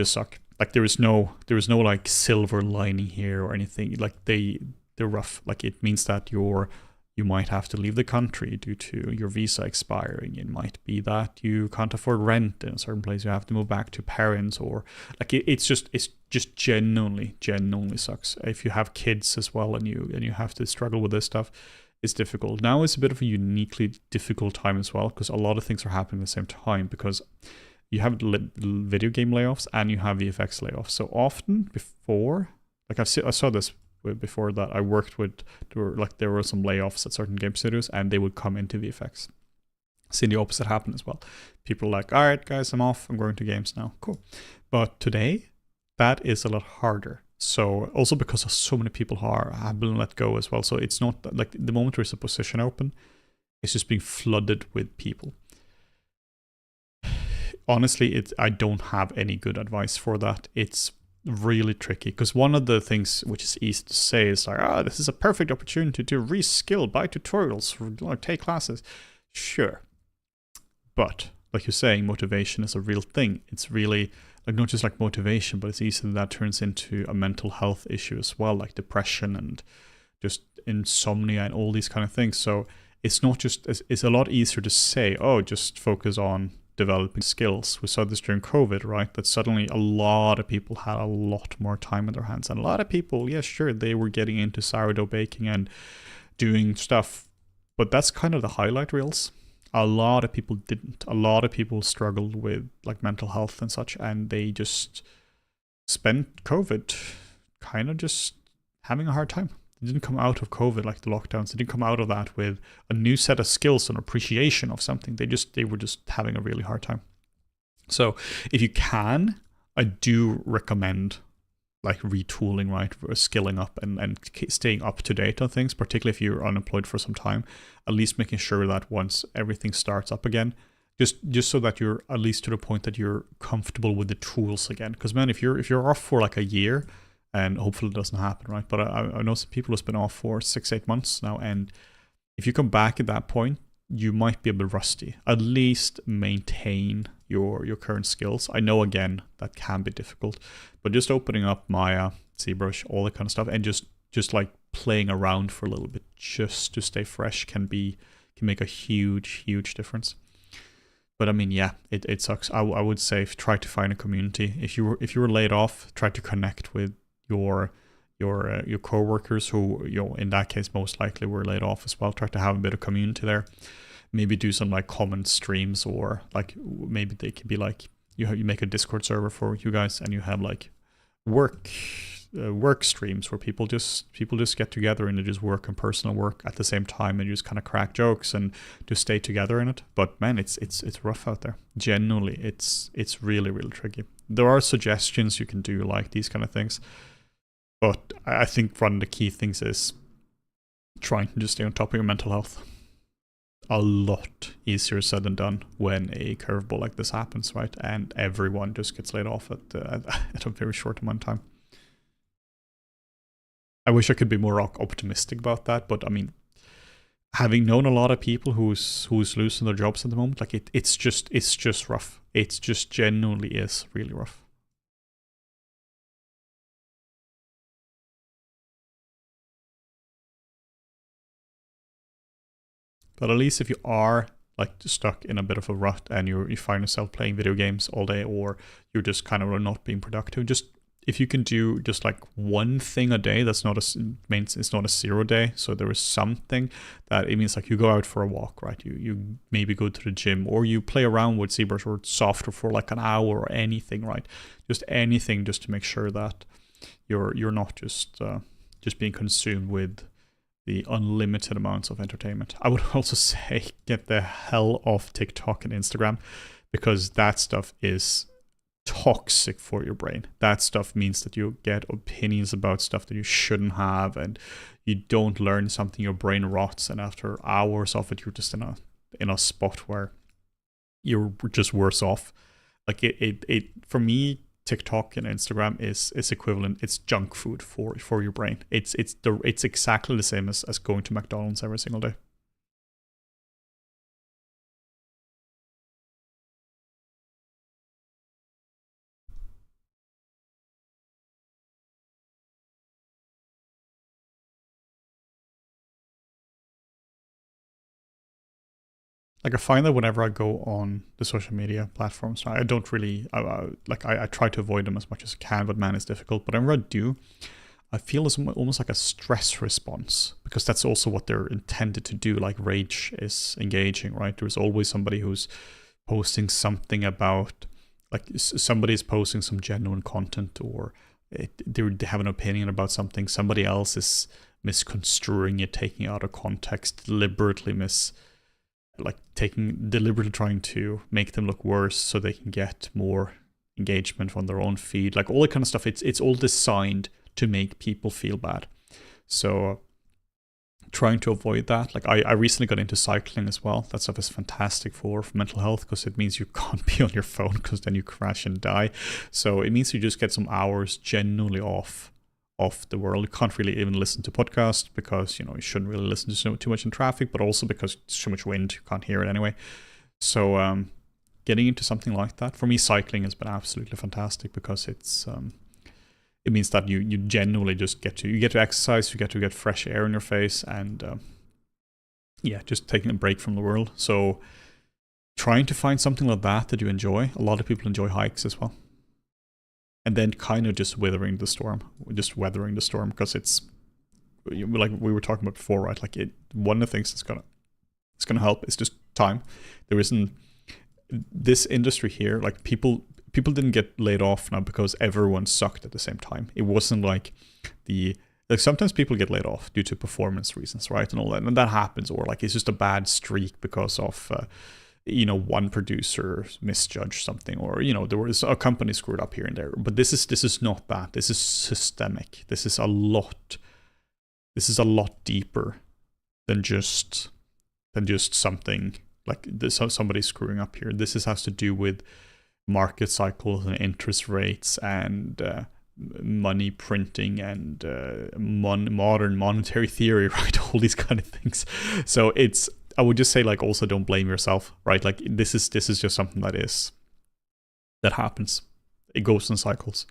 suck. Like there is no like silver lining here or anything. Like they're rough. Like it means that you might have to leave the country due to your visa expiring. It might be that you can't afford rent in a certain place. You have to move back to parents, or like it's just genuinely sucks. If you have kids as well and you have to struggle with this stuff, it's difficult. Now it's a bit of a uniquely difficult time as well because a lot of things are happening at the same time because you have video game layoffs and you have VFX layoffs. So often before, like I saw this before that I worked with, there were some layoffs at certain game studios and they would come into VFX. Seen the opposite happen as well. People are like, all right guys, I'm off, I'm going to games now, cool. But today that is a lot harder. So also because so many people have been let go as well. So it's not like the moment there's a position open, it's just being flooded with people. Honestly, I don't have any good advice for that. It's really tricky because one of the things which is easy to say is like, this is a perfect opportunity to reskill, buy tutorials, or take classes. Sure. But like you're saying, motivation is a real thing. It's really like not just like motivation, but it's easy that turns into a mental health issue as well, like depression and just insomnia and all these kind of things. So it's not just, it's a lot easier to say, just focus on developing skills. We saw this during COVID, right? That suddenly a lot of people had a lot more time in their hands. And a lot of people, yeah, sure, they were getting into sourdough baking and doing stuff. But that's kind of the highlight reels. A lot of people didn't. A lot of people struggled with like mental health and such. And they just spent COVID kind of just having a hard time. They didn't come out of COVID like the lockdowns. They didn't come out of that with a new set of skills and appreciation of something. They were just having a really hard time. So if you can, I do recommend like retooling, right? Skilling up and staying up to date on things, particularly if you're unemployed for some time, at least making sure that once everything starts up again, just so that you're at least to the point that you're comfortable with the tools again. Because man, if you're off for like a year, and hopefully it doesn't happen, right? But I know some people who's been off for 6-8 months now, and if you come back at that point, you might be a bit rusty. At least maintain your current skills. I know again that can be difficult, but just opening up Maya, ZBrush, all that kind of stuff, and just like playing around for a little bit just to stay fresh can make a huge difference. But I mean, yeah, it sucks. I would say try to find a community. If you were laid off, try to connect with your co-workers who, in that case most likely were laid off as well. Try to have a bit of community there. Maybe do some like common streams, or like maybe they could be like you make a Discord server for you guys and you have like work streams where people just get together and they just work on personal work at the same time and you just kind of crack jokes and just stay together in it. But man, it's rough out there. Genuinely, it's really tricky. There are suggestions you can do like these kind of things. But I think one of the key things is trying to just stay on top of your mental health. A lot easier said than done when a curveball like this happens, right? And everyone just gets laid off at a very short amount of time. I wish I could be more optimistic about that, but I mean, having known a lot of people who's losing their jobs at the moment, like it's just rough. It's just genuinely is really rough. But at least if you are like stuck in a bit of a rut and you find yourself playing video games all day, or you're just kind of not being productive, just if you can do just like one thing a day, it's not a 0 day. So there is something that it means like you go out for a walk, right? You maybe go to the gym, or you play around with ZBrush or software for like an hour or anything, right? Just anything just to make sure that you're not just being consumed with the unlimited amounts of entertainment. I would also say get the hell off TikTok and Instagram, because that stuff is toxic for your brain. That stuff means that you get opinions about stuff that you shouldn't have, and you don't learn something, your brain rots, and after hours of it, you're just in a spot where you're just worse off. Like it for me, TikTok and Instagram is equivalent. It's junk food for your brain. It's exactly the same as going to McDonald's every single day. Like I find that whenever I go on the social media platforms, I don't really I try to avoid them as much as I can, but man, it's difficult. But whenever I do, I feel it's almost like a stress response, because that's also what they're intended to do. Like rage is engaging, right? There's always somebody who's posting something about, like somebody's posting some genuine content, or they have an opinion about something. Somebody else is misconstruing it, taking it out of context, deliberately deliberately trying to make them look worse so they can get more engagement on their own feed, like all that kind of stuff. It's all designed to make people feel bad. So trying to avoid that. Like I recently got into cycling as well. That stuff is fantastic for mental health, because it means you can't be on your phone, because then you crash and die. So it means you just get some hours genuinely off the world. You can't really even listen to podcasts, because you shouldn't really listen to too much in traffic, but also because there's so much wind, you can't hear it anyway. So getting into something like that, for me, cycling has been absolutely fantastic, because it means that you genuinely just get to exercise, you get to get fresh air in your face, and just taking a break from the world. So trying to find something like that you enjoy. A lot of people enjoy hikes as well. And then kind of just weathering the storm, because it's like we were talking about before, right? Like one of the things that's gonna help is just time. There isn't this industry here, like people didn't get laid off now because everyone sucked at the same time. It wasn't like sometimes people get laid off due to performance reasons, right? And all that, and that happens, or like it's just a bad streak because of one producer misjudged something, or there was a company screwed up here and there. But this is not that. This is systemic. This is a lot deeper than just something like this, somebody screwing up here. This has to do with market cycles and interest rates and money printing and modern monetary theory, right? All these kind of things. So I would just say, like, also don't blame yourself, right? Like this is just something that happens. It goes in cycles.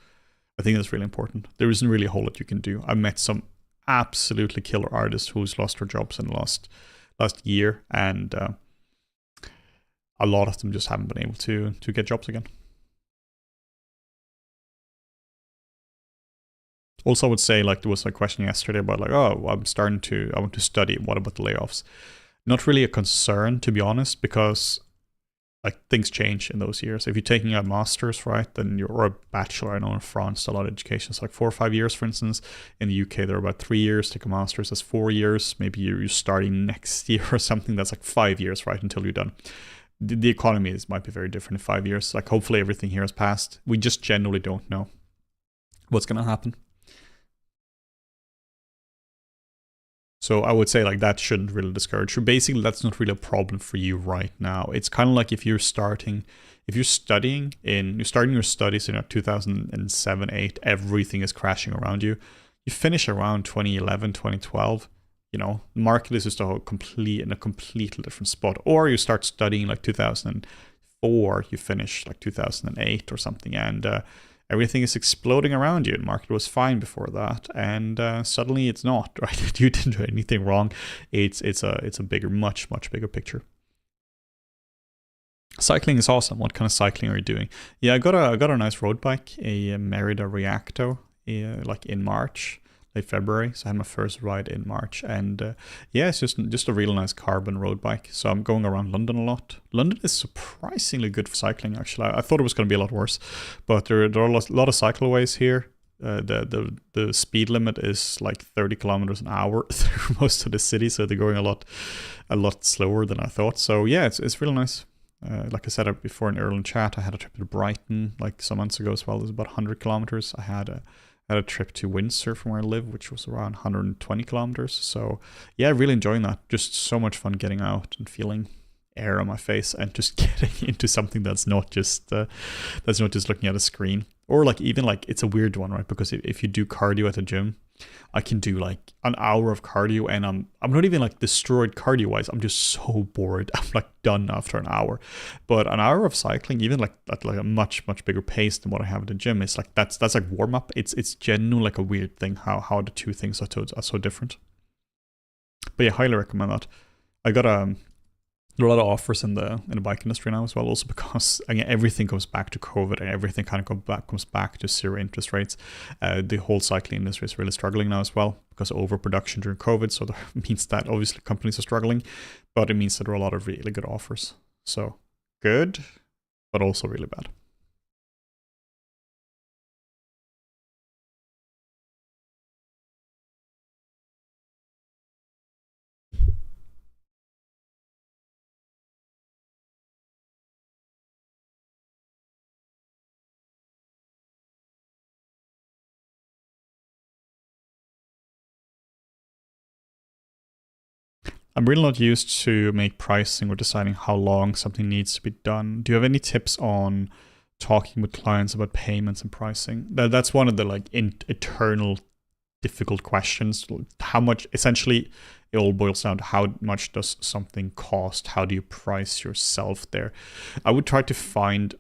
I think that's really important. There isn't really a whole lot you can do. I met some absolutely killer artists who's lost their jobs in the last year, and a lot of them just haven't been able to get jobs again. Also, I would say, like, there was a question yesterday about, like, oh, I want to study. What about the layoffs? Not really a concern, to be honest, because like things change in those years. If you're taking a master's, right, then or a bachelor. I know in France a lot of education is like 4 or 5 years, for instance. In the UK, they're about 3 years. Take a master's, that's 4 years. Maybe you're starting next year or something. That's like 5 years, right, until you're done. The economy might be very different in 5 years. Like hopefully everything here has passed. We just generally don't know what's going to happen. So I would say, like, that shouldn't really discourage you. Basically, that's not really a problem for you right now. It's kind of like if you're starting your studies in 2007, 8, everything is crashing around you. You finish around 2011, 2012, the market is just in a completely different spot. Or you start studying like 2004, you finish like 2008 or something, and everything is exploding around you. The market was fine before that, and suddenly it's not, right? You didn't do anything wrong. It's a bigger, much bigger picture. Cycling is awesome. What kind of cycling are you doing? Yeah, I got a nice road bike, a Merida Reacto, like in March, late February. So I had my first ride in March, and it's just a real nice carbon road bike. So I'm going around London a lot. London is surprisingly good for cycling, actually. I thought it was going to be a lot worse, but there are a lot of cycleways here. The speed limit is like 30 kilometers an hour through most of the city, so they're going a lot slower than I thought. So yeah, it's really nice. Like I said before in early chat, I had a trip to Brighton like some months ago as well. It was about 100 kilometers. I had a trip to Windsor from where I live, which was around 120 kilometers. So yeah, really enjoying that. Just so much fun getting out and feeling air on my face and just getting into something that's not just looking at a screen. Or like even like it's a weird one, right? Because if you do cardio at the gym, I can do like an hour of cardio and I'm not even like destroyed cardio wise. I'm just so bored. I'm like done after an hour. But an hour of cycling, even like at like a much bigger pace than what I have at the gym, is like that's like warm up. It's genuinely like a weird thing how the two things are so different. But yeah, highly recommend that. I got there are a lot of offers in the bike industry now as well, also because again everything goes back to COVID and everything kind of comes back to zero interest rates. The whole cycling industry is really struggling now as well because of overproduction during COVID. So that means that obviously companies are struggling, but it means that there are a lot of really good offers. So good, but also really bad. I'm really not used to make pricing or deciding how long something needs to be done. Do you have any tips on talking with clients about payments and pricing? That's one of the like eternal difficult questions. How much, essentially, it all boils down to how much does something cost? How do you price yourself there? I would try to find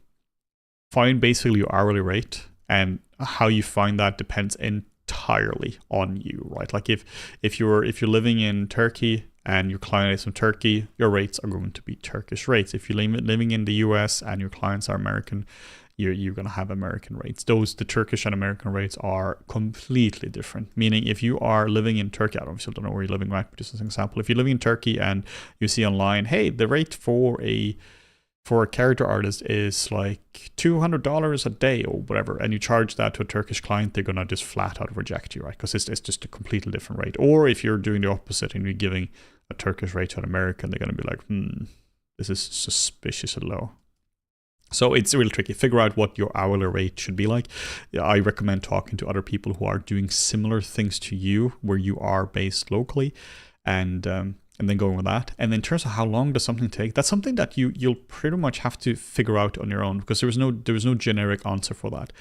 basically your hourly rate, and how you find that depends entirely on you, right? Like if you're living in Turkey and your client is from Turkey, your rates are going to be Turkish rates. If you're living in the US and your clients are American, you're going to have American rates. The Turkish and American rates are completely different. Meaning if you are living in Turkey, I obviously don't know where you're living, right? But just as an example, if you're living in Turkey and you see online, hey, the rate for a character artist is like $200 a day or whatever, and you charge that to a Turkish client, they're gonna just flat out reject you, right? Because it's just a completely different rate. Or if you're doing the opposite and you're giving a Turkish rate to an American, they're gonna be like, this is suspiciously low. So it's really tricky. Figure out what your hourly rate should be like. I recommend talking to other people who are doing similar things to you, where you are based locally, and then going with that. And in terms of how long does something take, that's something that you'll pretty much have to figure out on your own, because there was no generic answer for that.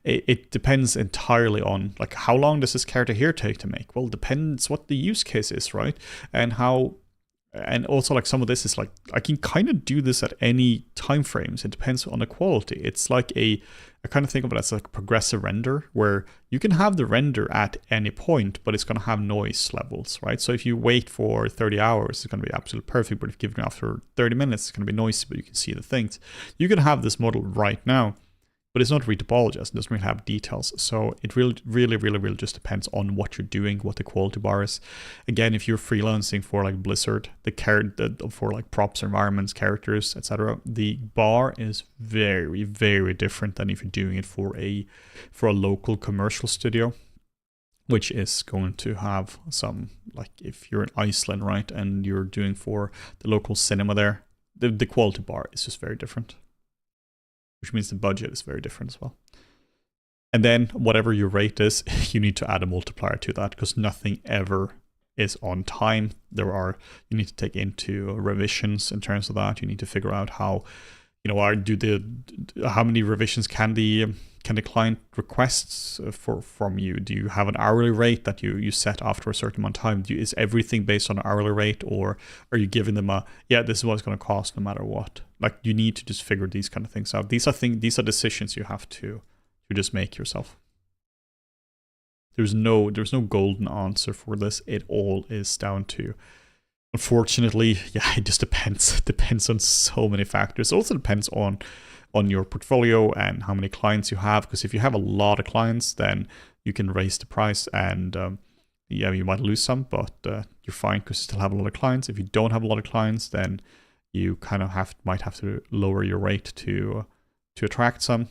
It depends entirely on like how long does this character here take to make. Well, depends what the use case is, right? And also like some of this is like I can kind of do this at any time frames. It depends on the quality. It's like I kind of think of it as like a progressive render, where you can have the render at any point, but it's going to have noise levels, right? So if you wait for 30 hours, it's going to be absolutely perfect. But if you give it after 30 minutes, it's going to be noisy, but you can see the things. You can have this model right now, but it's not retopologized. It doesn't really have details. So it really just depends on what you're doing, what the quality bar is. Again, if you're freelancing for like Blizzard, for like props, environments, characters, etc., the bar is very different than if you're doing it for a local commercial studio, which is going to have some, like if you're in Iceland, right, and you're doing for the local cinema there, the quality bar is just very different, which means the budget is very different as well. And then whatever your rate is, you need to add a multiplier to that, because nothing ever is on time. You need to take into revisions in terms of that. You need to figure out how, how many revisions can the client request from you? Do you have an hourly rate that you set after a certain amount of time? Is everything based on an hourly rate, or are you giving them this is what it's going to cost no matter what? Like, you need to just figure these kind of things out. These are decisions you have to just make yourself. There's no golden answer for this. It all is down to, unfortunately, it just depends on so many factors. It also depends on your portfolio and how many clients you have, because if you have a lot of clients, then you can raise the price, and you might lose some, but you're fine because you still have a lot of clients. If you don't have a lot of clients, then you kind of might have to lower your rate to attract some.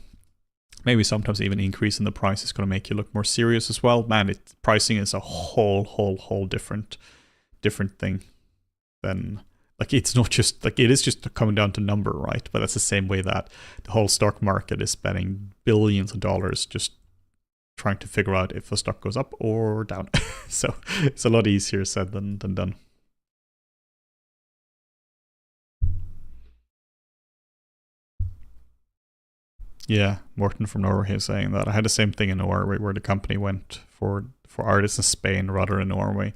Maybe sometimes even increasing the price is going to make you look more serious as well. Man, pricing is a whole different thing than, like, it's not just like, it is just coming down to number, right? But that's the same way that the whole stock market is spending billions of dollars just trying to figure out if a stock goes up or down. So it's a lot easier said than done. Yeah, Morten from Norway is saying that. I had the same thing in Norway where the company went for artists in Spain rather than Norway.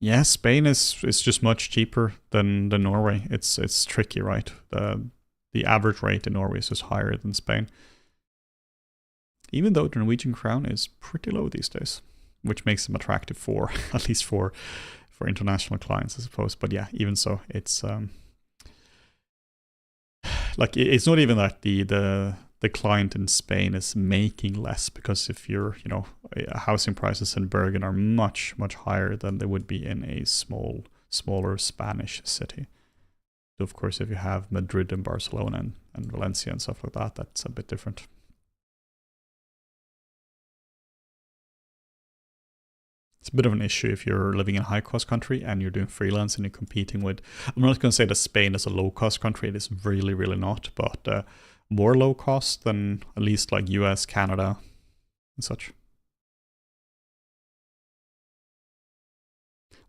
Yeah, Spain is just much cheaper than Norway. It's tricky, right? The average rate in Norway is just higher than Spain. Even though the Norwegian crown is pretty low these days, which makes them attractive for at least for international clients, I suppose. But yeah, even so, it's like it's not even that the client in Spain is making less, because if you're, housing prices in Bergen are much higher than they would be in a smaller Spanish city. So of course, if you have Madrid and Barcelona and Valencia and stuff like that, that's a bit different. It's a bit of an issue if you're living in a high cost country and you're doing freelance and you're competing with, I'm not going to say that Spain is a low cost country, it is really not, but more low cost than at least like US, Canada, and such.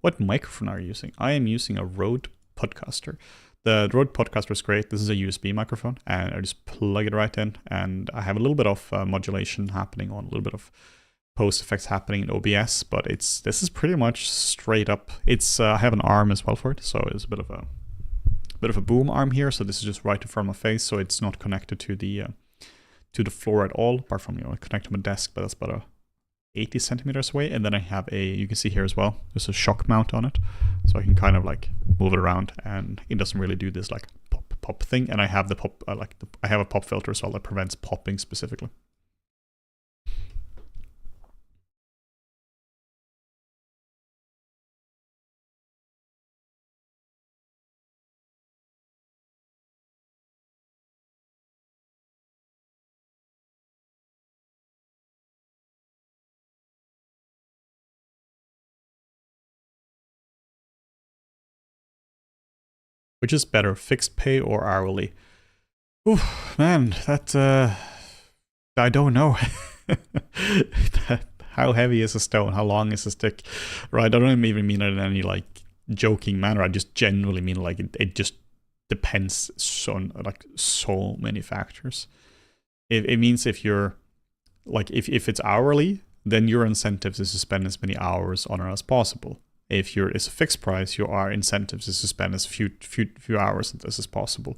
What microphone are you using? I am using a Rode Podcaster. The Rode Podcaster is great. This is a USB microphone, and I just plug it right in, and I have a little bit of modulation happening on, a little bit of post effects happening in OBS, but this is pretty much straight up. It's I have an arm as well for it, so it's a bit of a boom arm here. So this is just right in front of my face, so it's not connected to the floor at all, apart from connected to my desk, but that's about 80 centimeters away. And then I have you can see here as well, there's a shock mount on it, so I can kind of like move it around, and it doesn't really do this like pop thing. And I have the pop I have a pop filter as well that prevents popping specifically. Which is better, fixed pay or hourly? Ooh, man, that I don't know. How heavy is a stone? How long is a stick? Right, I don't even mean it in any like joking manner. I just genuinely mean like it just depends on like so many factors. It means if you're like if it's hourly, then your incentives is to spend as many hours on it as possible. If it's a fixed price, your incentives is to spend as few hours on this as possible.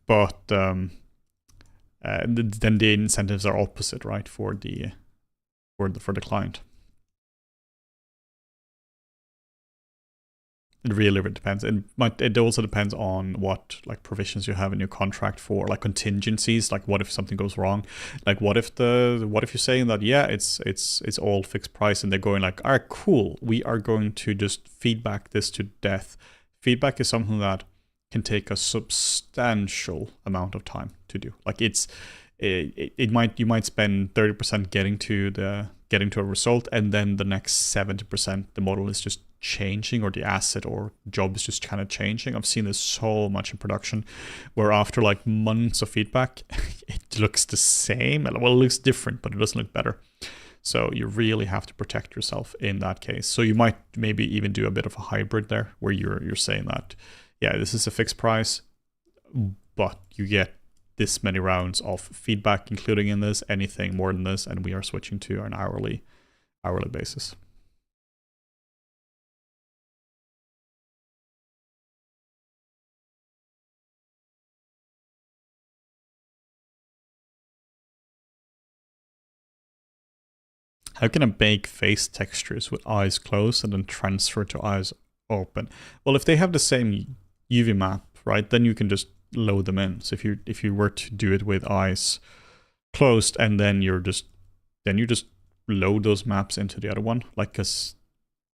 But then the incentives are opposite, right, for the client. It really depends. It also depends on what like provisions you have in your contract for like contingencies. Like what if something goes wrong? Like what if you're saying that it's all fixed price, and they're going like, all right, cool, we are going to just feedback this to death. Feedback is something that can take a substantial amount of time to do. Like you might spend 30% getting to a result, and then the next 70% the model is just changing, or the asset or job is just kind of changing. I've seen this so much in production, where after like months of feedback, it looks the same. Well, it looks different, but it doesn't look better. So you really have to protect yourself in that case. So you might maybe even do a bit of a hybrid there, where you're saying that, yeah, this is a fixed price, but you get this many rounds of feedback including in this. Anything more than this, and we are switching to an hourly basis. How can I bake face textures with eyes closed and then transfer to eyes open? Well, if they have the same UV map, right, then you can just load them in. So if you were to do it with eyes closed, and then you just load those maps into the other one, like, because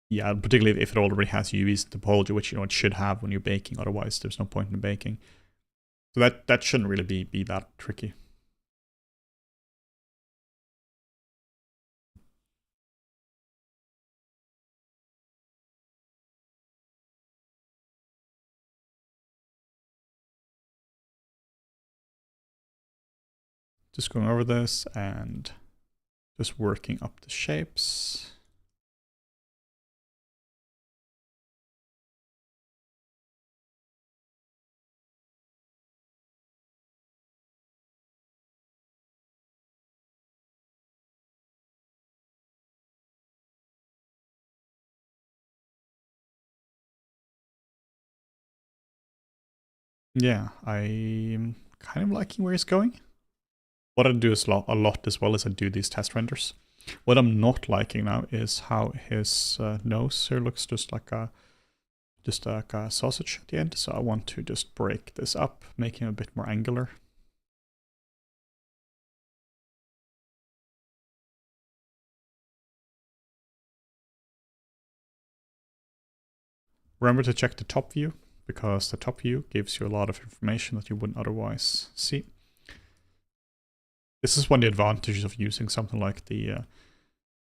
yeah, particularly if it already has UV's topology, which it should have when you're baking. Otherwise, there's no point in baking. So that shouldn't really be that tricky. Just going over this and just working up the shapes. Yeah, I'm kind of liking where he's going. What I do is a lot as well as I do these test renders. What I'm not liking now is how his nose here looks just like a sausage at the end. So I want to just break this up, make him a bit more angular. Remember to check the top view, because the top view gives you a lot of information that you wouldn't otherwise see. This is one of the advantages of using something like the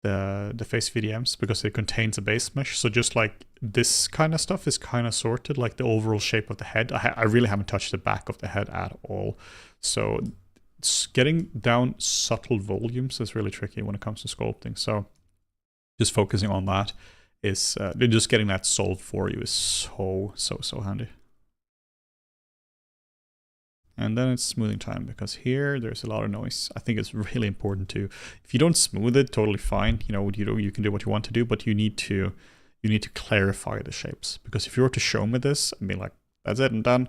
face VDMs, because it contains a base mesh. So just like this kind of stuff is kind of sorted, like the overall shape of the head. I really haven't touched the back of the head at all. So getting down subtle volumes is really tricky when it comes to sculpting. So just focusing on that is just getting that solved for you is so handy. And then it's smoothing time, because here there's a lot of noise. I think it's really important to, if you don't smooth it, totally fine. You can do what you want to do, but you need to clarify the shapes. Because if you were to show me this and be like, that's it, I'm done.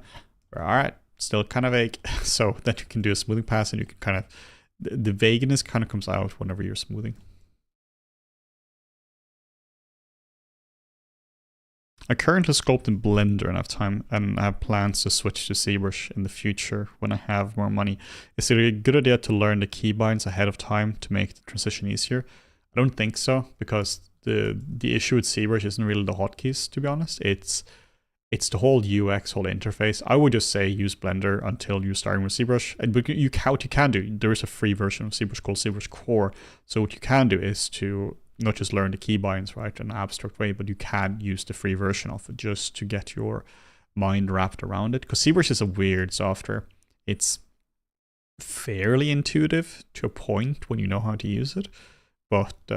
All right, still kind of vague. So then you can do a smoothing pass, and you can kind of, the vagueness kind of comes out whenever you're smoothing. I currently sculpt in Blender and have time, and I have plans to switch to ZBrush in the future when I have more money. Is it a good idea to learn the keybinds ahead of time to make the transition easier? I don't think so, because the issue with ZBrush isn't really the hotkeys, to be honest. It's the whole UX, whole interface. I would just say use Blender until you're starting with ZBrush. And what you can do, there is a free version of ZBrush called ZBrush Core. So what you can do is to not just learn the keybinds, right, in an abstract way, but you can use the free version of it just to get your mind wrapped around it. Because ZBrush is a weird software. It's fairly intuitive to a point when you know how to use it, but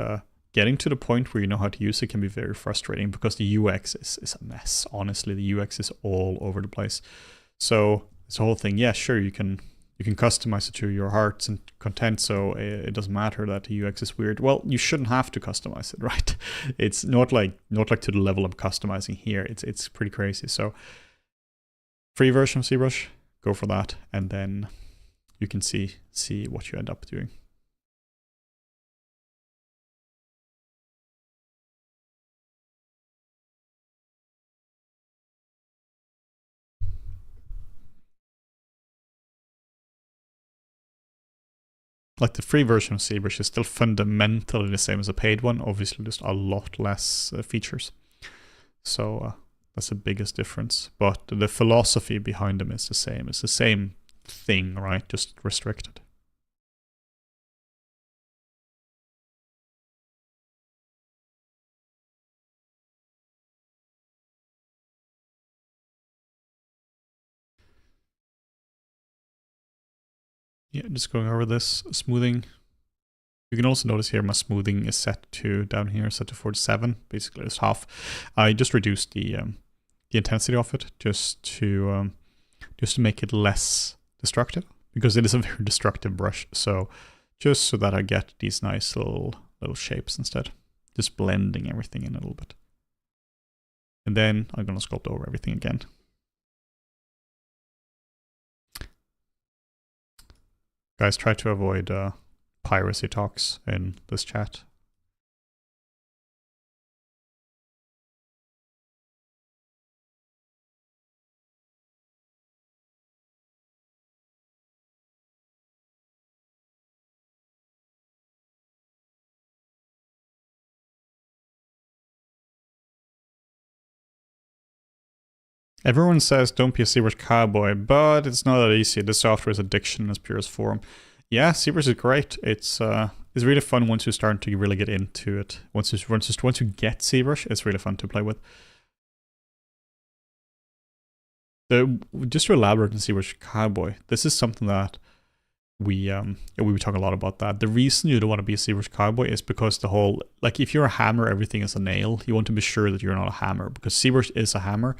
getting to the point where you know how to use it can be very frustrating, because the UX is a mess. Honestly, the UX is all over the place. So this whole thing, yeah, sure, you can customize it to your hearts and content, so it doesn't matter that the UX is weird. Well, you shouldn't have to customize it, right? It's not like to the level of customizing here. It's pretty crazy. So free version of ZBrush, go for that, and then you can see what you end up doing. Like the free version of ZBrush is still fundamentally the same as a paid one, obviously just a lot less features. So that's the biggest difference. But the philosophy behind them is the same. It's the same thing, right? Just restricted. Yeah, just going over this smoothing. You can also notice here my smoothing is set to, down here, set to 47. Basically, it's half. I just reduced the intensity of it just to make it less destructive, because it is a very destructive brush. So just so that I get these nice little shapes instead, just blending everything in a little bit. And then I'm gonna sculpt over everything again. Guys, try to avoid piracy talks in this chat. Everyone says don't be a ZBrush cowboy, but it's not that easy. The software is addiction in its purest form. Yeah, ZBrush is great. It's really fun once you start to really get into it. Once you get ZBrush, it's really fun to play with. Just to elaborate on ZBrush cowboy, this is something that we talk a lot about. That the reason you don't want to be a ZBrush cowboy is because the whole, like, if you're a hammer, everything is a nail. You want to be sure that you're not a hammer, because ZBrush is a hammer.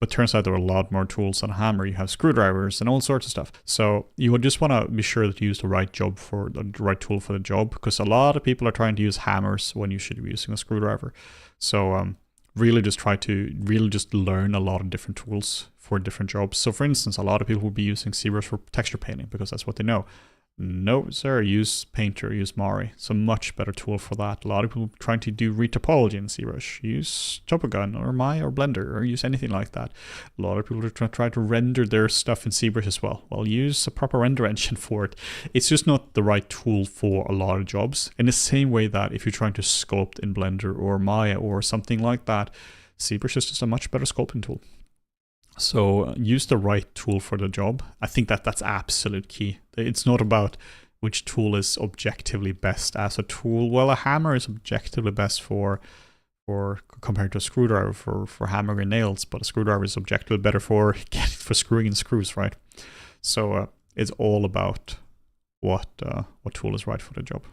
But turns out there are a lot more tools than a hammer. You have screwdrivers and all sorts of stuff. So you would just want to be sure that you use the right tool for the job, because a lot of people are trying to use hammers when you should be using a screwdriver. So really just try to learn a lot of different tools for different jobs. So for instance, a lot of people will be using ZBrush for texture painting because that's what they know. No, sir, use Painter, use Mari. It's a much better tool for that. A lot of people trying to do retopology in ZBrush. Use Topogun or Maya or Blender or use anything like that. A lot of people are trying to render their stuff in ZBrush as well. Well, use a proper render engine for it. It's just not the right tool for a lot of jobs. In the same way that if you're trying to sculpt in Blender or Maya or something like that, ZBrush is just a much better sculpting tool. So use the right tool for the job. I think that's absolute key. It's not about which tool is objectively best as a tool. Well, a hammer is objectively best for compared to a screwdriver for hammering nails, but a screwdriver is objectively better for screwing in screws, right? So it's all about what tool is right for the job.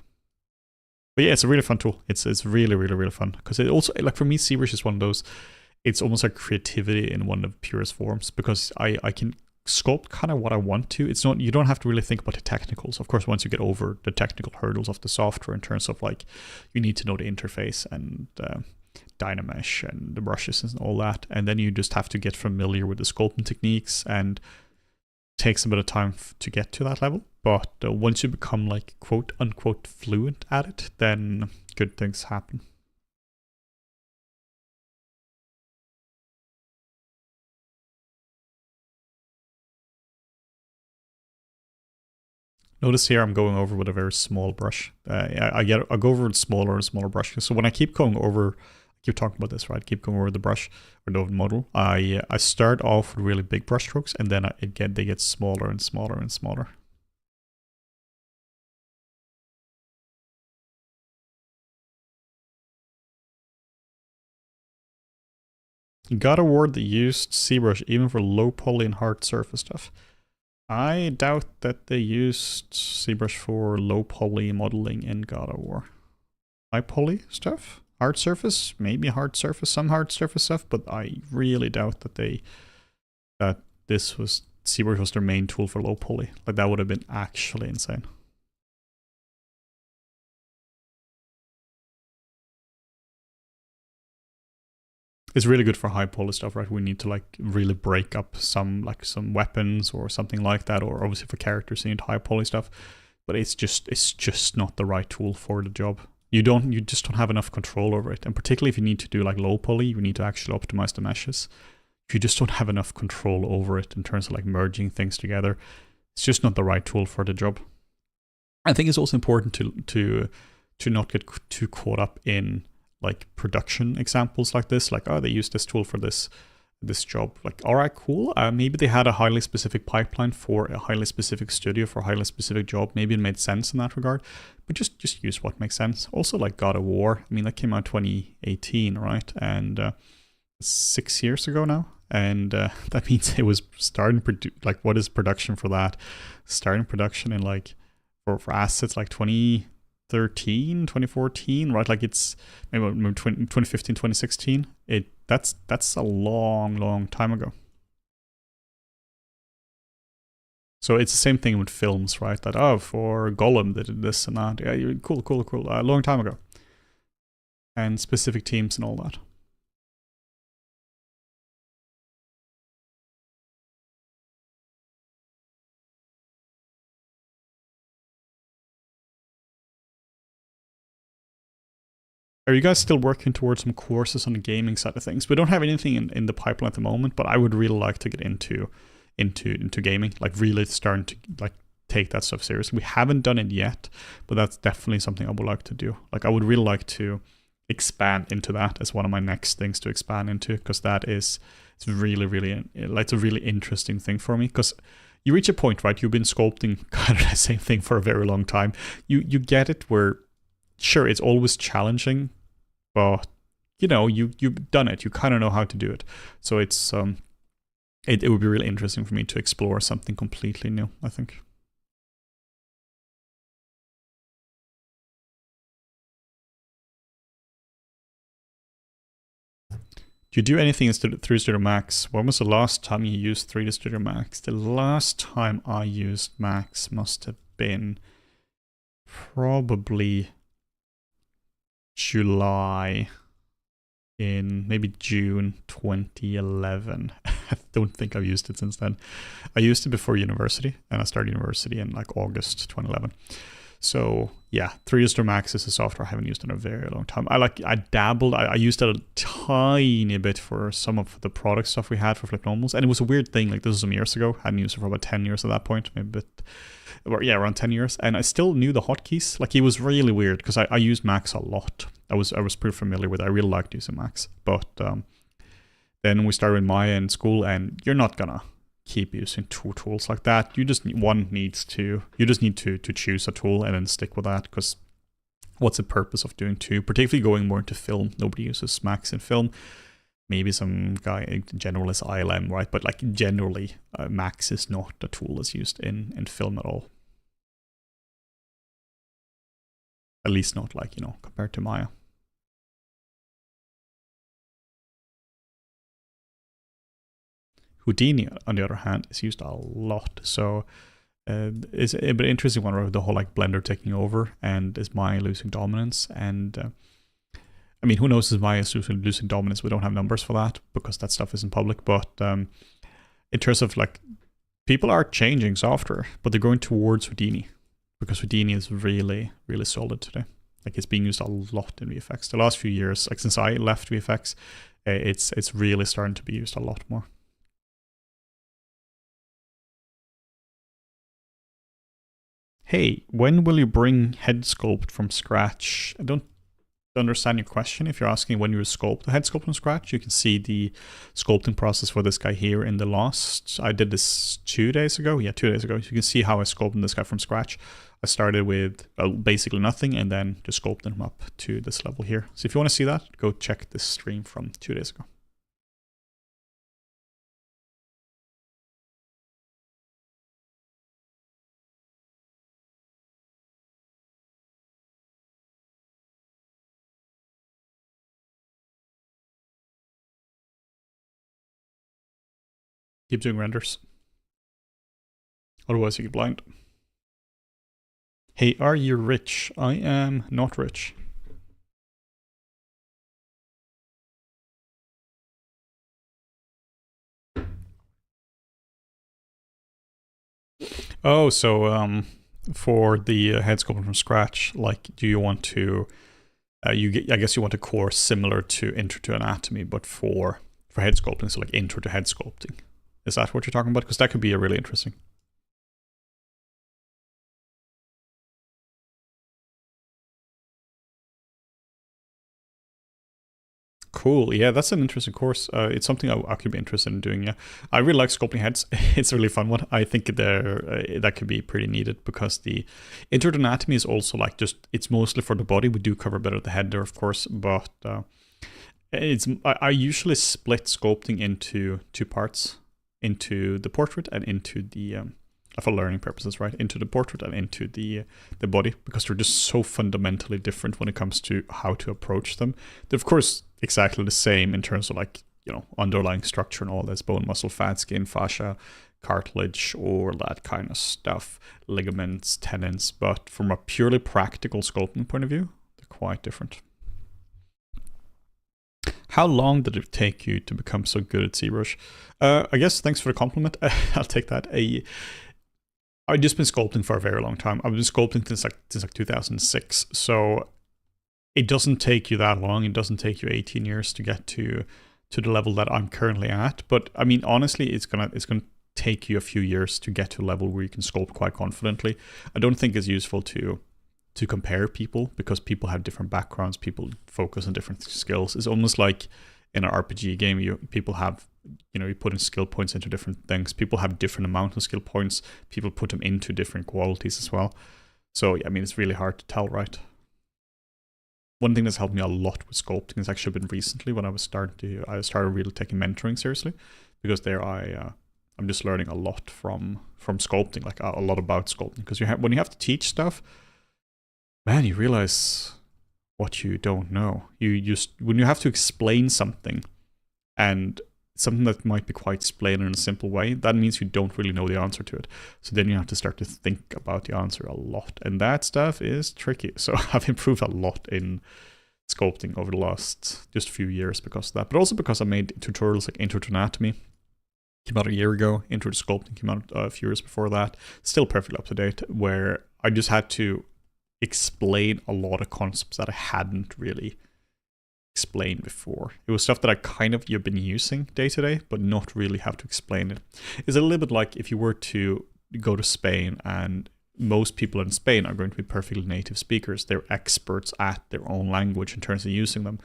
But yeah, it's a really fun tool. It's really, really, really fun because it also, like for me, ZBrush is one of those. It's almost like creativity in one of the purest forms because I can sculpt kind of what I want to. It's not, you don't have to really think about the technicals. Of course, once you get over the technical hurdles of the software in terms of like, you need to know the interface and Dynamesh and the brushes and all that. And then you just have to get familiar with the sculpting techniques and it takes a bit of time to get to that level. But once you become like quote unquote fluent at it, then good things happen. Notice here I'm going over with a very small brush. I go over with smaller and smaller brushes. So when I keep going over, I keep talking about this, right? Keep going over the brush or the model. I start off with really big brush strokes and then they get smaller and smaller and smaller. God of War that used ZBrush even for low poly and hard surface stuff. I doubt that they used ZBrush for low poly modeling in God of War. High poly stuff? Hard surface? Maybe hard surface, some hard surface stuff, but I really doubt that ZBrush was their main tool for low poly. Like that would have been actually insane. It's really good for high poly stuff, right? We need to like really break up some weapons or something like that, or obviously for characters you need high poly stuff. But it's just not the right tool for the job. You just don't have enough control over it. And particularly if you need to do like low poly, you need to actually optimize the meshes. If you just don't have enough control over it in terms of like merging things together, it's just not the right tool for the job. I think it's also important to not get too caught up in like production examples like this, like, oh, they use this tool for this job. Like, all right, cool. Maybe they had a highly specific pipeline for a highly specific studio for a highly specific job. Maybe it made sense in that regard, but just use what makes sense. Also, like God of War. I mean, that came out 2018, right? And 6 years ago now. And that means it was starting like, what is production for that? Starting production in like for assets like 2013, 2014, right? Like it's maybe 2015, 2016. That's a long time ago. So it's the same thing with films, right? That, oh, for Gollum they did this and that. Yeah, cool. A long time ago. And specific teams and all that. Are you guys still working towards some courses on the gaming side of things? We don't have anything in the pipeline at the moment, but I would really like to get into gaming, like really starting to like take that stuff seriously. We haven't done it yet, but that's definitely something I would like to do. Like I would really like to expand into that as one of my next things to expand into, because it's really like a really interesting thing for me. Because you reach a point, right? You've been sculpting kind of the same thing for a very long time. You get it where, sure, it's always challenging, but you know, you've done it. You kind of know how to do it. So it's it would be really interesting for me to explore something completely new, I think. Do you do anything through Studio Max? When was the last time you used 3D Studio Max? The last time I used Max must have been probably July in maybe June 2011. I don't think I've used it since then. I used it before university, and I started university in like August 2011. So yeah, 3ds Max is a software I haven't used in a very long time. I dabbled. I used it a tiny bit for some of the product stuff we had for Flip Normals, and it was a weird thing. Like, this was some years ago. I hadn't used it for about 10 years at that point, maybe a bit. Or yeah, around 10 years, and I still knew the hotkeys. Like, it was really weird because I used Macs a lot. I was pretty familiar with it. I really liked using Macs, but then we started with Maya in school, and you're not gonna keep using two tools like that. You just need to choose a tool and then stick with that, because what's the purpose of doing two? Particularly going more into film. Nobody uses Macs in film. Maybe some guy in general is ILM, right? But like generally, Macs is not a tool that's used in film at all. At least not like, compared to Maya. Houdini, on the other hand, is used a lot. So it's a bit interesting one, where the whole like Blender taking over and is Maya losing dominance. And I mean, who knows if Maya is losing dominance? We don't have numbers for that because that stuff isn't public. But in terms of like, people are changing software, but they're going towards Houdini because Houdini is really, really solid today. Like, it's being used a lot in VFX. The last few years, like since I left VFX, it's really starting to be used a lot more. Hey, when will you bring head sculpt from scratch? I don't understand your question. If you're asking when you sculpt the head sculpt from scratch, you can see the sculpting process for this guy here in the last. I did this 2 days ago. Yeah, 2 days ago. You can see how I sculpted this guy from scratch. I started with basically nothing and then just sculpted him up to this level here. So if you want to see that, go check this stream from 2 days ago. Keep doing renders. Otherwise you get blind. Hey, are you rich? I am not rich. Oh, so for the head sculpting from scratch, like, do you want to? I guess you want a course similar to Intro to Anatomy, but for head sculpting, so like Intro to Head Sculpting. Is that what you're talking about? Because that could be a really interesting. Cool. Yeah, that's an interesting course. It's something I could be interested in doing. Yeah, I really like sculpting heads. It's a really fun one. I think that could be pretty needed because the Intro to Anatomy is also like it's mostly for the body. We do cover a bit of the head there, of course, but I usually split sculpting into two parts, into the portrait and into the for learning purposes, right? Into the portrait and into the body, because they're just so fundamentally different when it comes to how to approach them. They're of course exactly the same in terms of like, underlying structure and all this, bone, muscle, fat, skin, fascia, cartilage, or that kind of stuff, ligaments, tendons, but from a purely practical sculpting point of view, they're quite different. How long did it take you to become so good at ZBrush? I guess thanks for the compliment. I'll take that. I've just been sculpting for a very long time. I've been sculpting since like 2006. So it doesn't take you that long. It doesn't take you 18 years to get to the level that I'm currently at. But I mean, honestly, it's gonna take you a few years to get to a level where you can sculpt quite confidently. I don't think it's useful to compare people because people have different backgrounds. People focus on different skills. It's almost like in an RPG game, people have, you put in skill points into different things. People have different amounts of skill points. People put them into different qualities as well. So, yeah, I mean, it's really hard to tell, right? One thing that's helped me a lot with sculpting has actually been recently when I started really taking mentoring seriously, because there I'm just learning a lot from sculpting, like a lot about sculpting. Because when you have to teach stuff, man, you realize what you don't know. When you have to explain something, and something that might be quite explained in a simple way, that means you don't really know the answer to it. So then you have to start to think about the answer a lot. And that stuff is tricky. So I've improved a lot in sculpting over the last just a few years because of that, but also because I made tutorials like Intro to Anatomy. Came out a year ago. Intro to Sculpting came out a few years before that. Still perfectly up to date, where I just had to explain a lot of concepts that I hadn't really explained before. It was stuff that I kind of you've been using day to day, but not really have to explain it. It's a little bit like if you were to go to Spain, and most people in Spain are going to be perfectly native speakers. They're experts at their own language in terms of using them.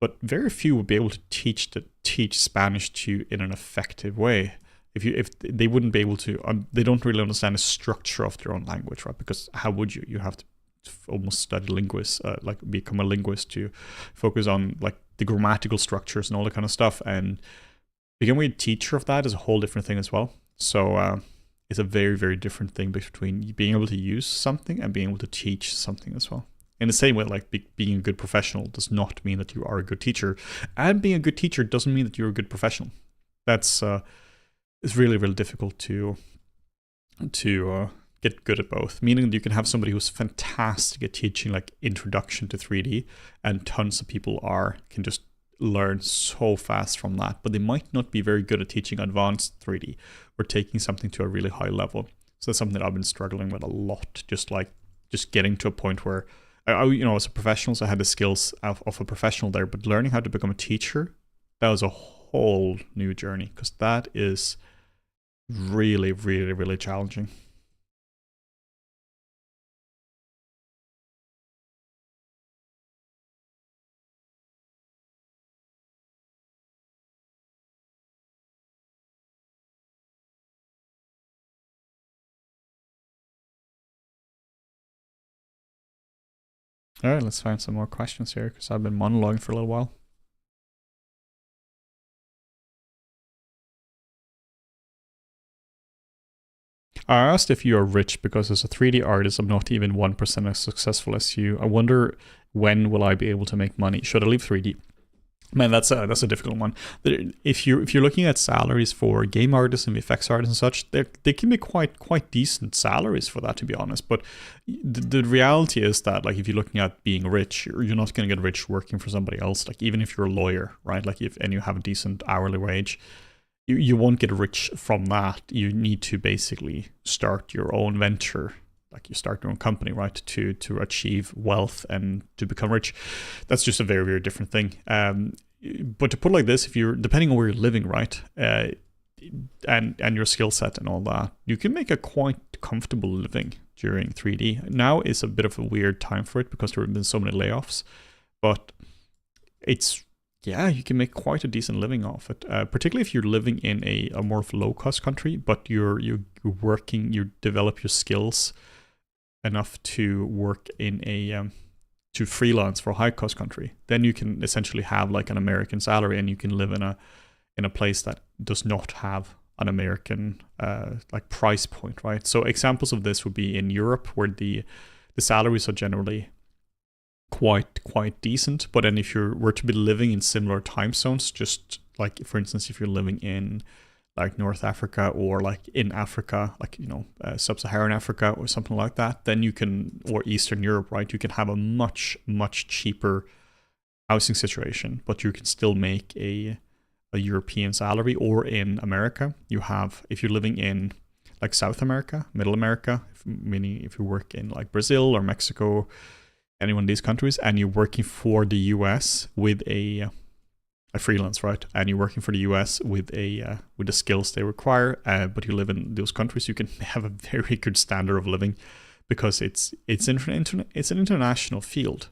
But very few would be able to teach Spanish to you in an effective way. If they wouldn't be able to, they don't really understand the structure of their own language, right? Because how would you? You have to almost study linguists, like become a linguist to focus on like the grammatical structures and all that kind of stuff. And becoming a teacher of that is a whole different thing as well. So it's a very, very different thing between being able to use something and being able to teach something as well. In the same way, like being a good professional does not mean that you are a good teacher, and being a good teacher doesn't mean that you're a good professional. That's it's really, really difficult to get good at both. Meaning that you can have somebody who's fantastic at teaching like introduction to 3D, and tons of people can just learn so fast from that, but they might not be very good at teaching advanced 3D or taking something to a really high level. So that's something that I've been struggling with a lot. Just getting to a point where as a professional, so I had the skills of a professional there, but learning how to become a teacher, that was a whole new journey, because that is really, really, really challenging. All right, let's find some more questions here, because I've been monologuing for a little while. I asked if you are rich because as a 3D artist, I'm not even 1% as successful as you. I wonder, when will I be able to make money? Should I leave 3D? Man, that's a difficult one. If you're looking at salaries for game artists and VFX artists and such, they can be quite decent salaries for that, to be honest. But the reality is that, like, if you're looking at being rich, you're not going to get rich working for somebody else. Like, even if you're a lawyer, right? Like, and you have a decent hourly wage, you won't get rich from that. You need to basically start your own venture. Like, you start your own company, right, to achieve wealth and to become rich. That's just a very, very different thing. But to put it like this, if you're, depending on where you're living, right, and your skill set and all that, you can make a quite comfortable living during 3D. Now is a bit of a weird time for it because there have been so many layoffs, but you can make quite a decent living off it, particularly if you're living in a more low-cost country, but you're working, you develop your skills enough to work in to freelance for a high-cost country. Then you can essentially have like an American salary, and you can live in a place that does not have an American like price point, right? So examples of this would be in Europe, where the salaries are generally quite decent. But then if you were to be living in similar time zones, just like, for instance, if you're living in like North Africa, or like in Africa, like, sub-Saharan Africa or something like that, then you can, or Eastern Europe, right, you can have a much cheaper housing situation, but you can still make a European salary. Or in America, if you're living in like South America, Middle America, meaning if you work in like Brazil or Mexico, any one of these countries, and you're working for the US with a freelance, right? And you're working for the US with the skills they require, but you live in those countries, you can have a very good standard of living, because it's an international field.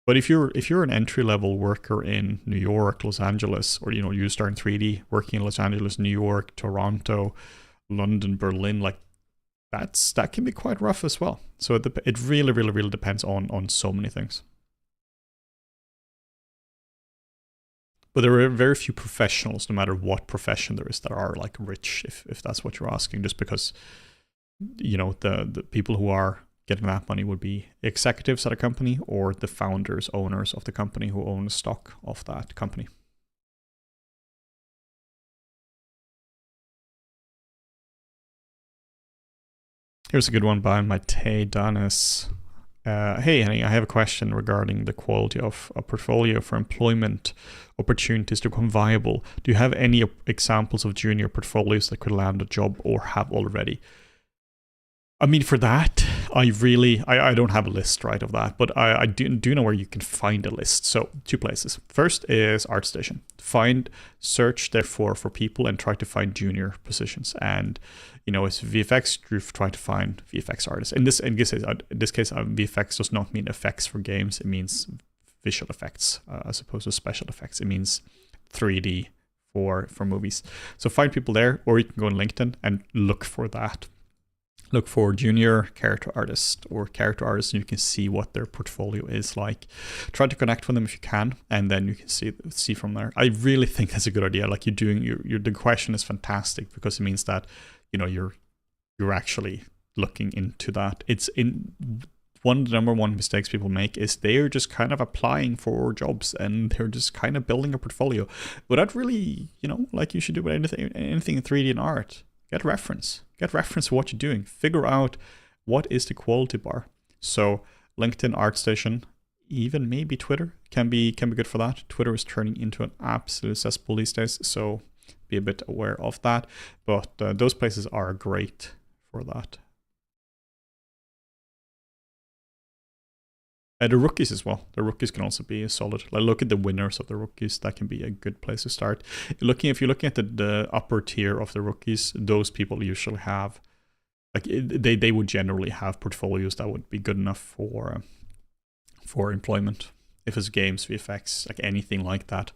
But if you're an entry-level worker in New York, Los Angeles, or you start in 3D working in Los Angeles, New York, Toronto, London, Berlin, like that can be quite rough as well. So it really, really, really depends on so many things. But there are very few professionals, no matter what profession there is, that are like rich, if that's what you're asking, just because, the people who are getting that money would be executives at a company, or the founders, owners of the company, who own the stock of that company. Here's a good one by Matej Danis. Hey, Henny, I have a question regarding the quality of a portfolio for employment opportunities to become viable. Do you have any examples of junior portfolios that could land a job or have already? I mean, for that, I don't have a list, right, of that, but I do know where you can find a list. So 2 places. First is ArtStation. Search therefore for people and try to find junior positions. And, it's VFX, you try to find VFX artists. In this case, VFX does not mean effects for games. It means visual effects as opposed to special effects. It means 3D for movies. So find people there, or you can go on LinkedIn and look for that. Look for junior character artists or character artists, and you can see what their portfolio is like. Try to connect with them if you can, and then you can see from there. I really think that's a good idea. Like, the question is fantastic because it means that you're actually looking into that. It's in one of the number one mistakes people make is they're just kind of applying for jobs and they're just kind of building a portfolio without really, like you should do with anything in 3D and art. Get reference for what you're doing. Figure out what is the quality bar. So LinkedIn, ArtStation, even maybe Twitter can be good for that. Twitter is turning into an absolute cesspool these days, so be a bit aware of that. But those places are great for that. The rookies as well. The rookies can also be solid. Like, look at the winners of the rookies. That can be a good place to start. If you're looking at the upper tier of the rookies, those people usually have, they would generally have portfolios that would be good enough for employment. If it's games, VFX, like anything like that.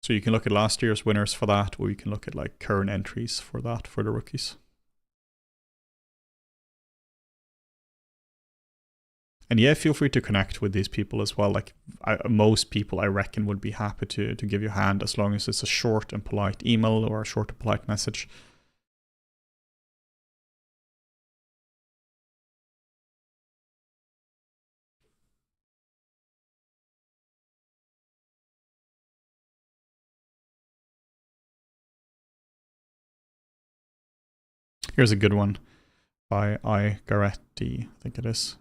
So you can look at last year's winners for that, or you can look at like current entries for that for the rookies. And yeah, feel free to connect with these people as well. Like, most people I reckon would be happy to give you a hand, as long as it's a short and polite email or a short and polite message. Here's a good one by I. Garetti, I think it is.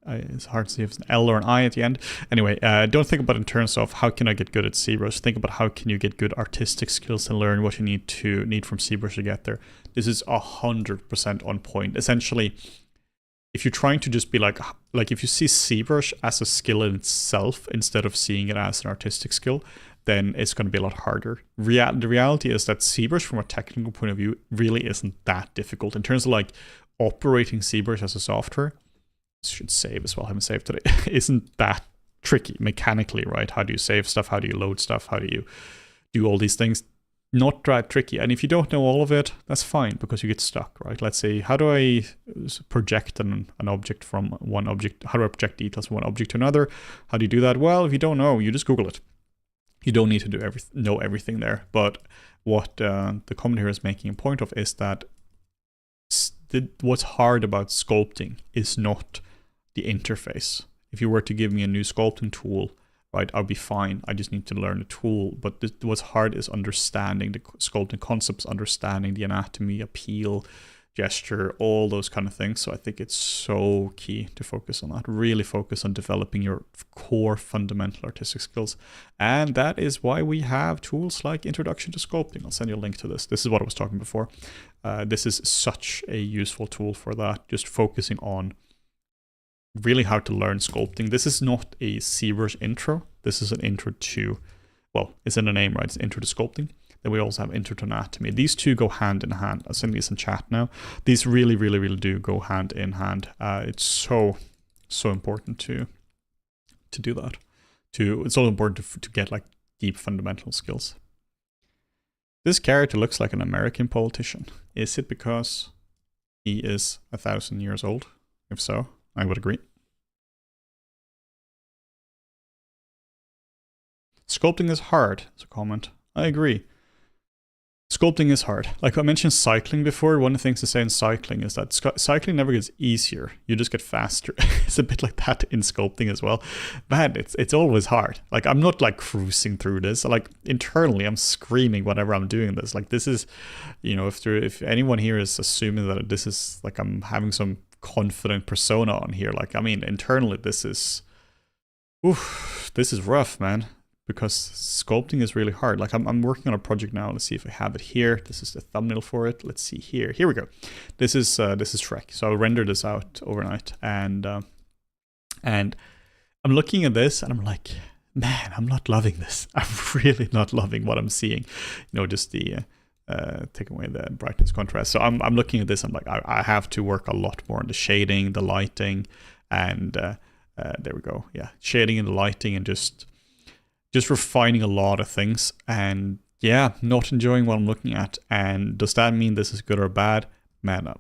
It's hard to see if it's an L or an I at the end. Anyway, don't think about it in terms of how can I get good at ZBrush. Think about how can you get good artistic skills and learn what you need from ZBrush to get there. This is 100% on point. Essentially, if you're trying to just be like if you see ZBrush as a skill in itself instead of seeing it as an artistic skill, then it's going to be a lot harder. The reality is that ZBrush, from a technical point of view, really isn't that difficult in terms of like operating ZBrush as a software. Should save as well. I haven't saved today. Isn't that tricky mechanically, right? How do you save stuff? How do you load stuff? How do you do all these things? Not that tricky. And if you don't know all of it, that's fine, because you get stuck, right? Let's say, how do I project an object from one object? How do I project details from one object to another? How do you do that? Well, if you don't know, you just Google it. You don't need to know everything there. But what the comment here is making a point of is that what's hard about sculpting is not the interface. If you were to give me a new sculpting tool, right, I'll be fine. I just need to learn the tool. But what's hard is understanding the sculpting concepts, understanding the anatomy, appeal, gesture, all those kind of things. So I think it's so key to focus on that. Really focus on developing your core fundamental artistic skills. And that is why we have tools like Introduction to Sculpting. I'll send you a link to this. This is what I was talking before. This is such a useful tool for that. Just focusing on really how to learn sculpting. This is not a ZBrush intro. This is an intro to, well, it's in the name, right? It's intro to sculpting. Then we also have intro to anatomy. These two go hand in hand. I'll send these in chat now. These really, really, really do go hand in hand. It's so important to do that. It's so important to get like deep fundamental skills. This character looks like an American politician. Is it because he is 1,000 years old? If so, I would agree. Sculpting is hard, is a comment. I agree. Sculpting is hard. Like I mentioned cycling before, one of the things to say in cycling is that cycling never gets easier. You just get faster. It's a bit like that in sculpting as well. Man, it's always hard. Like I'm not like cruising through this. Like internally I'm screaming whenever I'm doing this. Like this is, if anyone here is assuming that this is like I'm having some confident persona on here. Like, I mean, internally, this is rough, man, because sculpting is really hard. Like, I'm working on a project now. Let's see if I have it here. This is the thumbnail for it. Let's see here. Here we go. This is Shrek. So I'll render this out overnight, and I'm looking at this and I'm like, man, I'm not loving this. I'm really not loving what I'm seeing. You know, just the take away the brightness contrast. So I'm looking at this. I'm like, I have to work a lot more on the shading, the lighting, and there we go. Yeah, shading and the lighting, and just refining a lot of things. And yeah, not enjoying what I'm looking at. And does that mean this is good or bad? Man,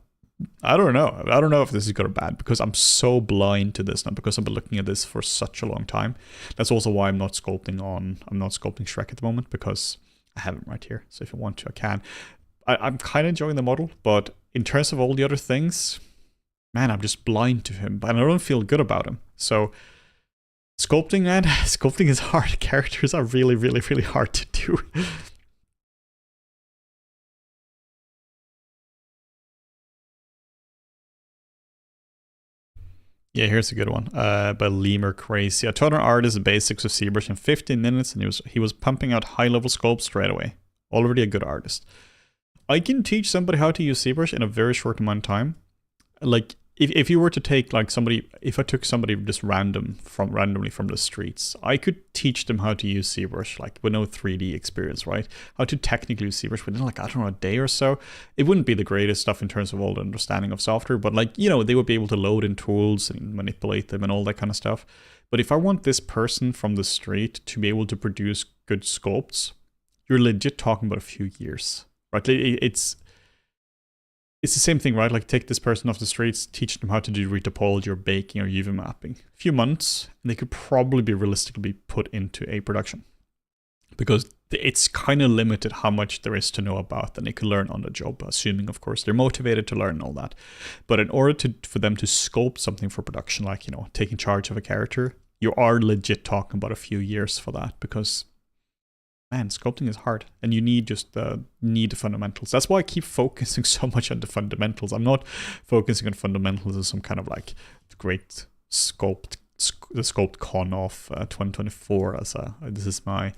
I don't know. I don't know if this is good or bad, because I'm so blind to this now, because I've been looking at this for such a long time. That's also why I'm not sculpting Shrek at the moment, because I have him right here. So if I want to, I can. I'm kind of enjoying the model, but in terms of all the other things, man, I'm just blind to him, and I don't feel good about him. So sculpting, man, sculpting is hard. Characters are really, really, really hard to do. Yeah, here's a good one by Lemur Crazy. I taught an artist the basics of ZBrush in 15 minutes, and he was pumping out high-level sculpts straight away. Already a good artist. I can teach somebody how to use ZBrush in a very short amount of time. Like, if you were to take like somebody, if I took somebody just randomly from the streets, I could teach them how to use ZBrush, like with no 3D experience, right? How to technically use ZBrush within like, I don't know, a day or so. It wouldn't be the greatest stuff in terms of all the understanding of software, but like, you know, they would be able to load in tools and manipulate them and all that kind of stuff. But if I want this person from the street to be able to produce good sculpts, you're legit talking about a few years, right? It's the same thing, right? Like, take this person off the streets, teach them how to do retopology or baking or UV mapping. A few months, and they could probably be realistically put into a production, because it's kind of limited how much there is to know about, and they can learn on the job, assuming, of course, they're motivated to learn all that. But in order for them to sculpt something for production, like, you know, taking charge of a character, you are legit talking about a few years for that, because man, sculpting is hard, and you need the fundamentals. That's why I keep focusing so much on the fundamentals. I'm not focusing on fundamentals as some kind of like great the Sculpt Con of 2024 as this is my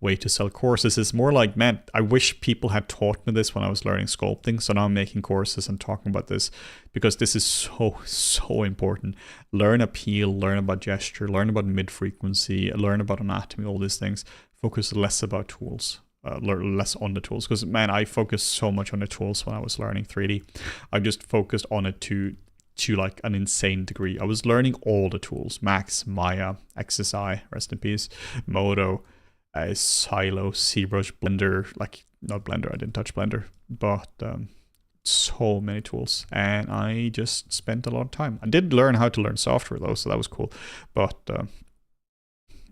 way to sell courses. It's more like, man, I wish people had taught me this when I was learning sculpting. So now I'm making courses and talking about this, because this is so important. Learn appeal, learn about gesture, learn about mid-frequency, learn about anatomy, all these things. Focus less about tools, less on the tools, because man, I focused so much on the tools when I was learning 3D. I just focused on it to like an insane degree. I was learning all the tools: Max, Maya, XSI, rest in peace, Modo, Silo, ZBrush, Blender. Like, not Blender, I didn't touch Blender, but so many tools, and I just spent a lot of time. I did learn how to learn software though, so that was cool, but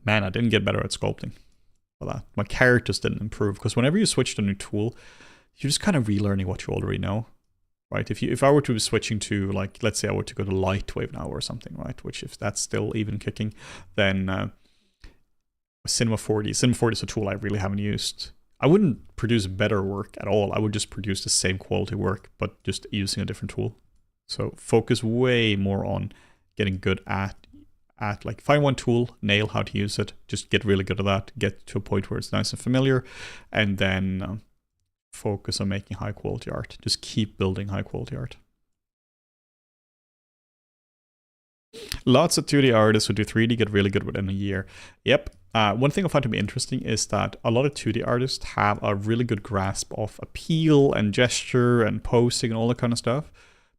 man, I didn't get better at sculpting for that. My characters didn't improve, because whenever you switch to a new tool, you're just kind of relearning what you already know, right? If I were to be switching to, like, let's say I were to go to Lightwave now or something, right? Which, if that's still even kicking, then Cinema 40 is a tool I really haven't used. I wouldn't produce better work at all. I would just produce the same quality work, but just using a different tool. So focus way more on getting good at like, find one tool, nail how to use it, just get really good at that, get to a point where it's nice and familiar, and then focus on making high quality art. Just keep building high quality art. Lots of 2D artists who do 3D get really good within a year. Yep. One thing I find to be interesting is that a lot of 2D artists have a really good grasp of appeal and gesture and posing and all that kind of stuff,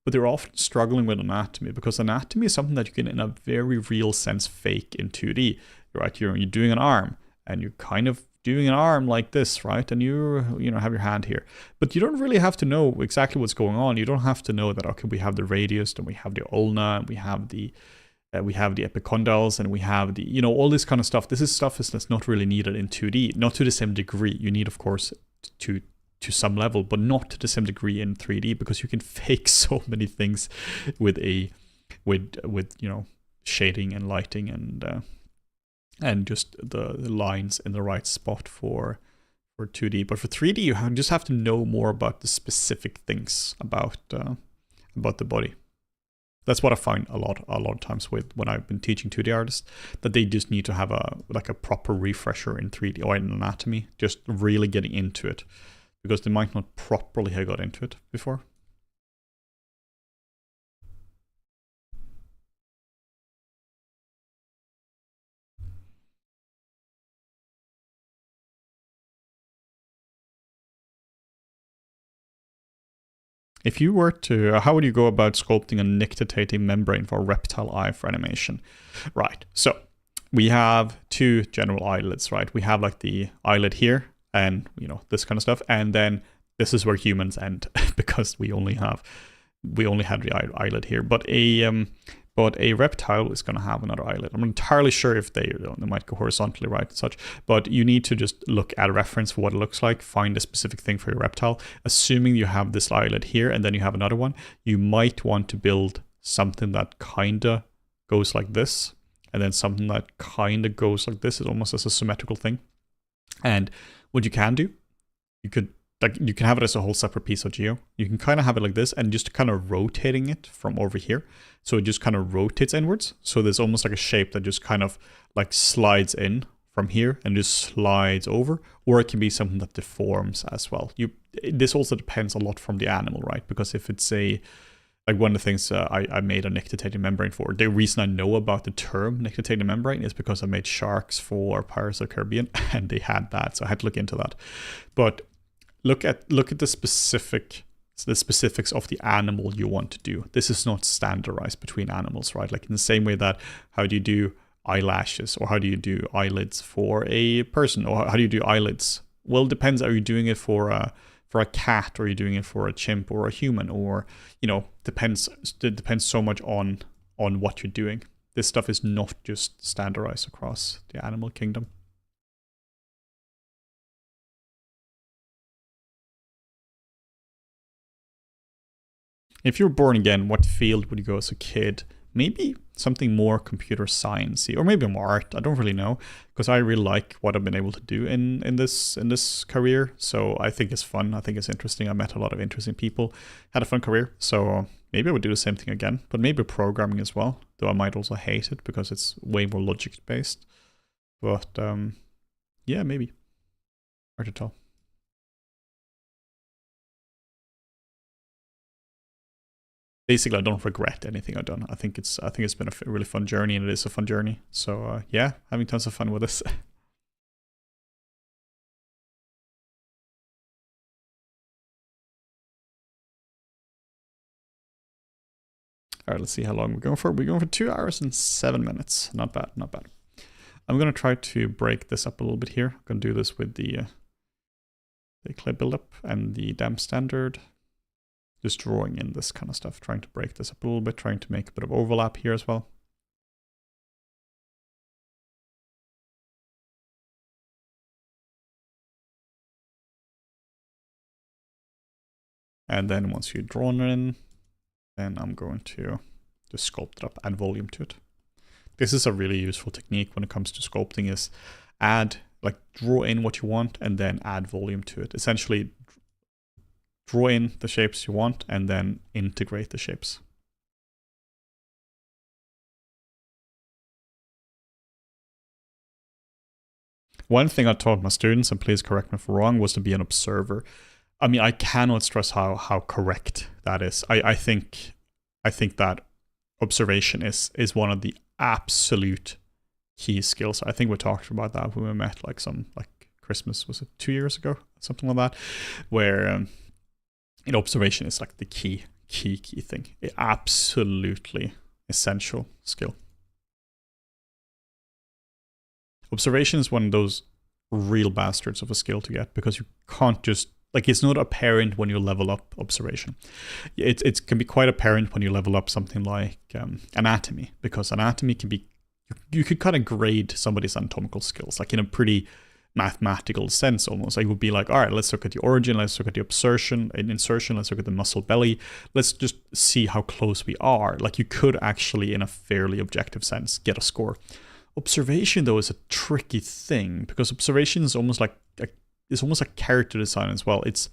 but they're often struggling with anatomy, because anatomy is something that you can, in a very real sense, fake in 2D, right? You're doing an arm, and you're kind of doing an arm like this, right? And you have your hand here, but you don't really have to know exactly what's going on. You don't have to know that, okay, we have the radius, and we have the ulna, and we have the epicondyles, and we have the, you know, all this kind of stuff. This is stuff that's not really needed in 2D, not to the same degree. You need, of course, to some level, but not to the same degree in 3D, because you can fake so many things with you know, shading and lighting and just the lines in the right spot for 2D. But for 3D, you just have to know more about the specific things about the body. That's what I find a lot of times with when I've been teaching 2D artists, that they just need to have a proper refresher in 3D or in anatomy, just really getting into it, because they might not properly have got into it before. If you were to, how would you go about sculpting a nictitating membrane for a reptile eye for animation? Right, so we have two general eyelids, right? We have like the eyelid here and, you know, this kind of stuff. And then this is where humans end because we only have the eyelid here. But a reptile is going to have another eyelid. I'm not entirely sure if they might go horizontally, right, and such. But you need to just look at a reference for what it looks like, find a specific thing for your reptile. Assuming you have this eyelid here and then you have another one, you might want to build something that kind of goes like this, and then something that kind of goes like this. It's almost as a symmetrical thing. And what you can do, you can have it as a whole separate piece of geo. You can kind of have it like this and just kind of rotating it from over here. So it just kind of rotates inwards. So there's almost like a shape that just kind of like slides in from here and just slides over. Or it can be something that deforms as well. This also depends a lot from the animal, right? Because if it's like one of the things I made a nictitating membrane for. The reason I know about the term nictitating membrane is because I made sharks for Pirates of the Caribbean and they had that. So I had to look into that. But look at the specifics of the animal you want to do. This is not standardized between animals, right? Like in the same way that how do you do eyelashes, or how do you do eyelids for a person, or how do you do eyelids? Well, it depends. Are you doing it for a cat, or are you doing it for a chimp or a human, or, you know, it depends so much on what you're doing. This stuff is not just standardized across the animal kingdom. If you were born again, what field would you go as a kid? Maybe something more computer sciencey, or maybe more art. I don't really know, because I really like what I've been able to do in this career. So I think it's fun. I think it's interesting. I met a lot of interesting people, had a fun career. So maybe I would do the same thing again, but maybe programming as well. Though I might also hate it because it's way more logic based. But yeah, maybe. Hard to tell. Basically, I don't regret anything I've done. I think it's been a really fun journey, and it is a fun journey. So yeah, having tons of fun with this. All right, let's see how long we're going for. We're going for 2 hours and 7 minutes. Not bad, not bad. I'm gonna try to break this up a little bit here. I'm gonna do this with the clay buildup and the damp standard. Just drawing in this kind of stuff, trying to break this up a little bit, trying to make a bit of overlap here as well. And then once you've drawn it in, then I'm going to just sculpt it up, add volume to it. This is a really useful technique when it comes to sculpting, is draw in what you want and then add volume to it. Essentially, draw in the shapes you want and then integrate the shapes. One thing I taught my students, and please correct me if I'm wrong, was to be an observer. I mean, I cannot stress how correct that is. I think that observation is one of the absolute key skills. I think we talked about that when we met, like Christmas, was it 2 years ago, something like that, where observation is like the key thing. Absolutely essential skill. Observation is one of those real bastards of a skill to get, because you can't just, like, it's not apparent when you level up observation. It can be quite apparent when you level up something like anatomy, because anatomy can be, you could kind of grade somebody's anatomical skills, like in a pretty mathematical sense almost. Like, it would be like, all right, let's look at the origin, let's look at the insertion, let's look at the muscle belly, let's just see how close we are. Like, you could actually, in a fairly objective sense, get a score. Observation, though, is a tricky thing, because observation is almost like character design as well. It's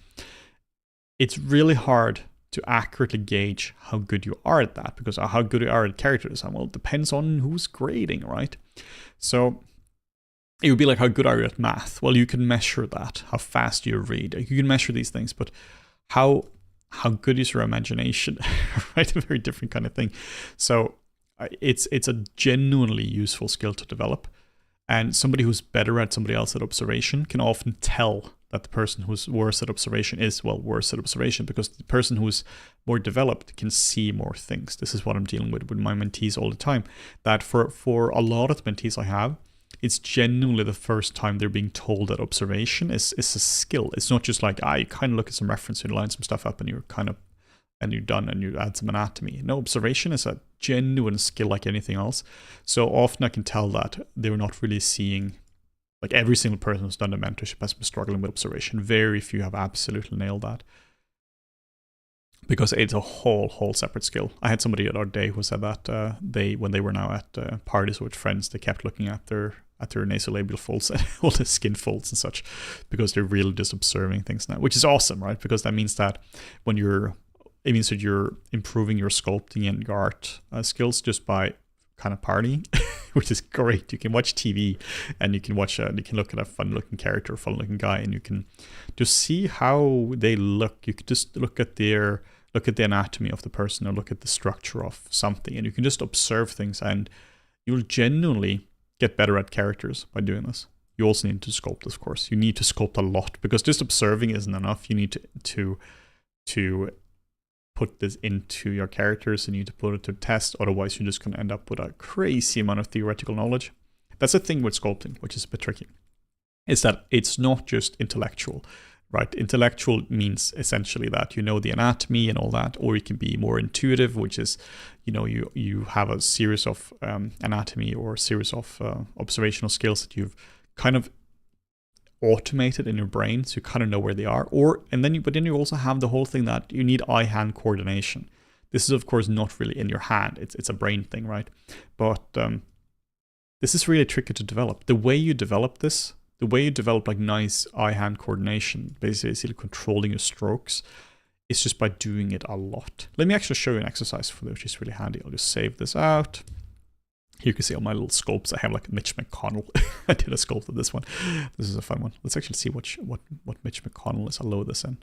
really hard to accurately gauge how good you are at that, because how good you are at character design, well, it depends on who's grading, right? So it would be like, how good are you at math? Well, you can measure that. How fast you read, you can measure these things, but how good is your imagination, right? A very different kind of thing. So it's a genuinely useful skill to develop. And somebody who's better at somebody else at observation can often tell that the person who's worse at observation is, well, worse at observation, because the person who's more developed can see more things. This is what I'm dealing with my mentees all the time. That for a lot of the mentees I have, it's genuinely the first time they're being told that observation is a skill. It's not just like, you kind of look at some reference, you line some stuff up, and you're done, and you add some anatomy. No, observation is a genuine skill like anything else. So often I can tell that they're not really seeing, like every single person who's done a mentorship has been struggling with observation. Very few have absolutely nailed that, because it's a whole separate skill. I had somebody the other day who said that when they were now at parties with friends, they kept looking at their nasolabial folds and all the skin folds and such, because they're really just observing things now, which is awesome, right? Because that means that it means that you're improving your sculpting and your art skills just by kind of partying, which is great. You can watch TV and you can look at a fun looking character, fun looking guy, and you can just see how they look. You could just look at the anatomy of the person, or look at the structure of something, and you can just observe things, and you'll genuinely get better at characters by doing this. You also need to sculpt, of course. You need to sculpt a lot, because just observing isn't enough. You need to put this into your characters, and you need to put it to test. Otherwise, you're just going to end up with a crazy amount of theoretical knowledge. That's the thing with sculpting, which is a bit tricky, is that it's not just intellectual, right? Intellectual means essentially that you know the anatomy and all that, or it can be more intuitive, which is, you have a series of anatomy or a series of observational skills that you've kind of automated in your brain, so you kind of know where they are. But then you also have the whole thing that you need eye-hand coordination. This is, of course, not really in your hand. It's a brain thing, right? But this is really tricky to develop. The way you develop like nice eye-hand coordination, basically controlling your strokes, is just by doing it a lot. Let me actually show you an exercise for this, which is really handy. I'll just save this out. Here you can see all my little sculpts. I have like Mitch McConnell. I did a sculpt of this one. This is a fun one. Let's actually see what Mitch McConnell is. I'll load this in.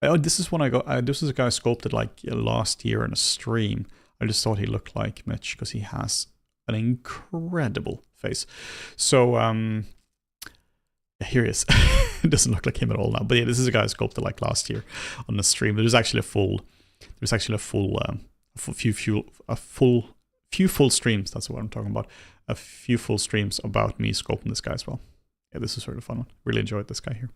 Oh, this is one I got. This is a guy I sculpted like last year in a stream. I just thought he looked like Mitch because he has an incredible face. So here he is. It doesn't look like him at all now. But yeah, this is a guy I sculpted like last year on the stream. There's actually a full few full streams, that's what I'm talking about. A few full streams about me sculpting this guy as well. Yeah, this is sort of fun one. Really enjoyed this guy here.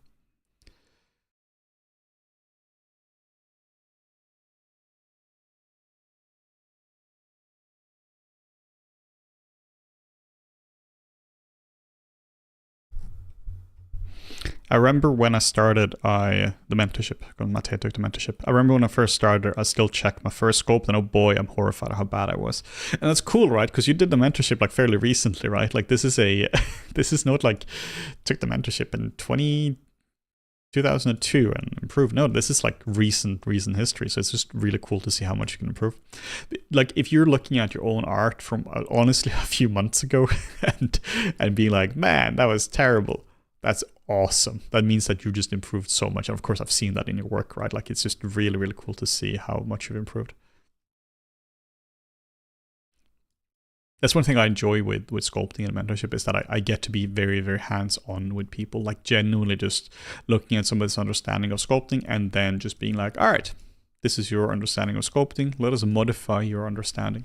I remember when I started the mentorship, when Matteo took the mentorship. I remember when I first started, I still checked my first sculpt, and oh boy, I'm horrified at how bad I was. And that's cool, right? Because you did the mentorship like fairly recently, right? Like this is not like took the mentorship in 2002 and improved. No, this is like recent history. So it's just really cool to see how much you can improve. Like if you're looking at your own art from honestly a few months ago and being like, man, that was terrible. That's awesome. That means that you just improved so much. And of course, I've seen that in your work, right? Like it's just really, really cool to see how much you've improved. That's one thing I enjoy with sculpting and mentorship, is that I get to be very, very hands-on with people, like genuinely just looking at somebody's understanding of sculpting and then just being like, all right, this is your understanding of sculpting. Let us modify your understanding.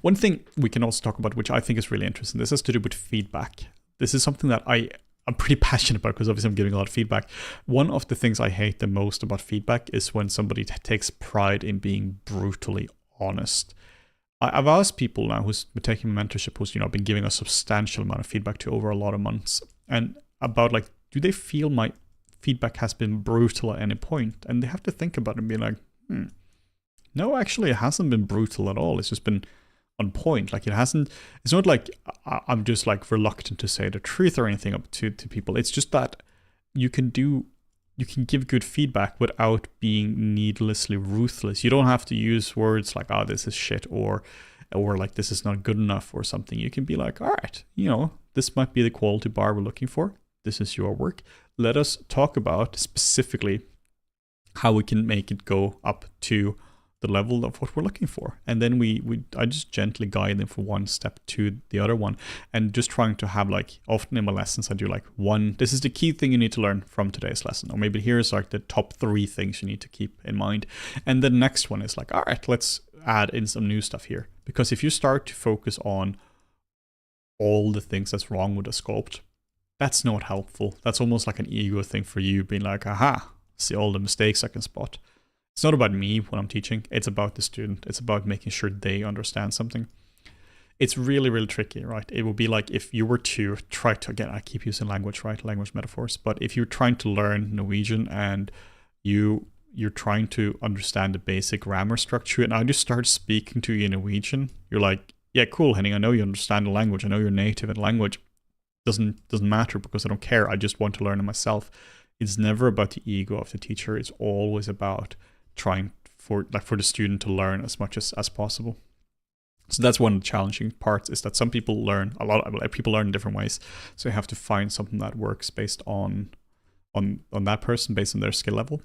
One thing we can also talk about, which I think is really interesting, this has to do with feedback. This is something that I'm pretty passionate about, because obviously I'm giving a lot of feedback. One of the things I hate the most about feedback is when somebody takes pride in being brutally honest. I've asked people now who's been taking mentorship, who's been giving a substantial amount of feedback to over a lot of months, and about like, do they feel my feedback has been brutal at any point? And they have to think about it and be like, no, actually it hasn't been brutal at all. It's just been on point. Like it's not like I'm just like reluctant to say the truth or anything up to people. It's just that you can do give good feedback without being needlessly ruthless. You don't have to use words like, oh, this is shit, or like, this is not good enough or something. You can be like, all right, this might be the quality bar we're looking for. This is your work. Let us talk about specifically how we can make it go up to the level of what we're looking for. And then I just gently guide them from one step to the other one, and just trying to have, like, often in my lessons I do like this is the key thing you need to learn from today's lesson, or maybe here's like the top 3 things you need to keep in mind. And the next one is like, all right, let's add in some new stuff here. Because if you start to focus on all the things that's wrong with a sculpt, that's not helpful. That's almost like an ego thing for you, being like, aha, see all the mistakes I can spot. It's not about me when I'm teaching. It's about the student. It's about making sure they understand something. It's really, really tricky, right? It would be like if you were to try to, again, I keep using language, right? Language metaphors. But if you're trying to learn Norwegian and you're trying to understand the basic grammar structure, and I just start speaking to you in Norwegian, you're like, yeah, cool, Henning, I know you understand the language. I know you're native in language. Doesn't matter, because I don't care. I just want to learn it myself. It's never about the ego of the teacher. It's always about trying for the student to learn as much as possible. So that's one of the challenging parts, is that some people learn people learn in different ways. So you have to find something that works based on that person, based on their skill level.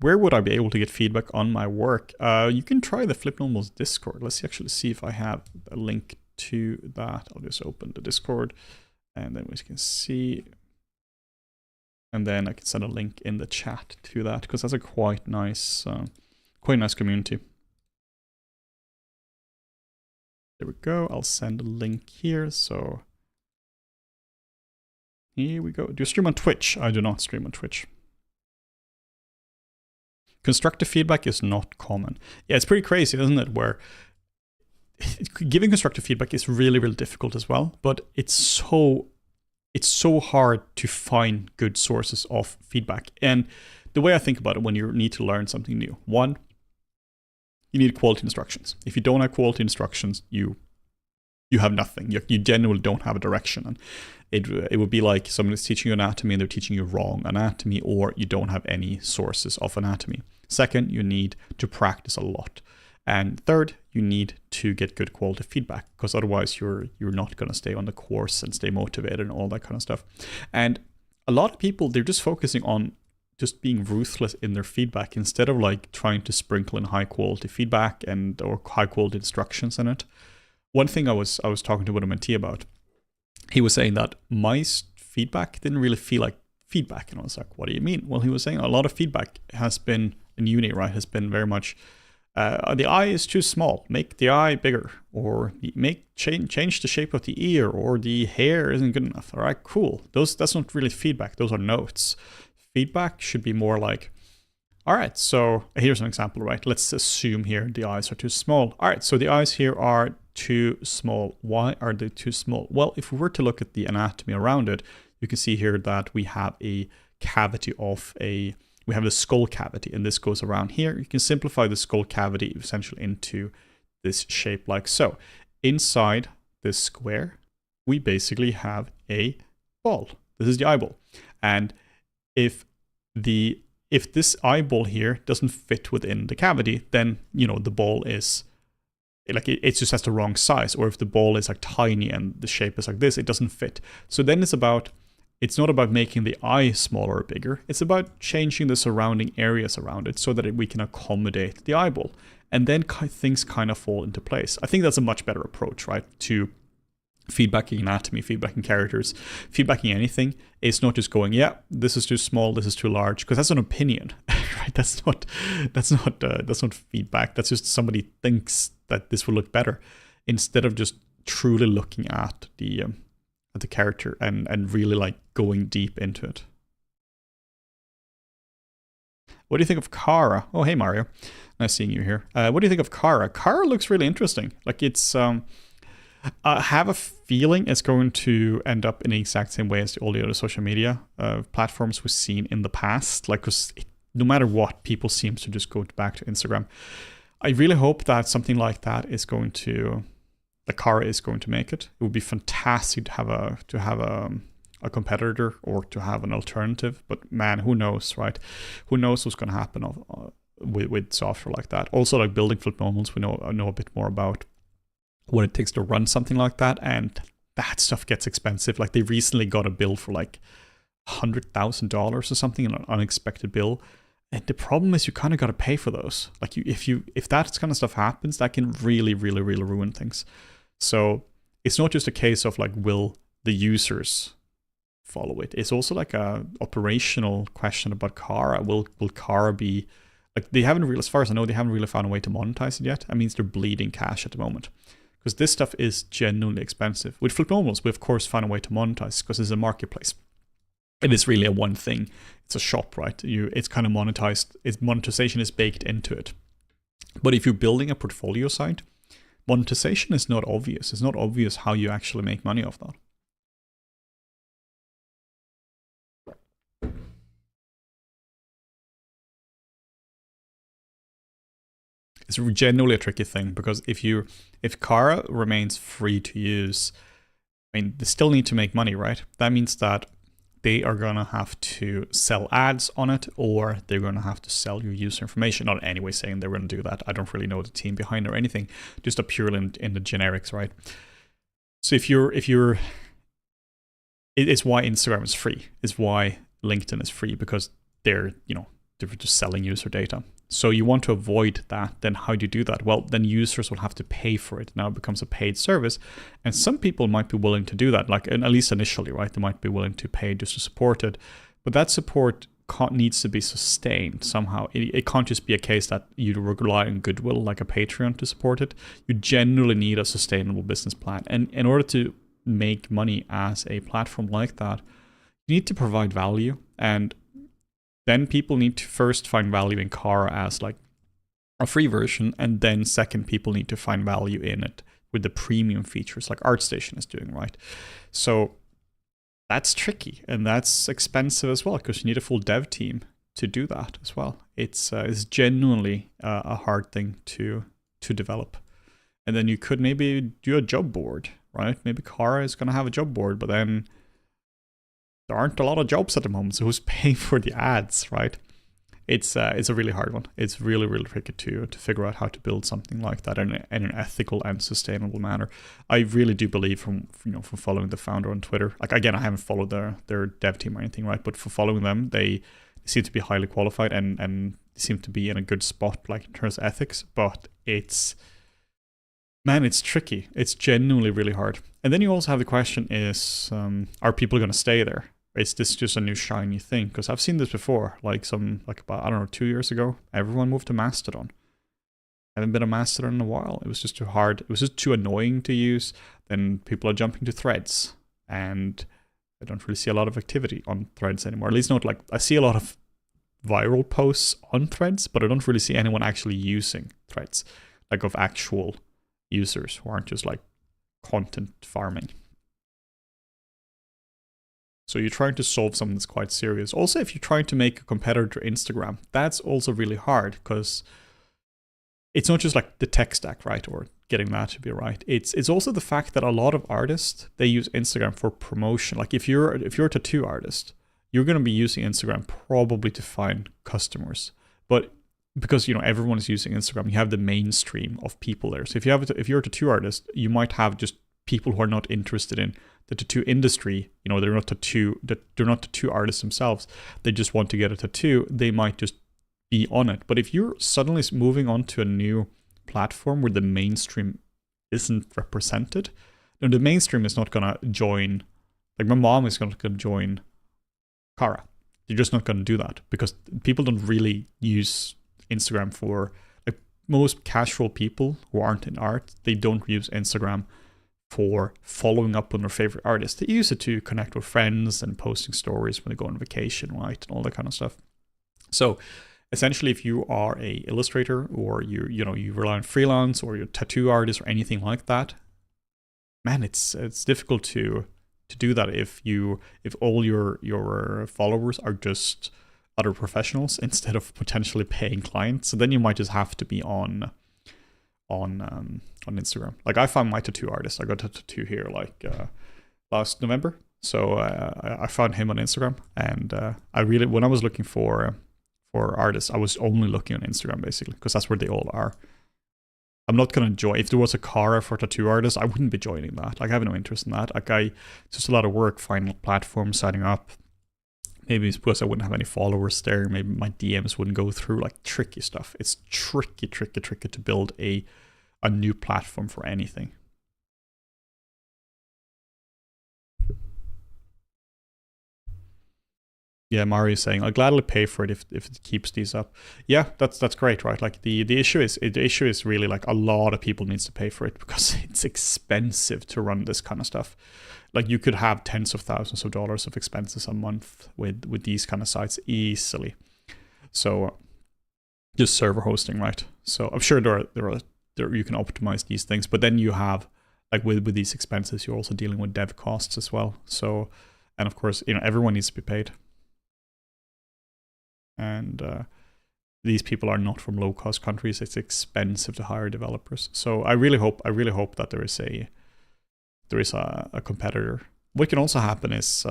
Where would I be able to get feedback on my work? You can try the Flip Normal's Discord. Let's actually see if I have a link to that. I'll just open the Discord, and then we can see. And then I can send a link in the chat to that, because that's a quite nice community. There we go. I'll send a link here. So here we go. Do you stream on Twitch? I do not stream on Twitch. Constructive feedback is not common. Yeah, it's pretty crazy, isn't it? Where giving constructive feedback is really, really difficult as well. But it's so hard to find good sources of feedback. And the way I think about it, when you need to learn something new, one, you need quality instructions. If you don't have quality instructions, you have nothing. You genuinely don't have a direction. And it would be like someone is teaching you anatomy and they're teaching you wrong anatomy, or you don't have any sources of anatomy. Second, you need to practice a lot. And third, you need to get good quality feedback, because otherwise you're not going to stay on the course and stay motivated and all that kind of stuff. And a lot of people, they're just focusing on just being ruthless in their feedback, instead of like trying to sprinkle in high quality feedback or high quality instructions in it. One thing I was talking to a mentee about, he was saying that my feedback didn't really feel like feedback. And I was like, what do you mean? Well, he was saying a lot of feedback has been in uni, right, has been very much, the eye is too small, make the eye bigger, or change the shape of the ear, or the hair isn't good enough. All right, cool. That's not really feedback. Those are notes. Feedback should be more like, all right, so here's an example, right? Let's assume here the eyes are too small. All right, so the eyes here are too small. Why are they too small? Well, if we were to look at the anatomy around it, you can see here that we have a cavity we have the skull cavity, and this goes around here. You can simplify the skull cavity essentially into this shape like so. Inside this square, we basically have a ball. This is the eyeball. And if this eyeball here doesn't fit within the cavity, then, the ball is like, it just has the wrong size. Or if the ball is like tiny and the shape is like this, it doesn't fit. So then it's not about making the eye smaller or bigger. It's about changing the surrounding areas around it so that we can accommodate the eyeball. And then things kind of fall into place. I think that's a much better approach, right? To feedbacking anatomy, feedbacking characters, feedbacking anything. It's not just going, yeah, this is too small, this is too large, because that's an opinion, right? That's not feedback. That's just somebody thinks that this will look better, instead of just truly looking at the character and really like going deep into it. What do you think of Kara? Oh, hey Mario, nice seeing you here. What do you think of Kara? Kara looks really interesting. Like, it's I have a feeling it's going to end up in the exact same way as all the other social media platforms we've seen in the past. Like, because no matter what, people seem to just go back to Instagram. I really hope that something like that is going to, the car is going to make it. It would be fantastic to have a competitor or to have an alternative. But man, who knows, right? Who knows what's going to happen with software like that? Also, like building flip normals, we know a bit more about what it takes to run something like that, and that stuff gets expensive. Like they recently got a bill for like $100,000 or something, an unexpected bill. And the problem is you kind of got to pay for those. Like if that kind of stuff happens, that can really, really, really ruin things. So it's not just a case of like, will the users follow it? It's also like a operational question about Kara. Will Kara be like, they haven't really, as far as I know, they haven't really found a way to monetize it yet. That means they're bleeding cash at the moment, because this stuff is genuinely expensive. With flip normals, we of course found a way to monetize because it's a marketplace. It is really a one thing. It's a shop, right? It's kind of monetized. Its monetization is baked into it. But if you're building a portfolio site, monetization is not obvious. It's not obvious how you actually make money off that. It's generally a tricky thing, because if Kara remains free to use, I mean, they still need to make money, right? That means that they are going to have to sell ads on it, or they're going to have to sell your user information. Not anyway saying they're going to do that. I don't really know the team behind or anything, just a purely in the generics, right? So it's why Instagram is free. It's why LinkedIn is free, because they're just selling user data. So you want to avoid that. Then how do you do that? Well, then users will have to pay for it. Now it becomes a paid service. And some people might be willing to do that, like at least initially, right? They might be willing to pay just to support it. But that support needs to be sustained somehow. It can't just be a case that you rely on goodwill like a Patreon to support it. You generally need a sustainable business plan. And in order to make money as a platform like that, you need to provide value. And then people need to first find value in Kara as like a free version, and then second, people need to find value in it with the premium features like ArtStation is doing, right? So that's tricky, and that's expensive as well, because you need a full dev team to do that as well. It's genuinely a hard thing to develop. And then you could maybe do a job board, right? Maybe Kara is going to have a job board, but then there aren't a lot of jobs at the moment, so who's paying for the ads, right? It's a really hard one. It's really, really tricky to figure out how to build something like that in an ethical and sustainable manner. I really do believe from following the founder on Twitter. Like, again, I haven't followed their dev team or anything, right? But for following them, they seem to be highly qualified and seem to be in a good spot, like in terms of ethics. But it's tricky. It's genuinely really hard. And then you also have the question is, are people going to stay there? Is this just a new shiny thing? Because I've seen this before, like about, I don't know, 2 years ago, everyone moved to Mastodon. I haven't been on Mastodon in a while. It was just too hard. It was just too annoying to use. Then people are jumping to Threads, and I don't really see a lot of activity on Threads anymore. At least not like, I see a lot of viral posts on Threads, but I don't really see anyone actually using Threads, like of actual users who aren't just like content farming. So you're trying to solve something that's quite serious. Also, if you're trying to make a competitor to Instagram, that's also really hard, because it's not just like the tech stack, right? Or getting that to be right. It's also the fact that a lot of artists, they use Instagram for promotion. Like if you're a tattoo artist, you're going to be using Instagram probably to find customers. But because everyone is using Instagram, you have the mainstream of people there. So if you're a tattoo artist, you might have just people who are not interested in the tattoo industry. They're not tattoo artists themselves. They just want to get a tattoo. They might just be on it. But if you're suddenly moving on to a new platform where the mainstream isn't represented, then the mainstream is not gonna join. Like my mom is not gonna join Kara. You're just not gonna do that, because people don't really use Instagram for, like, most casual people who aren't in art. They don't use Instagram for following up on their favorite artists. They use it to connect with friends and posting stories when they go on vacation, right, and all that kind of stuff. So essentially, if you are a illustrator, or you rely on freelance, or you're a tattoo artist or anything like that, man, it's difficult to do that if all your followers are just other professionals instead of potentially paying clients. So then you might just have to be on on Instagram. Like I found my tattoo artist. I got a tattoo here like last November. So I found him on Instagram, and I really, when I was looking for artists, I was only looking on Instagram basically because that's where they all are. I'm not gonna join. If there was a Cara for tattoo artists, I wouldn't be joining that. Like I have no interest in that. Like it's just a lot of work finding platforms, signing up. Maybe it's because I wouldn't have any followers there. Maybe my DMs wouldn't go through, like tricky stuff. It's tricky to build a new platform for anything. Yeah, Mario's saying I'll gladly pay for it if it keeps these up. Yeah, that's great, right? Like the issue is really like a lot of people needs to pay for it because it's expensive to run this kind of stuff. Like you could have tens of thousands of dollars of expenses a month with these kind of sites easily. So just server hosting, right? So I'm sure there you can optimize these things, but then you have like with these expenses, you're also dealing with dev costs as well. So, and of course, everyone needs to be paid. And these people are not from low-cost countries. It's expensive to hire developers. So I really hope that there is a competitor. What can also happen is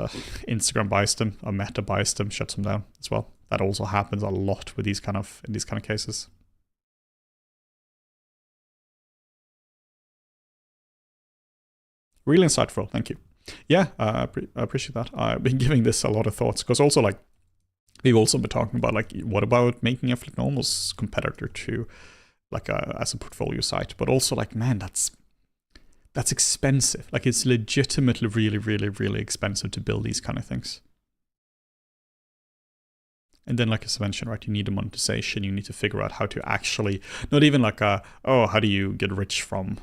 Instagram buys them, or Meta buys them, shuts them down as well. That also happens a lot with in these kind of cases. Really insightful, thank you. Yeah, I appreciate that. I've been giving this a lot of thoughts because also like we've also been talking about like what about making a Flicknormal's competitor to like as a portfolio site, but also like man, that's expensive. Like it's legitimately really expensive to build these kind of things. And then, like as I mentioned, right, you need a monetization. You need to figure out how to actually, not even like how do you get rich from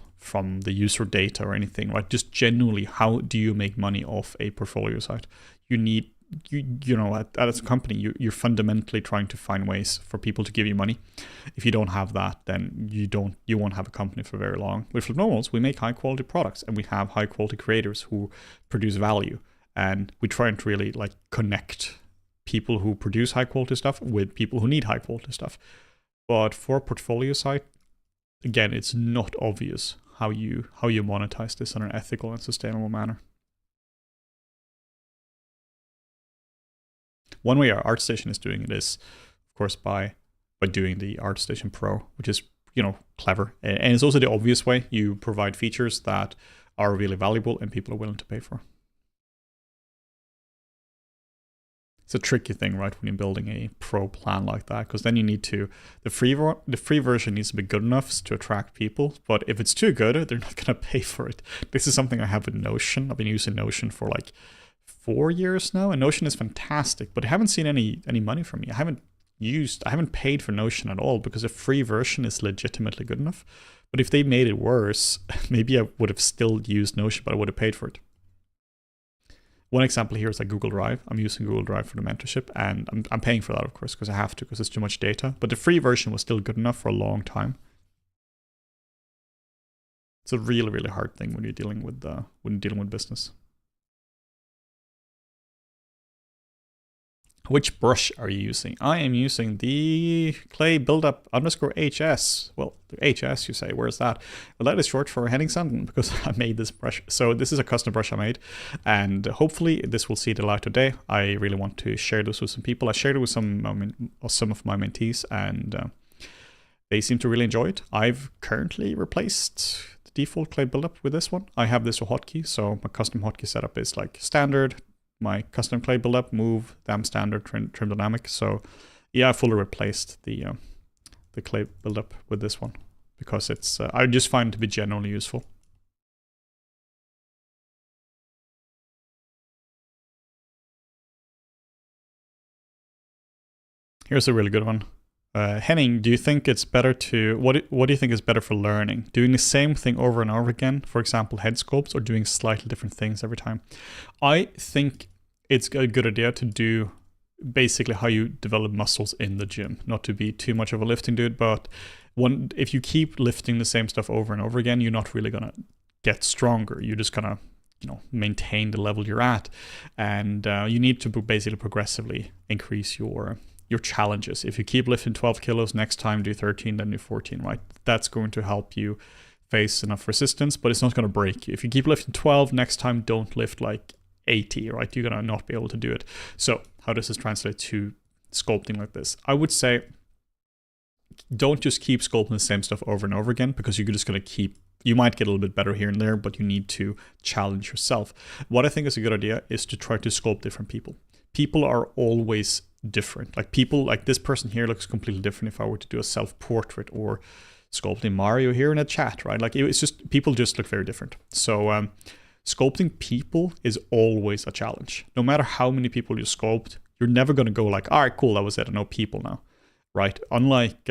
the user data or anything, right? Just genuinely, how do you make money off a portfolio site? You need, as a company, you're fundamentally trying to find ways for people to give you money. If you don't have that, then you won't have a company for very long. With Flicknormals, we make high quality products and we have high quality creators who produce value, and we try to really like connect people who produce high quality stuff with people who need high quality stuff. But for a portfolio site, again, it's not obvious how you monetize this in an ethical and sustainable manner. One way our ArtStation is doing it is, of course, by doing the ArtStation Pro, which is clever, and it's also the obvious way. You provide features that are really valuable and people are willing to pay for. It's a tricky thing, right, when you're building a pro plan like that, because then you need to, the free version needs to be good enough to attract people, but if it's too good, they're not going to pay for it. This is something I have with Notion. I've been using Notion for like 4 years now, and Notion is fantastic, but I haven't seen any money from me. I haven't paid for Notion at all because the free version is legitimately good enough. But if they made it worse, maybe I would have still used Notion, but I would have paid for it. One example here is like Google Drive. I'm using Google Drive for the mentorship, and I'm paying for that, of course, because I have to, because it's too much data. But the free version was still good enough for a long time. It's a really hard thing when you're dealing with business. Which brush are you using? I am using the clay buildup _HS. Well, the HS, you say, where's that? Well, that is short for heading sun because I made this brush. So this is a custom brush I made, and hopefully this will see the light of day. I really want to share this with some people. I shared it with some of my mentees, and they seem to really enjoy it. I've currently replaced the default clay buildup with this one. I have this hotkey, so my custom hotkey setup is like standard. My custom clay buildup, move, damp standard, trim dynamic. So yeah, I fully replaced the clay buildup with this one because it's I just find it to be generally useful. Here's a really good one. Henning, do you think it's better to, what do you think is better for learning? Doing the same thing over and over again, for example, head sculpts, or doing slightly different things every time? I think it's a good idea to do basically how you develop muscles in the gym, not to be too much of a lifting dude, but if you keep lifting the same stuff over and over again, you're not really gonna get stronger. You're just gonna maintain the level you're at, and you need to basically progressively increase your your challenges. If you keep lifting 12 kilos, next time do 13, then do 14, right? That's going to help you face enough resistance, but it's not going to break you. If you keep lifting 12, next time don't lift like 80, right? You're going to not be able to do it. So how does this translate to sculpting like this? I would say don't just keep sculpting the same stuff over and over again, because you're just going to keep, you might get a little bit better here and there, but you need to challenge yourself. What I think is a good idea is to try to sculpt different people. People are always different. Like people, like this person here looks completely different if I were to do a self-portrait or sculpting Mario here in a chat, right? Like it's just, people just look very different. So sculpting people is always a challenge. No matter how many people you sculpt, you're never going to go like, all right, cool, that was it, I know people now, right? Unlike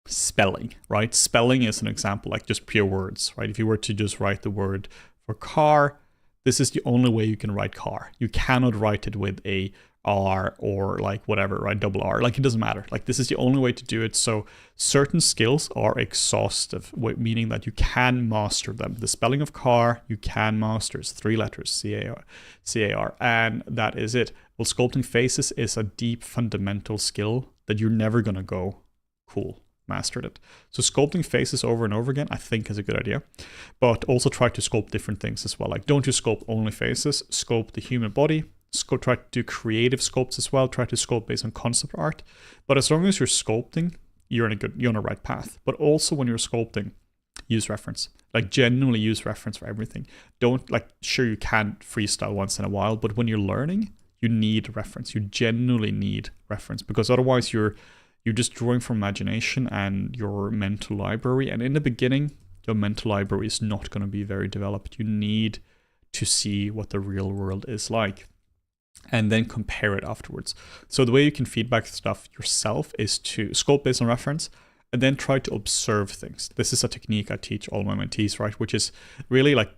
spelling, right? Spelling is an example, like just pure words, right? If you were to just write the word for car, this is the only way you can write car. You cannot write it with a R or like whatever, right? Double R, like it doesn't matter. Like this is the only way to do it. So certain skills are exhaustive, meaning that you can master them. The spelling of car, you can master. It's 3 letters, C-A-R, and that is it. Well, sculpting faces is a deep fundamental skill that you're never gonna go, cool, mastered it. So sculpting faces over and over again, I think is a good idea, but also try to sculpt different things as well. Like don't just sculpt only faces, sculpt the human body, try to do creative sculpts as well, try to sculpt based on concept art. But as long as you're sculpting, you're on a right path. But also when you're sculpting, use reference. Like genuinely use reference for everything. Don't, like, sure, you can freestyle once in a while, but when you're learning, you need reference. You genuinely need reference, because otherwise you're just drawing from imagination and your mental library. And in the beginning, your mental library is not going to be very developed. You need to see what the real world is like, and then compare it afterwards. So the way you can feedback stuff yourself is to sculpt based on reference, and then try to observe things. This is a technique I teach all my mentees, right? Which is really like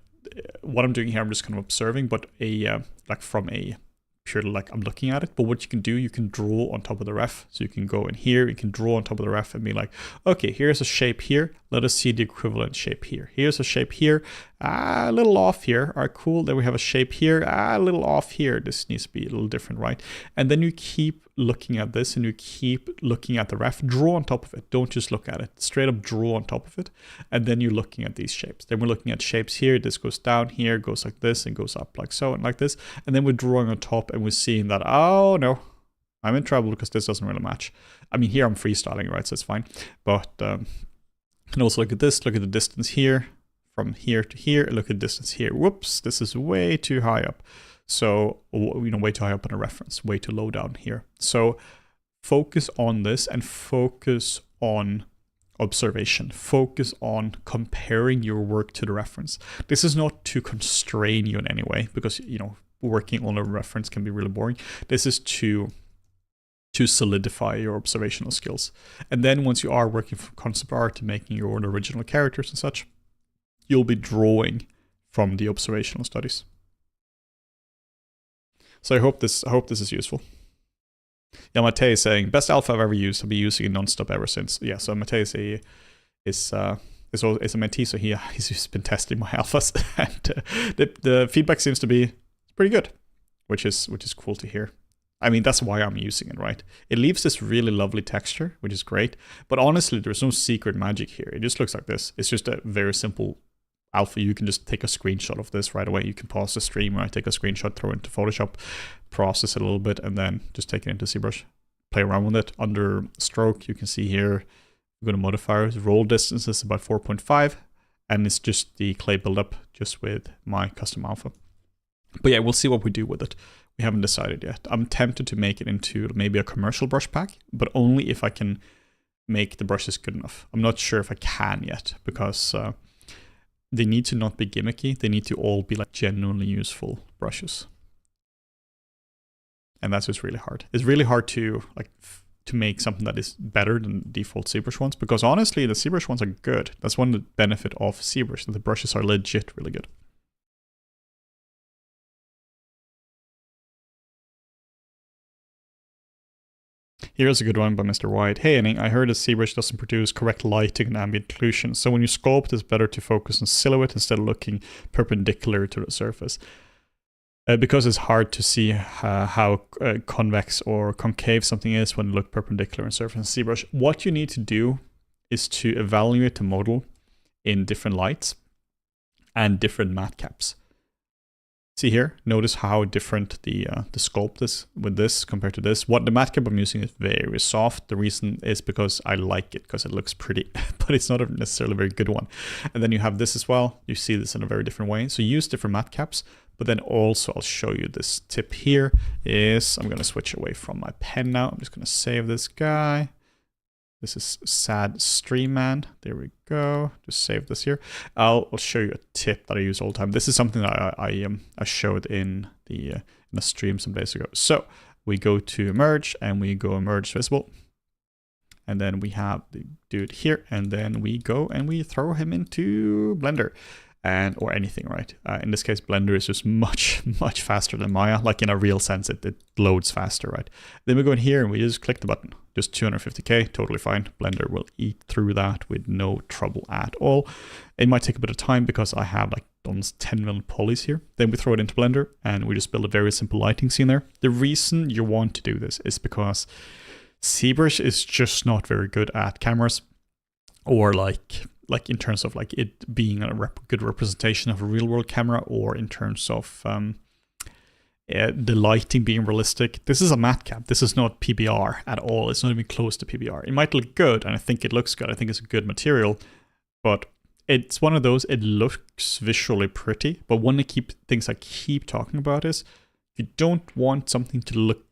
what I'm doing here. I'm just kind of observing, but like from a purely like I'm looking at it. But what you can do, you can draw on top of the ref. So you can go in here, you can draw on top of the ref and be like, okay, here's a shape here. Let us see the equivalent shape here. Here's a shape here, a little off here. All right, cool. Then we have a shape here, a little off here. This needs to be a little different, right? And then you keep looking at this and you keep looking at the ref, draw on top of it. Don't just look at it, straight up draw on top of it. And then you're looking at these shapes. Then we're looking at shapes here. This goes down here, goes like this and goes up like so and like this. And then we're drawing on top and we're seeing that, oh no, I'm in trouble because this doesn't really match. I mean, here I'm freestyling, right? So it's fine. But you can also look at this, look at the distance here, from here to here, look at the distance here. Whoops, this is way too high up. So, you know, way too high up in a reference, way too low down here. So focus on this and focus on observation. Focus on comparing your work to the reference. This is not to constrain you in any way, because, you know, working on a reference can be really boring. This is to solidify your observational skills. And then once you are working from concept art and making your own original characters and such, you'll be drawing from the observational studies. So I hope this is useful. Yeah, Matej is saying, best alpha I've ever used. I've been using it nonstop ever since. Yeah, so Matej is a mentee, so he's been testing my alphas, and the feedback seems to be pretty good, which is cool to hear. I mean, that's why I'm using it, right? It leaves this really lovely texture, which is great. But honestly, there's no secret magic here. It just looks like this. It's just a very simple alpha. You can just take a screenshot of this right away. You can pause the stream, right? Take a screenshot, throw it into Photoshop, process it a little bit, and then just take it into ZBrush. Play around with it. Under stroke, you can see here, go to modifiers. Roll distance is about 4.5, and it's just the clay buildup just with my custom alpha. But yeah, we'll see what we do with it. We haven't decided yet. I'm tempted to make it into maybe a commercial brush pack, but only if I can make the brushes good enough. I'm not sure if I can yet, because they need to not be gimmicky. They need to all be like genuinely useful brushes. And that's just really hard. It's really hard to make something that is better than default ZBrush ones, because honestly, the ZBrush ones are good. That's one of the benefit of ZBrush, that the brushes are legit really good. Here's a good one by Mr. White. Hey, Annie, I heard that ZBrush doesn't produce correct lighting and ambient occlusion, so when you sculpt, it's better to focus on silhouette instead of looking perpendicular to the surface. because it's hard to see how convex or concave something is when you look perpendicular in surface and ZBrush. What you need to do is to evaluate the model in different lights and different matte caps. See here, notice how different the sculpt is with this compared to this. What the matte cap I'm using is very soft. The reason is because I like it, because it looks pretty, but it's not necessarily a very good one. And then you have this as well. You see this in a very different way. So use different matte caps, but then also I'll show you this tip here is, I'm gonna switch away from my pen now. I'm just gonna save this guy. This is Sad Stream Man. There we go. Just save this here. I'll show you a tip that I use all the time. This is something that I showed in the stream some days ago. So we go to merge and we go merge visible. And then we have the dude here, and then we go and we throw him into Blender. Or anything, right? In this case, Blender is just much faster than Maya. Like in a real sense, it loads faster, right? Then we go in here and we just click the button. Just 250K, totally fine. Blender will eat through that with no trouble at all. It might take a bit of time because I have like almost 10 million polys here. Then we throw it into Blender and we just build a very simple lighting scene there. The reason you want to do this is because ZBrush is just not very good at cameras, or like in terms of like it being a good representation of a real world camera, or in terms of the lighting being realistic. This is a matte cap. This is not PBR at all. It's not even close to PBR. It might look good, and I think it looks good. I think it's a good material, but it's one of those, it looks visually pretty, but one of the things I keep talking about is you don't want something to look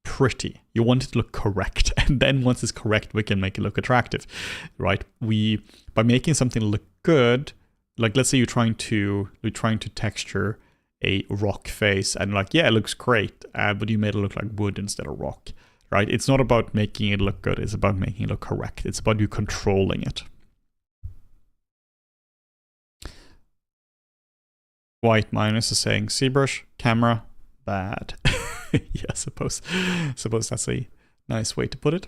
pretty. You want it to look correct, and then once it's correct, we can make it look attractive, right? By making something look good, like let's say you're trying to texture a rock face, and like, yeah, it looks great, but you made it look like wood instead of rock, right? It's not about making it look good, it's about making it look correct. It's about you controlling it. White Minus is saying ZBrush camera bad. Yeah, I suppose that's a nice way to put it.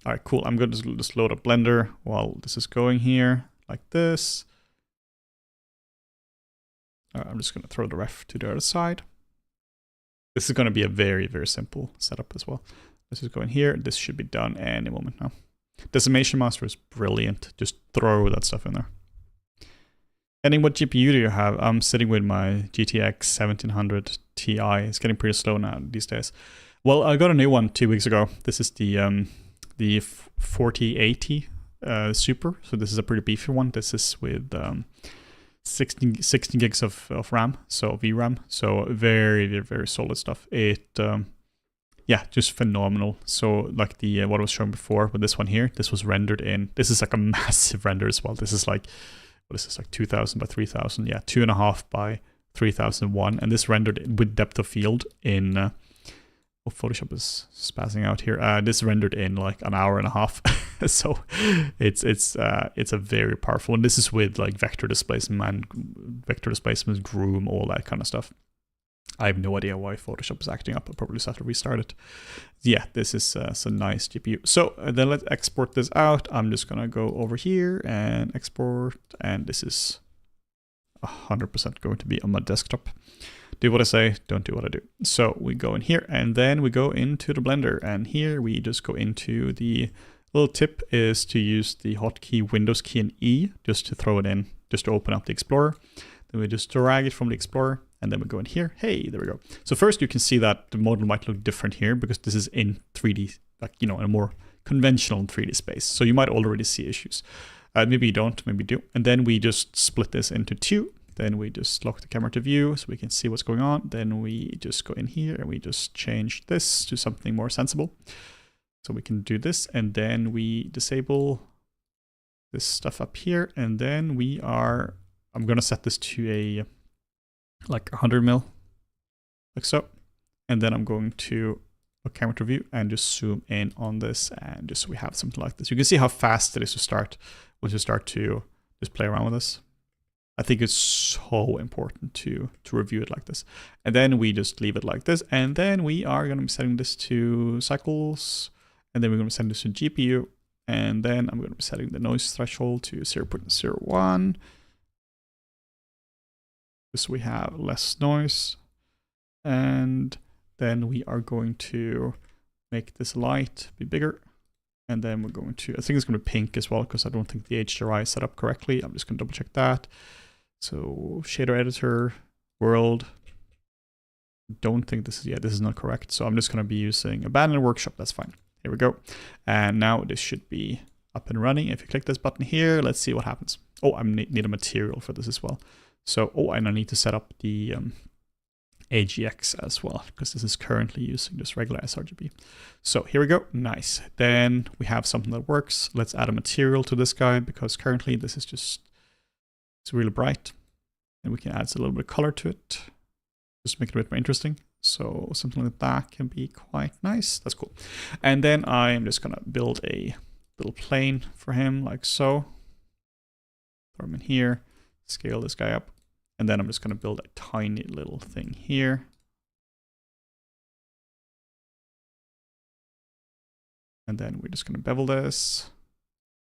All right, cool. I'm going to just load up Blender while this is going here, like this. I'm just going to throw the ref to the other side. This is going to be a very, very simple setup as well. Let's just go in here. This should be done any moment now. Decimation Master is brilliant. Just throw that stuff in there. Depending what GPU do you have? I'm sitting with my GTX 1700 Ti. It's getting pretty slow now these days. Well, I got a new one 2 weeks ago. This is the 4080 Super. So this is a pretty beefy one. This is with 16 gigs of RAM, so VRAM. So very, very, very solid stuff. It yeah, just phenomenal. So like the what I was showing before with this one here, this was rendered in. This is like a massive render as well. This is like, what is this, like 2000 by 3000? Yeah, 2.5 by 3001, and this rendered with depth of field in. Oh, Photoshop is spazzing out here. This rendered in like an hour and a half, so it's a very powerful one. This is with like vector displacement, groom, all that kind of stuff. I have no idea why Photoshop is acting up. I'll probably just have to restart it. Yeah, this is a nice GPU. So then let's export this out. I'm just gonna go over here and export, and this is 100% going to be on my desktop. Do what I say, don't do what I do. So we go in here, and then we go into the Blender, and here we just go into the little tip is to use the hotkey Windows key and E just to throw it in, just to open up the Explorer. Then we just drag it from the Explorer, and then we go in here. Hey, there we go. So first you can see that the model might look different here because this is in 3D, like, you know, in a more conventional 3D space. So you might already see issues. Maybe you don't, maybe you do. And then we just split this into two. Then we just lock the camera to view so we can see what's going on. Then we just go in here and we just change this to something more sensible. So we can do this, and then we disable this stuff up here. And then I'm gonna set this to a like 100 mil, like so. And then I'm going to a camera to view and just zoom in on this, and just so we have something like this. You can see how fast it is to start once you start to just play around with this. I think it's so important to review it like this. And then we just leave it like this. And then we are going to be setting this to cycles. And then we're going to send this to GPU. And then I'm going to be setting the noise threshold to 0.01. Just so we have less noise. And then we are going to make this light be bigger. And then we're going to, I think it's going to be pink as well, because I don't think the HDRI is set up correctly. I'm just going to double check that. So shader editor, world. Don't think this is, yeah, this is not correct. So I'm just going to be using abandoned workshop. That's fine. Here we go. And now this should be up and running. If you click this button here, let's see what happens. Oh, I need a material for this as well. So, oh, and I need to set up the AGX as well, because this is currently using just regular sRGB. So here we go. Nice. Then we have something that works. Let's add a material to this guy, because currently this is just, it's really bright. And we can add a little bit of color to it, just to make it a bit more interesting. So something like that can be quite nice. That's cool. And then I'm just gonna build a little plane for him, like so. Throw him in here, scale this guy up. And then I'm just gonna build a tiny little thing here. And then we're just gonna bevel this.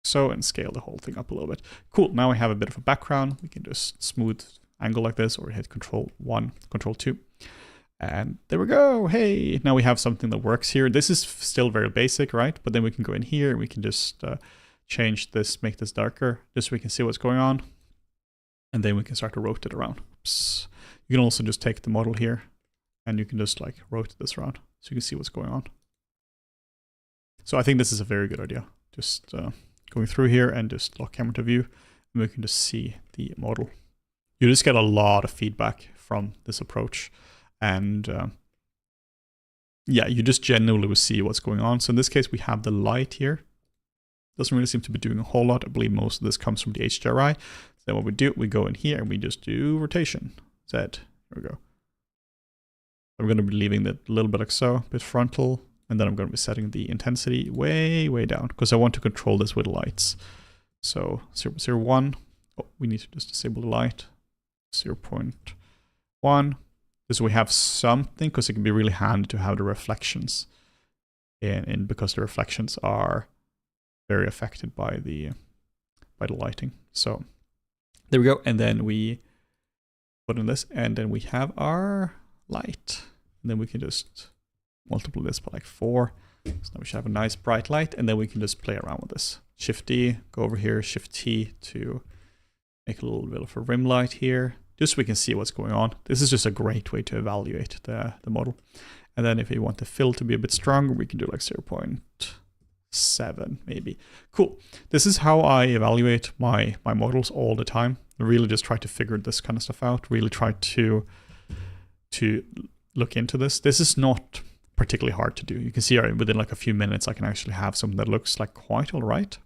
So, and scale the whole thing up a little bit. Cool, now we have a bit of a background. We can just smooth angle like this, or hit Control-1, Control-2. And there we go, hey! Now we have something that works here. This is still very basic, right? But then we can go in here and we can just change this, make this darker, just so we can see what's going on. And then we can start to rotate around. Oops. You can also just take the model here and you can just like rotate this around so you can see what's going on. So I think this is a very good idea. Just going through here and just lock camera to view, and we can just see the model. You just get a lot of feedback from this approach. And yeah, you just genuinely will see what's going on. So in this case, we have the light here. Doesn't really seem to be doing a whole lot. I believe most of this comes from the HDRI. So what we do, we go in here and we just do rotation. Z. Here we go. I'm going to be leaving it a little bit like so, a bit frontal. And then I'm going to be setting the intensity way, way down, because I want to control this with lights. So 0.01. Oh, we need to just disable the light. 0.1. So we have something, because it can be really handy to have the reflections in because the reflections are very affected by the lighting. So there we go. And then we put in this, and then we have our light. And then we can just multiply this by like 4. So now we should have a nice bright light, and then we can just play around with this. Shift D, go over here, Shift T to make a little bit of a rim light here, just so we can see what's going on. This is just a great way to evaluate the model. And then if we want the fill to be a bit stronger, we can do like 0.7 maybe. Cool. This is how I evaluate my models all the time. I really just try to figure this kind of stuff out, really try to look into this. This is not particularly hard to do. You can see within like a few minutes, I can actually have something that looks like quite all right.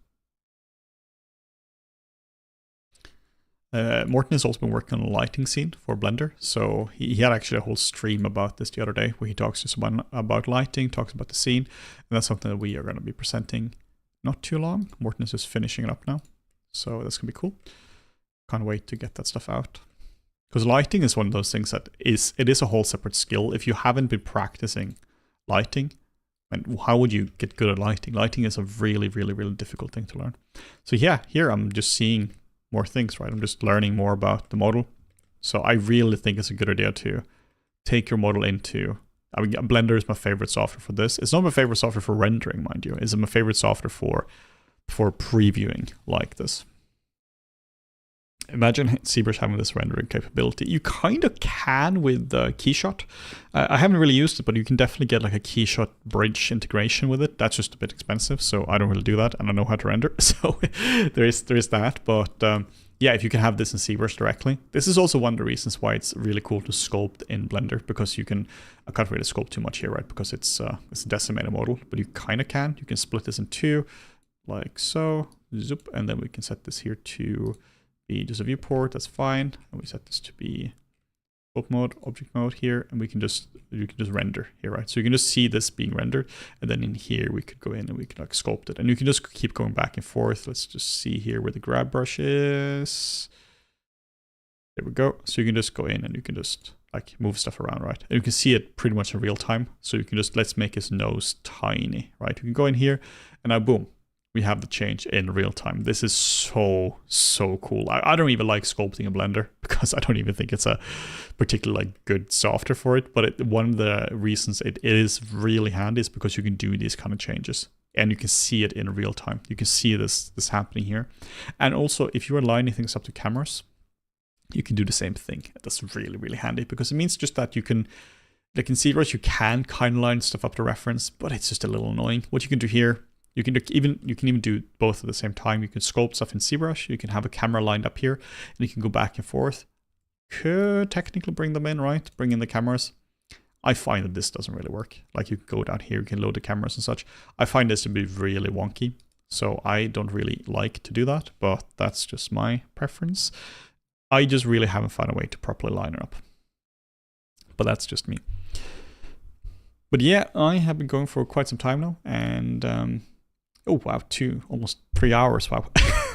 Morten has also been working on a lighting scene for Blender. So he had actually a whole stream about this the other day, where he talks to someone about lighting, talks about the scene. And that's something that we are going to be presenting not too long. Morten is just finishing it up now. So that's going to be cool. Can't wait to get that stuff out. Because lighting is one of those things that is a whole separate skill. If you haven't been practicing lighting, and how would you get good at lighting? Lighting is a really, really, really difficult thing to learn. So yeah, here I'm just seeing more things, right? I'm just learning more about the model. So I really think it's a good idea to take your model into, I mean, Blender is my favorite software for this. It's not my favorite software for rendering, mind you. It's my favorite software for previewing like this. Imagine ZBrush having this rendering capability. You kind of can with Keyshot. I haven't really used it, but you can definitely get like a Keyshot bridge integration with it. That's just a bit expensive, so I don't really do that, and I know how to render. So there is that. But yeah, if you can have this in ZBrush directly, this is also one of the reasons why it's really cool to sculpt in Blender, because you can. I can't really sculpt too much here, right? Because it's a decimated model, but you kind of can. You can split this in two, like so. Zoop, and then we can set this here to be just a viewport, that's fine. And we set this to be sculpt mode, object mode here, and you can just render here, right? So you can just see this being rendered, and then in here we could go in and we could like sculpt it, and you can just keep going back and forth. Let's just see here where the grab brush is. There we go. So you can just go in and you can just like move stuff around, right? And you can see it pretty much in real time. So you can just, let's make his nose tiny, right? You can go in here and now boom, we have the change in real time. This is so cool. I don't even like sculpting in Blender because I don't even think it's a particularly like good software for it. But one of the reasons it is really handy is because you can do these kind of changes and you can see it in real time. You can see this happening here. And also, if you're aligning things up to cameras, you can do the same thing. That's really handy because it means just that you can, like in ZBrush, you can kind of line stuff up to reference, but it's just a little annoying. What you can do here, you can even do both at the same time. You can sculpt stuff in ZBrush. You can have a camera lined up here, and you can go back and forth. Could technically bring them in, right? Bring in the cameras. I find that this doesn't really work. Like you can go down here, you can load the cameras and such. I find this to be really wonky, so I don't really like to do that. But that's just my preference. I just really haven't found a way to properly line it up. But that's just me. But yeah, I have been going for quite some time now, and oh wow, almost 3 hours. Wow,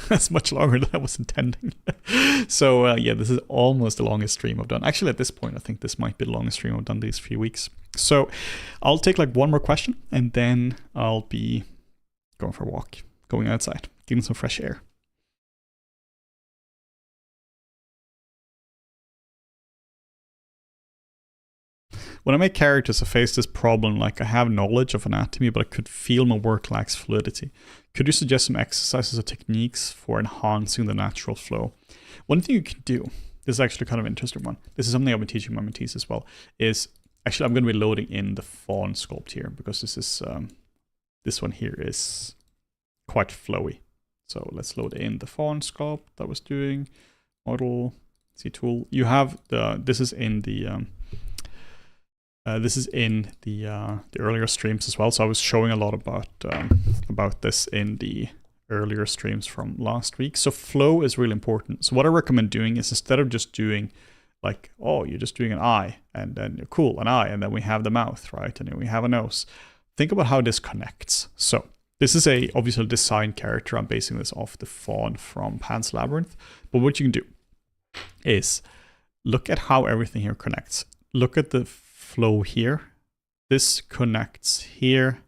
that's much longer than I was intending. So yeah, this is almost the longest stream I've done. Actually, at this point, I think this might be the longest stream I've done these few weeks. So I'll take like one more question, and then I'll be going for a walk, going outside, getting some fresh air. When I make characters, I face this problem, like I have knowledge of anatomy, but I could feel my work lacks fluidity. Could you suggest some exercises or techniques for enhancing the natural flow? One thing you can do, this is actually kind of an interesting one. This is something I've been teaching my mentees as well, is actually I'm going to be loading in the fawn sculpt here because this one here is quite flowy. So let's load in the fawn sculpt that I was doing. Model, see tool. You have this is in the earlier streams as well. So I was showing a lot about this in the earlier streams from last week. So flow is really important. So what I recommend doing is instead of just doing like, oh, you're just doing an eye and then you're cool, an eye, and then we have the mouth, right? And then we have a nose. Think about how this connects. So this is obviously a design character. I'm basing this off the fawn from Pan's Labyrinth. But what you can do is look at how everything here connects. Look at the flow here. This connects here.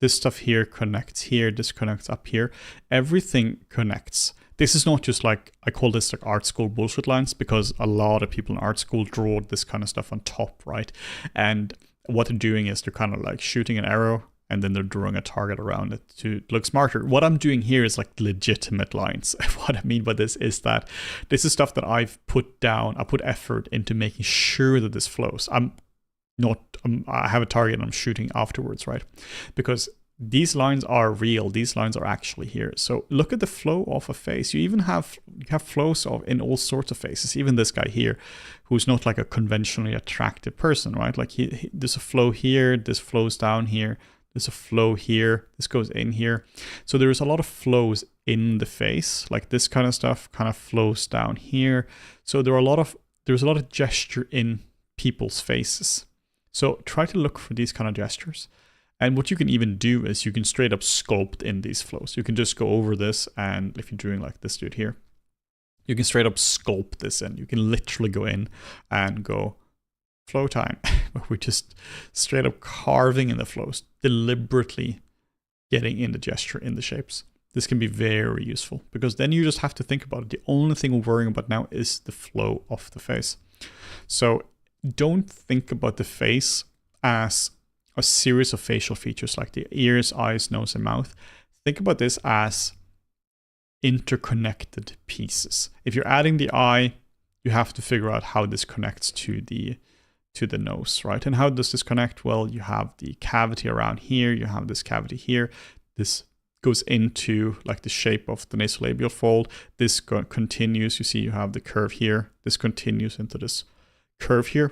This stuff here connects here. This connects up here. Everything connects. This is not just like, I call this like art school bullshit lines because a lot of people in art school draw this kind of stuff on top, right? And what they're doing is they're kind of like shooting an arrow and then they're drawing a target around it to look smarter. What I'm doing here is like legitimate lines. What I mean by this is that this is stuff that I've put down. I put effort into making sure that this flows. I have a target and I'm shooting afterwards, right? Because these lines are real. These lines are actually here. So look at the flow of a face. You even have flows in all sorts of faces. Even this guy here, who's not like a conventionally attractive person, right? Like there's a flow here. This flows down here. There's a flow here. This goes in here. So there's a lot of flows in the face. Like this kind of stuff kind of flows down here. So there's a lot of gesture in people's faces. So try to look for these kind of gestures. And what you can even do is you can straight up sculpt in these flows. You can just go over this, and if you're doing like this dude here, you can straight up sculpt this in. You can literally go in and go flow time. We're just straight up carving in the flows, deliberately getting in the gesture, in the shapes. This can be very useful because then you just have to think about it. The only thing we're worrying about now is the flow of the face. So don't think about the face as a series of facial features like the ears, eyes, nose, and mouth. Think about this as interconnected pieces. If you're adding the eye, you have to figure out how this connects to the nose, right? And how does this connect? Well, you have the cavity around here. You have this cavity here. This goes into like the shape of the nasolabial fold. This continues. You see, you have the curve here. This continues into this curve here.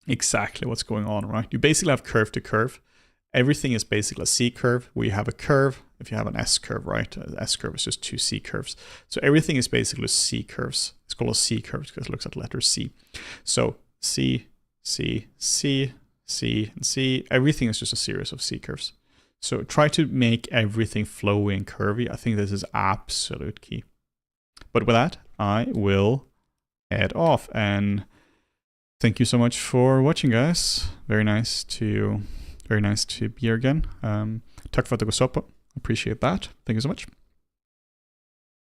Exactly what's going on, right? You basically have curve to curve. Everything is basically a C curve where you have a curve. If you have an S curve, right? An S curve is just two C curves. So everything is basically C curves. It's called a C curve because it looks at letter C. So C, C, C, C, and C. Everything is just a series of C curves. So try to make everything flowy and curvy. I think this is absolute key. But with that, I will head off, and thank you so much for watching, guys. Very nice to be here again. Tack för att du går så på. Appreciate that. Thank you so much.